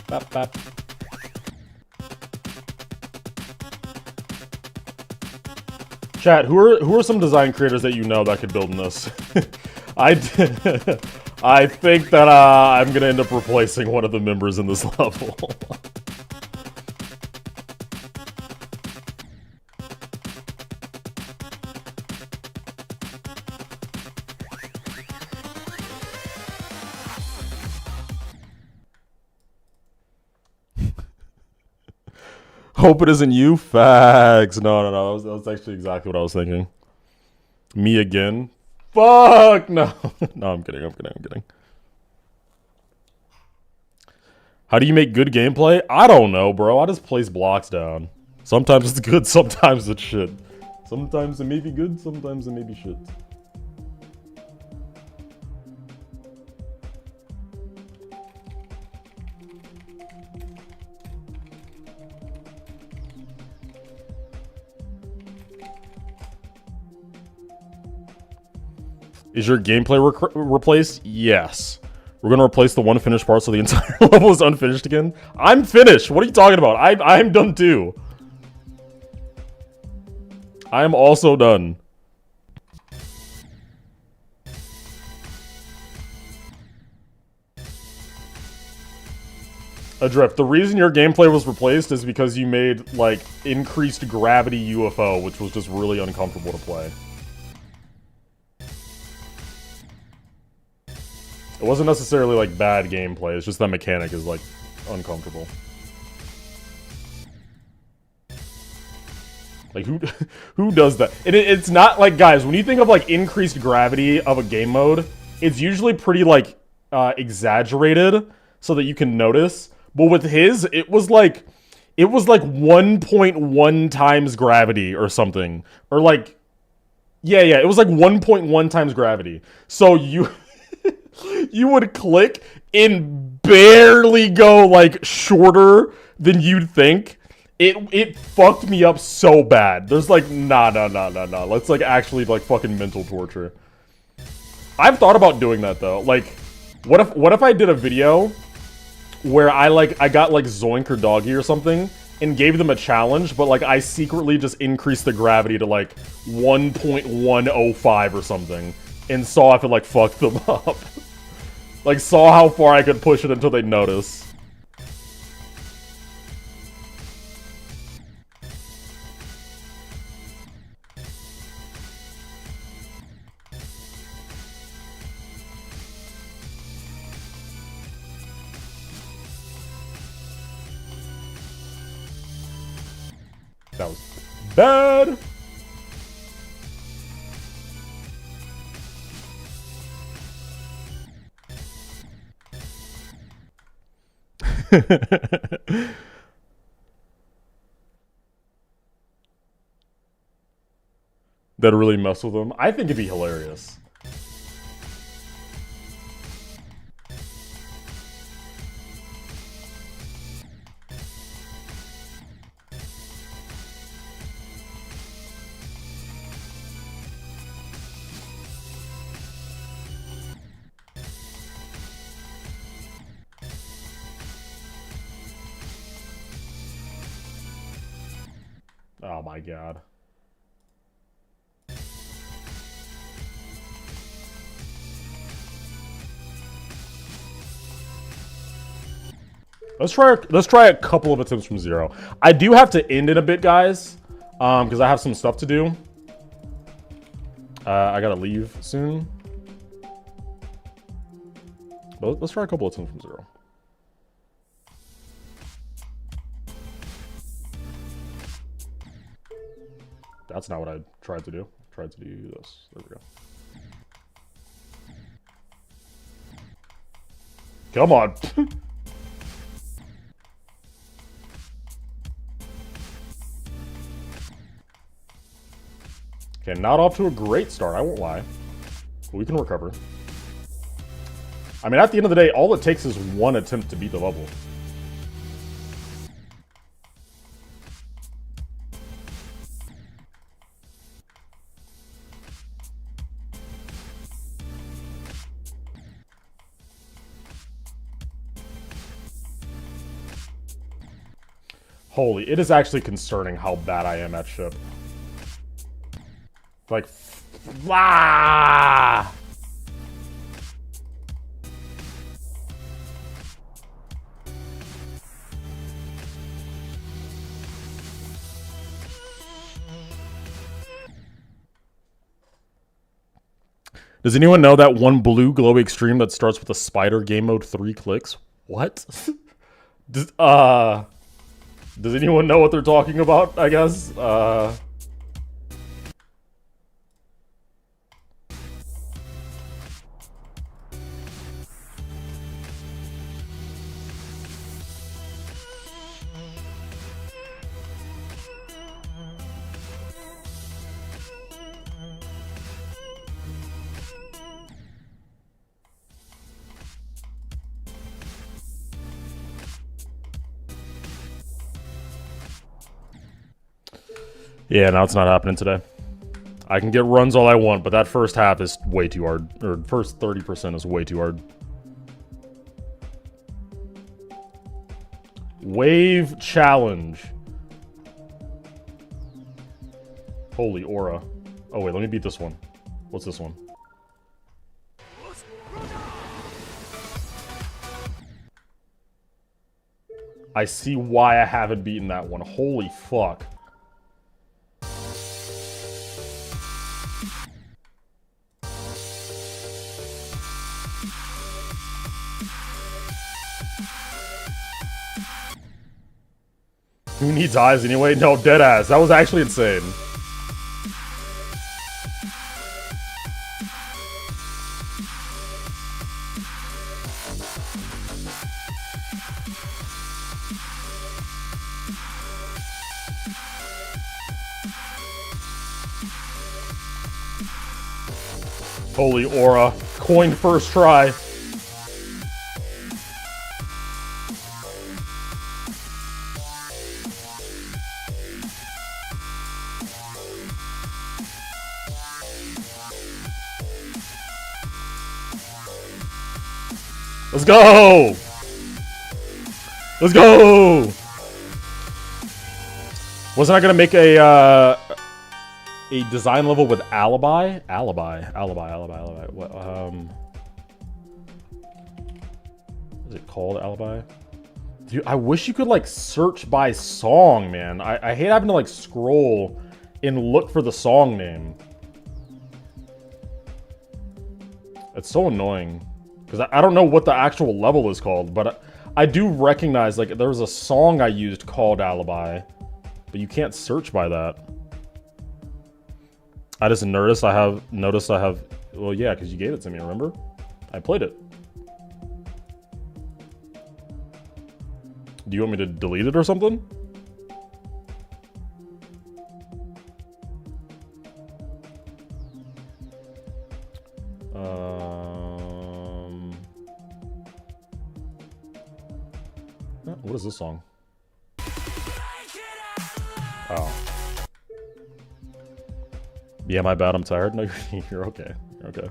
S1: Bap, bap. Chat, who are some design creators that you know that could build in this? I think that I'm gonna end up replacing one of the members in this level. Hope it isn't you. Facts. No. That was actually exactly what I was thinking. Me again? Fuck no. No, I'm kidding. How do you make good gameplay? I don't know, bro. I just place blocks down. Sometimes it's good, sometimes it's shit. Sometimes it may be good, sometimes it may be shit. Is your gameplay replaced? Yes. We're gonna replace the one finished part so the entire level is unfinished again. I'm finished. What are you talking about? I'm done too. I am also done. Adrift, the reason your gameplay was replaced is because you made, like, increased gravity UFO, which was just really uncomfortable to play. It wasn't necessarily, like, bad gameplay, it's just that mechanic is, like, uncomfortable. Like, who does that? It's not, like, guys, when you think of, like, increased gravity of a game mode, it's usually pretty, like, exaggerated so that you can notice. But with his, it was like 1.1 times gravity or something. Or like, yeah, it was like 1.1 times gravity. So you, you would click and barely go like shorter than you'd think. It fucked me up so bad. There's like, nah. Let's like actually like fucking mental torture. I've thought about doing that though. Like, what if I did a video where I got like Zoink or Doggy or something and gave them a challenge, but like I secretly just increased the gravity to like 1.105 or something and saw if it like fucked them up. Like saw how far I could push it until they'd notice. That was bad. That'd really mess with them. I think it'd be hilarious. Oh my god. Let's try a couple of attempts from zero. I do have to end in a bit, guys, because I have some stuff to do. I gotta leave soon. But let's try a couple of attempts from zero. That's not what I tried to do. I tried to do this. There we go. Come on. Okay, not off to a great start, I won't lie. But we can recover. I mean, at the end of the day, all it takes is one attempt to beat the level. Holy, it is actually concerning how bad I am at ship. Like, ah! Does anyone know that one blue glowy extreme that starts with a spider game mode 3 clicks? What? Does anyone know what they're talking about, I guess? Yeah, no, it's not happening today. I can get runs all I want, but that first half is way too hard. Or first 30% is way too hard. Wave challenge. Holy aura. Oh wait, let me beat this one. What's this one? I see why I haven't beaten that one. Holy fuck. Who needs eyes anyway? No, deadass. That was actually insane. Holy aura. Coined first try. Let's go! Let's go! Wasn't I gonna make a design level with alibi? Alibi. What, is it called alibi? Dude, I wish you could like search by song, man. I hate having to like scroll and look for the song name. It's so annoying. Because I don't know what the actual level is called, but I do recognize, like, there was a song I used called Alibi, but you can't search by that. I just noticed I have, well, yeah, because you gave it to me, remember? I played it. Do you want me to delete it or something? What is this song? Oh. Yeah, my bad, I'm tired. No, you're okay. You're okay.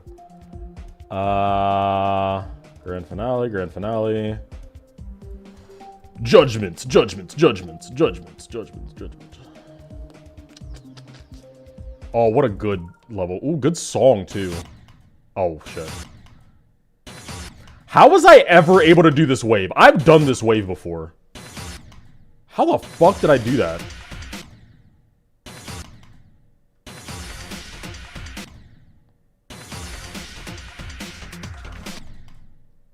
S1: Grand finale. Judgment. Oh, what a good level. Ooh, good song, too. Oh, shit. How was I ever able to do this wave? I've done this wave before. How the fuck did I do that?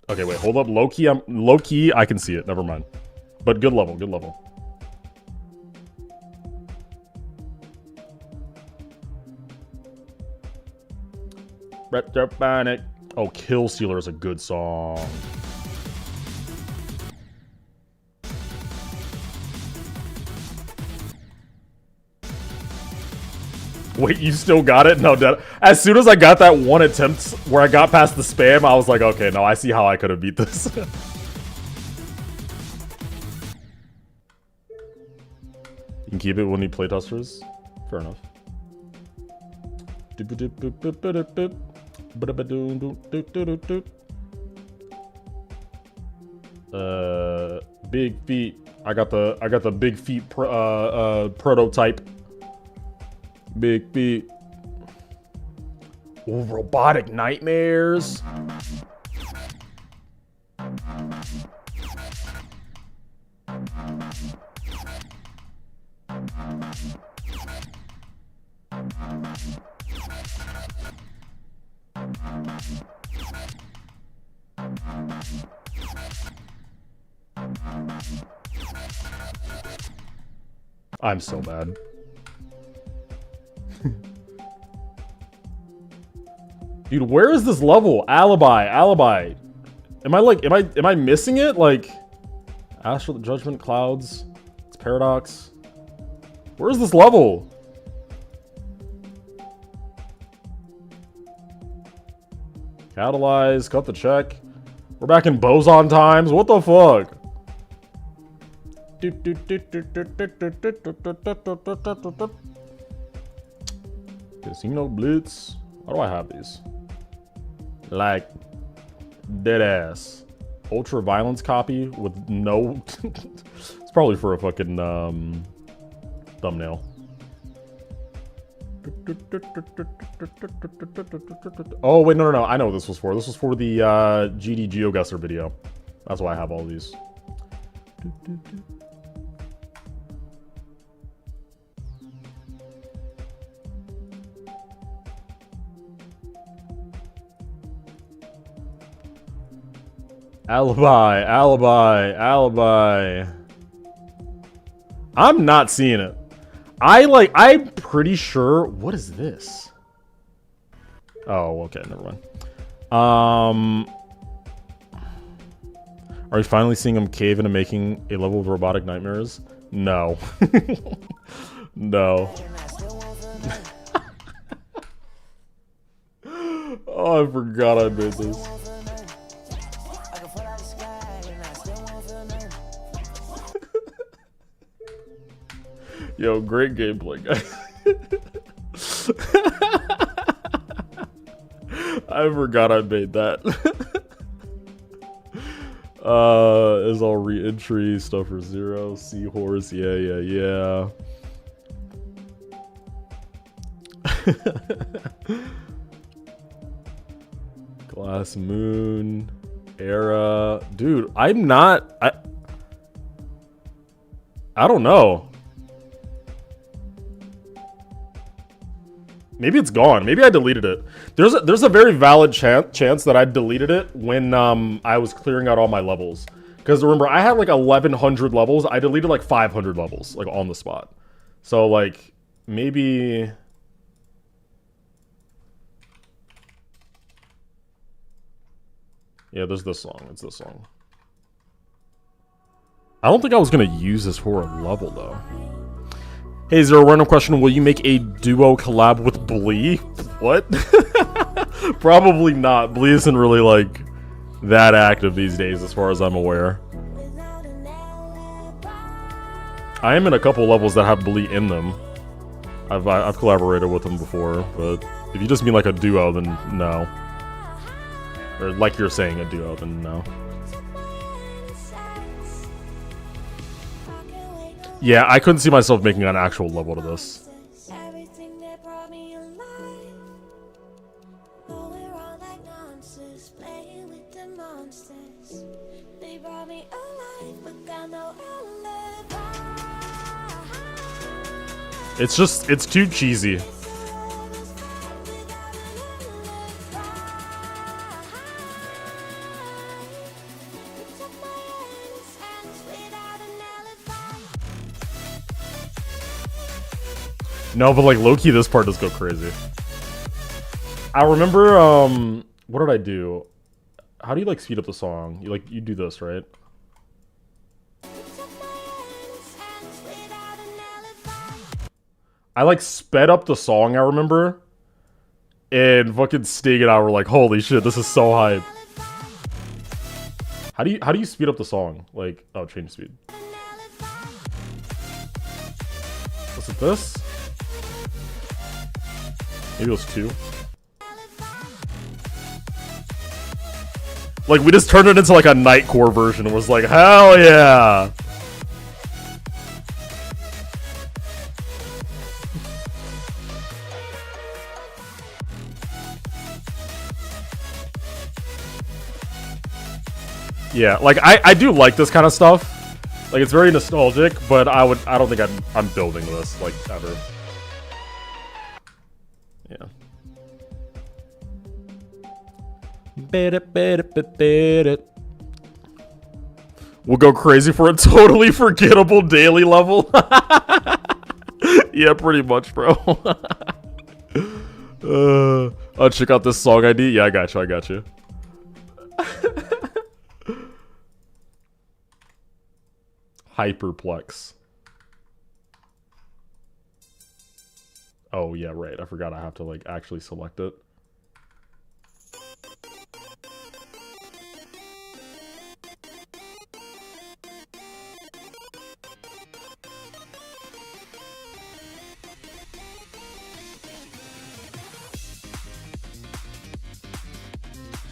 S1: Okay, wait, hold up. Low key, I can see it. Never mind. But good level, good level. Oh, Kill Stealer is a good song. Wait, you still got it? No, Dad. As soon as I got that one attempt where I got past the spam, I was like, okay, no, I see how I could have beat this. You can keep it when you play testers. Fair enough. Big feet. I got the big feet prototype. Big feet. Ooh, robotic nightmares. I'm so bad. Dude, where is this level? Alibi. Am I missing it? Like, Astral Judgment Clouds. It's Paradox. Where is this level? Catalyze, cut the check. We're back in boson times. What the fuck? Casino Blitz. How do I have these? Like, dead ass. Ultra Violence copy with no... It's probably for a fucking thumbnail. Oh, wait, no. I know what this was for. This was for the GD GeoGuessr video. That's why I have all these. Alibi, alibi, alibi. I'm not seeing it. I'm pretty sure. What is this? Oh, okay, never mind. Are we finally seeing him cave into making a level of robotic nightmares? No. No. Oh, I forgot I made this. Yo, great gameplay, guys. I forgot I made that. Is all re-entry stuff for Zero, Seahorse, yeah. Glass Moon, Era, dude. I'm not. I don't know. Maybe it's gone. Maybe I deleted it. There's a very valid chance that I deleted it when I was clearing out all my levels. Because remember, I had like 1,100 levels. I deleted like 500 levels, like on the spot. So like maybe. Yeah, there's this song. It's this song. I don't think I was gonna use this for a level though. Hey, Zero, random question. Will you make a duo collab with Blee? What? Probably not. Blee isn't really, like, that active these days, as far as I'm aware. I am in a couple levels that have Blee in them. I've collaborated with them before, but if you just mean, like, a duo, then no. Or like you're saying a duo, then no. Yeah, I couldn't see myself making an actual level to this. It's too cheesy. No, but like low-key, this part does go crazy. I remember, what did I do? How do you like speed up the song? You do this, right? I like sped up the song, I remember. And fucking Stig and I were like, holy shit, this is so hype. How do you speed up the song? Like, oh, change speed. Was it this? Maybe it was 2. Like, we just turned it into like a Nightcore version and was like, hell yeah! Yeah, like I do like this kind of stuff. Like, it's very nostalgic, but I don't think I'm building this like ever. Yeah. We'll go crazy for a totally forgettable daily level. Yeah, pretty much, bro. I'll check out this song ID. Yeah, I got you. Hyperplex. Oh, yeah, right. I forgot I have to, like, actually select it.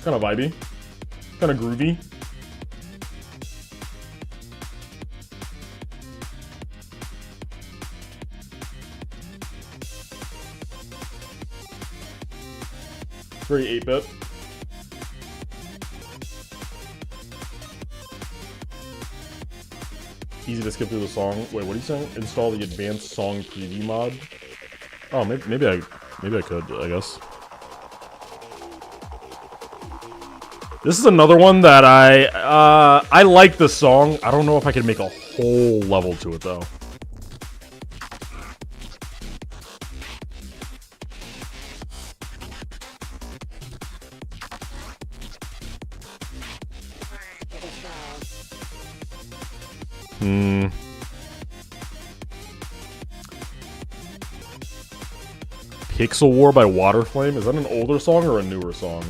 S1: Kind of vibey. Kind of groovy. Very 8-bit. easy to skip through the song. Wait, what are you saying? Install the advanced song preview mod. Oh, maybe I could, I guess. This is another one that I like this song. I don't know if I can make a whole level to it though. Pixel War by Waterflame? Is that an older song or a newer song?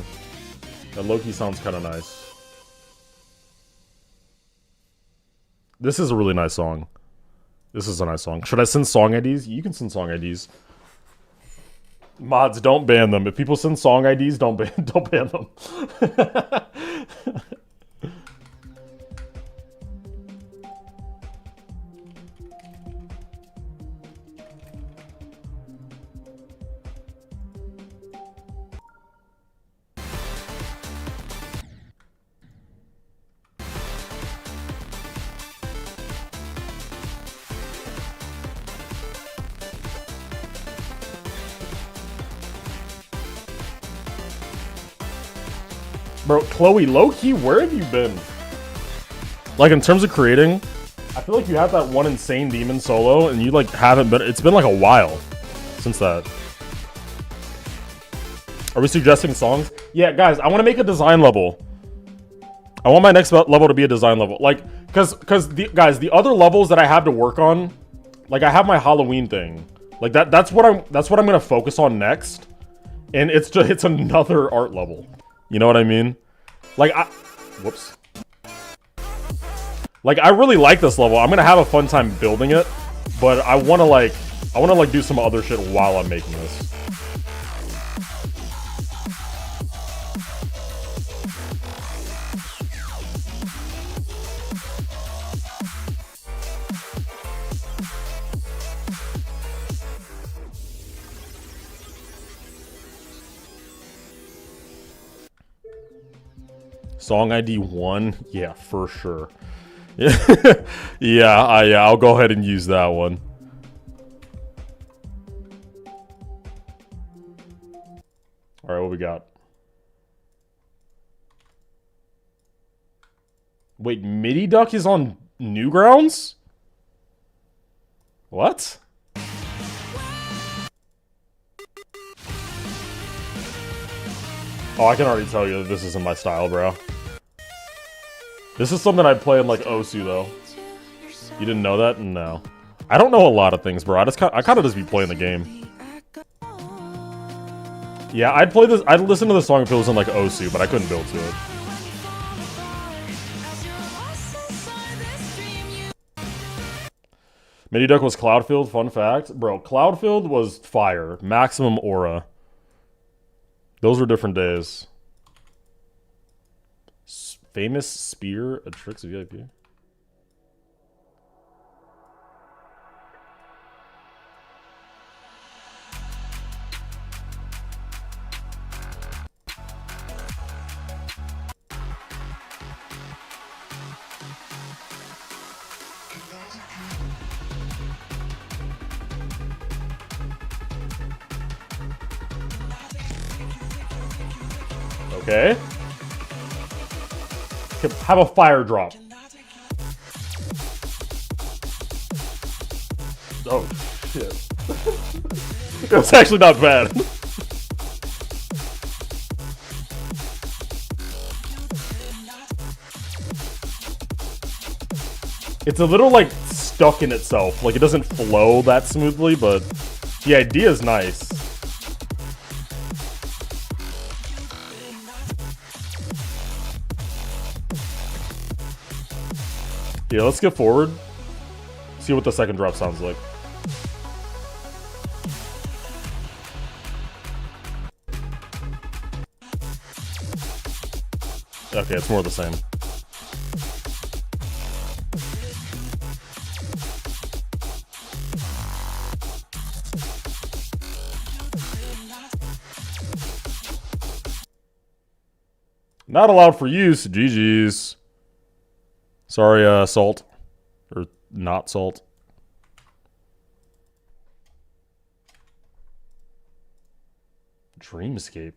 S1: That low-key sounds kind of nice. This is a really nice song. This is a nice song. Should I send song IDs? You can send song IDs. Mods, don't ban them. If people send song IDs, don't ban them. Bro, Chloe, low-key, where have you been? Like, in terms of creating, I feel like you had that one insane demon solo, and you, like, haven't been... It's been, like, a while since that. Are we suggesting songs? Yeah, guys, I want to make a design level. I want my next level to be a design level. Like, because guys, the other levels that I have to work on, like, I have my Halloween thing. Like, that's what I'm going to focus on next. And it's another art level. You know what I mean? Like, whoops. Like, I really like this level. I'm gonna have a fun time building it, but I wanna do some other shit while I'm making this. Song ID 1? Yeah, for sure. Yeah, I'll go ahead and use that one. Alright, what we got? Wait, MIDI Duck is on Newgrounds? What? Oh, I can already tell you that this isn't my style, bro. This is something I'd play in, like, Osu, though. You didn't know that? No. I don't know a lot of things, bro. I kind of just be playing the game. Yeah, I'd play this... I'd listen to the song if it was in, like, Osu, but I couldn't build to it. MIDI Duck was Cloudfield, fun fact. Bro, Cloudfield was fire. Maximum aura. Those were different days. Famous Spear, a Tricks VIP. Okay. Have a fire drop. Oh, shit. It was actually not bad. It's a little, like, stuck in itself. Like, it doesn't flow that smoothly, but the idea is nice. Yeah, let's skip forward. See what the second drop sounds like. Okay, it's more of the same. Not allowed for use. GG's. Sorry, Salt. Or not salt. Dreamscape.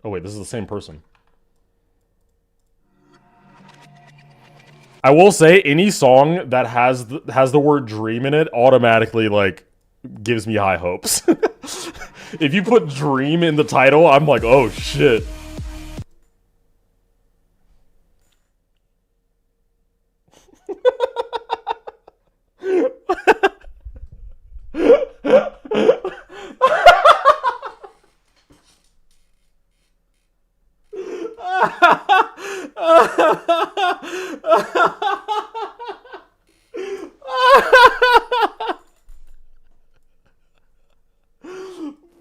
S1: Oh wait, this is the same person. I will say any song that has the word dream in it automatically like gives me high hopes. If you put dream in the title, I'm like, oh shit.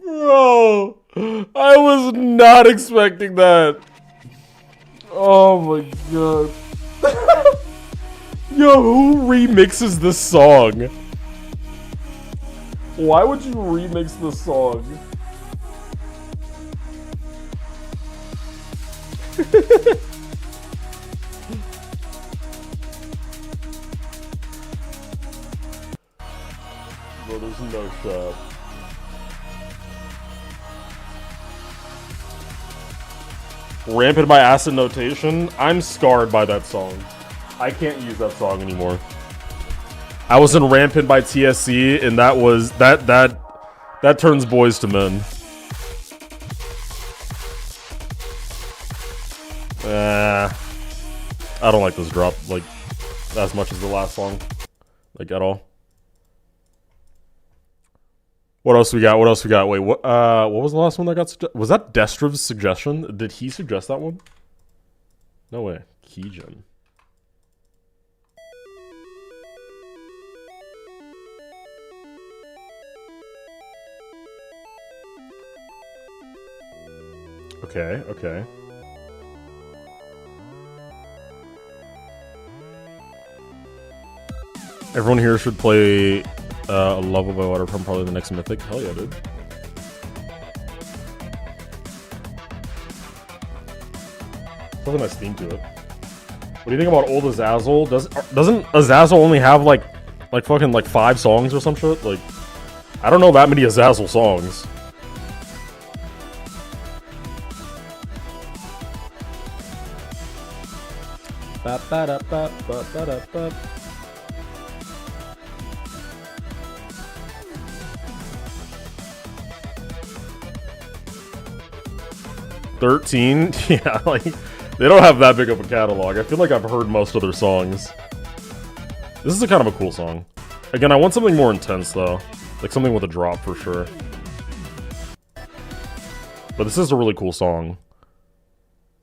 S1: Bro, I was not expecting that. Oh my god. Yo, who remixes this song? Why would you remix this song? Bro, there's no shot. Rampant by Acid Notation. I'm scarred by that song. I can't use that song anymore. I was in Rampant by TSC, and that was that turns boys to men. I don't like this drop like as much as the last song, like at all. What else we got? What else we got? Wait, what was the last one that got was that Destrov's suggestion? Did he suggest that one? No way. Keygen. Okay, okay. Everyone here should play a Level by Water from probably the next Mythic. Hell yeah, dude. Still a nice theme to it. What do you think about old Azazel? Doesn't Azazel only have like fucking like 5 songs or some shit? Like, I don't know that many Azazel songs. Ba ba da ba ba ba da ba. 13? Yeah, like, they don't have that big of a catalog. I feel like I've heard most of their songs. This is a kind of a cool song. Again, I want something more intense, though. Like, something with a drop, for sure. But this is a really cool song.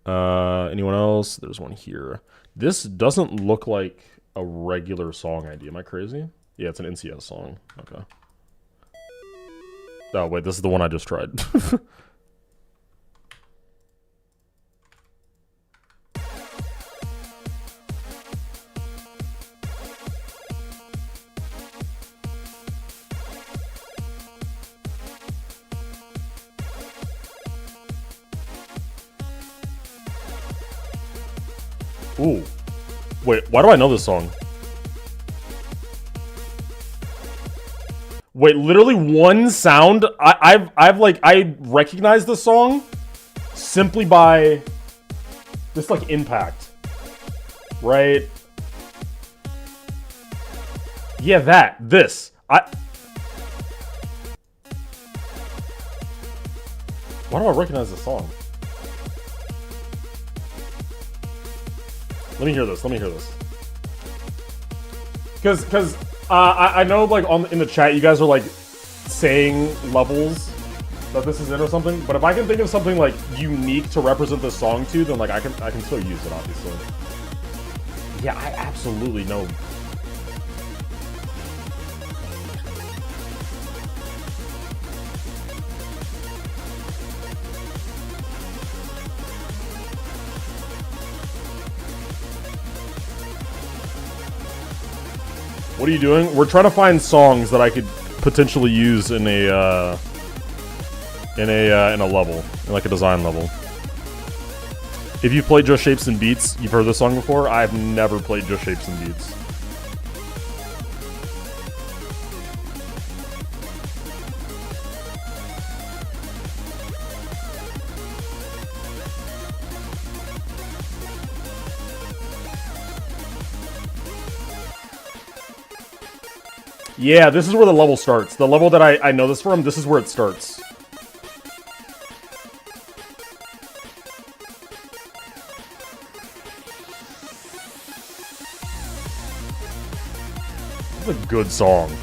S1: Anyone else? There's one here. This doesn't look like a regular song ID. Am I crazy? Yeah, it's an NCS song. Okay. Oh, wait, this is the one I just tried. Ooh. Wait, why do I know this song? Wait, literally one sound. I recognize this song simply by this like impact. Right? Yeah, this. Why do I recognize this song? Let me hear this. Because I know like in the chat you guys are like saying levels that this is in or something, but if I can think of something like unique to represent this song to, then like I can still use it, obviously. Yeah, I absolutely know. What are you doing? We're trying to find songs that I could potentially use in a level, in like a design level. If you've played Just Shapes and Beats, you've heard this song before. I've never played Just Shapes and Beats. Yeah, this is where the level starts. The level that I know this from, this is where it starts. This is a good song.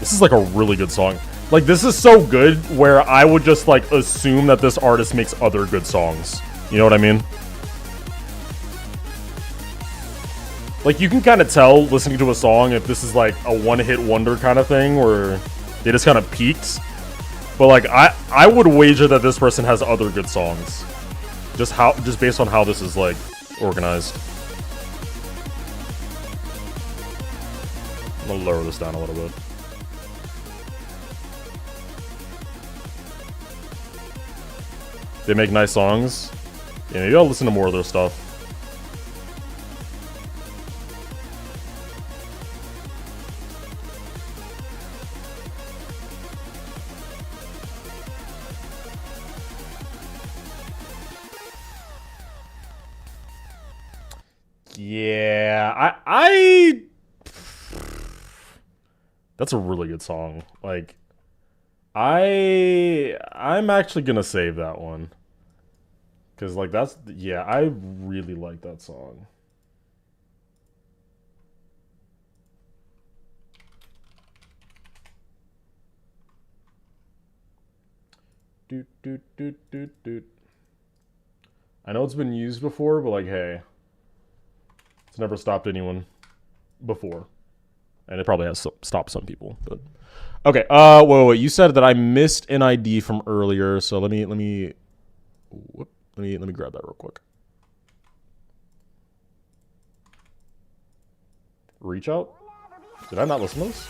S1: This is like a really good song. Like, this is so good where I would just like assume that this artist makes other good songs. You know what I mean? Like, you can kind of tell listening to a song if this is like a one-hit wonder kind of thing where they just kind of peaked. But like, I would wager that this person has other good songs. Just based on how this is like organized. I'm gonna lower this down a little bit. They make nice songs. Yeah, maybe I'll listen to more of their stuff. Yeah, that's a really good song. Like, I'm actually gonna save that one. Cause like yeah, I really like that song. Doot doot doot doot doot. I know it's been used before, but like, hey. It's never stopped anyone before. And it probably has stopped some people, but okay. Wait. You said that I missed an ID from earlier, so let me grab that real quick. Reach out? Did I not listen to this?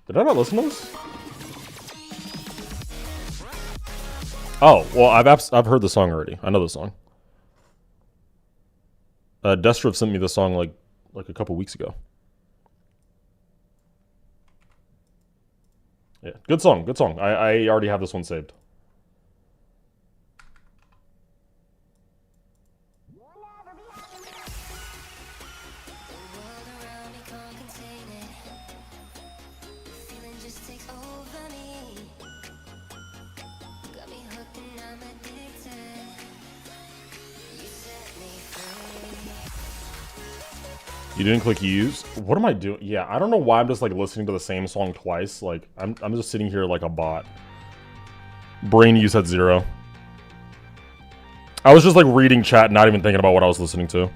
S1: Did I not listen to this? Oh, well, I've heard the song already. I know the song. Destrov sent me the song like a couple weeks ago. Yeah, good song, good song. I already have this one saved. You didn't click use? What am I doing? Yeah, I don't know why I'm just like listening to the same song twice. Like, I'm just sitting here like a bot. Brain use at 0. I was just like reading chat, not even thinking about what I was listening to.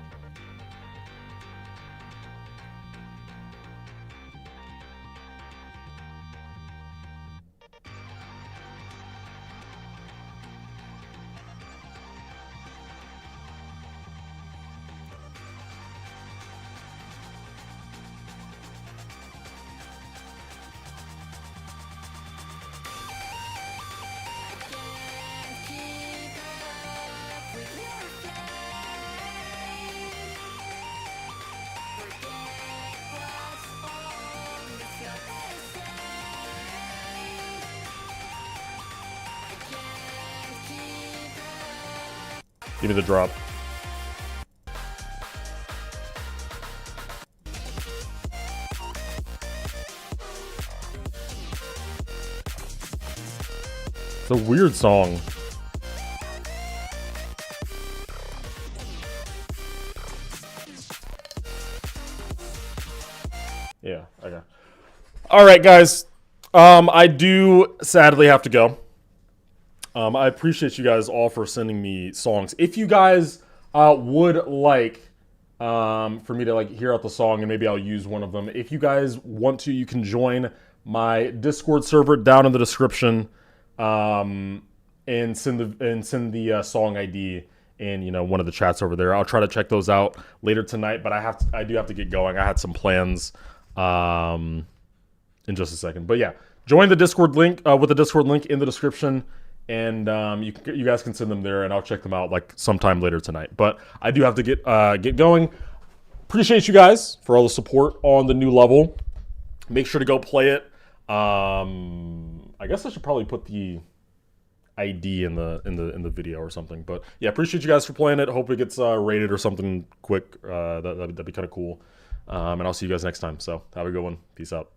S1: Give me the drop. It's a weird song. Yeah, okay. Alright, guys. I do sadly have to go. I appreciate you guys all for sending me songs. If you guys would like for me to like hear out the song and maybe I'll use one of them. If you guys want to, you can join my Discord server down in the description and send the song ID in, you know, one of the chats over there. I'll try to check those out later tonight, but I do have to get going. I had some plans in just a second. But yeah, join the Discord link with the Discord link in the description. And you guys can send them there, and I'll check them out like sometime later tonight. But I do have to get going. Appreciate you guys for all the support on the new level. Make sure to go play it. I guess I should probably put the ID in the video or something. But yeah, appreciate you guys for playing it. Hope it gets rated or something quick. That'd be kind of cool. And I'll see you guys next time. So have a good one. Peace out.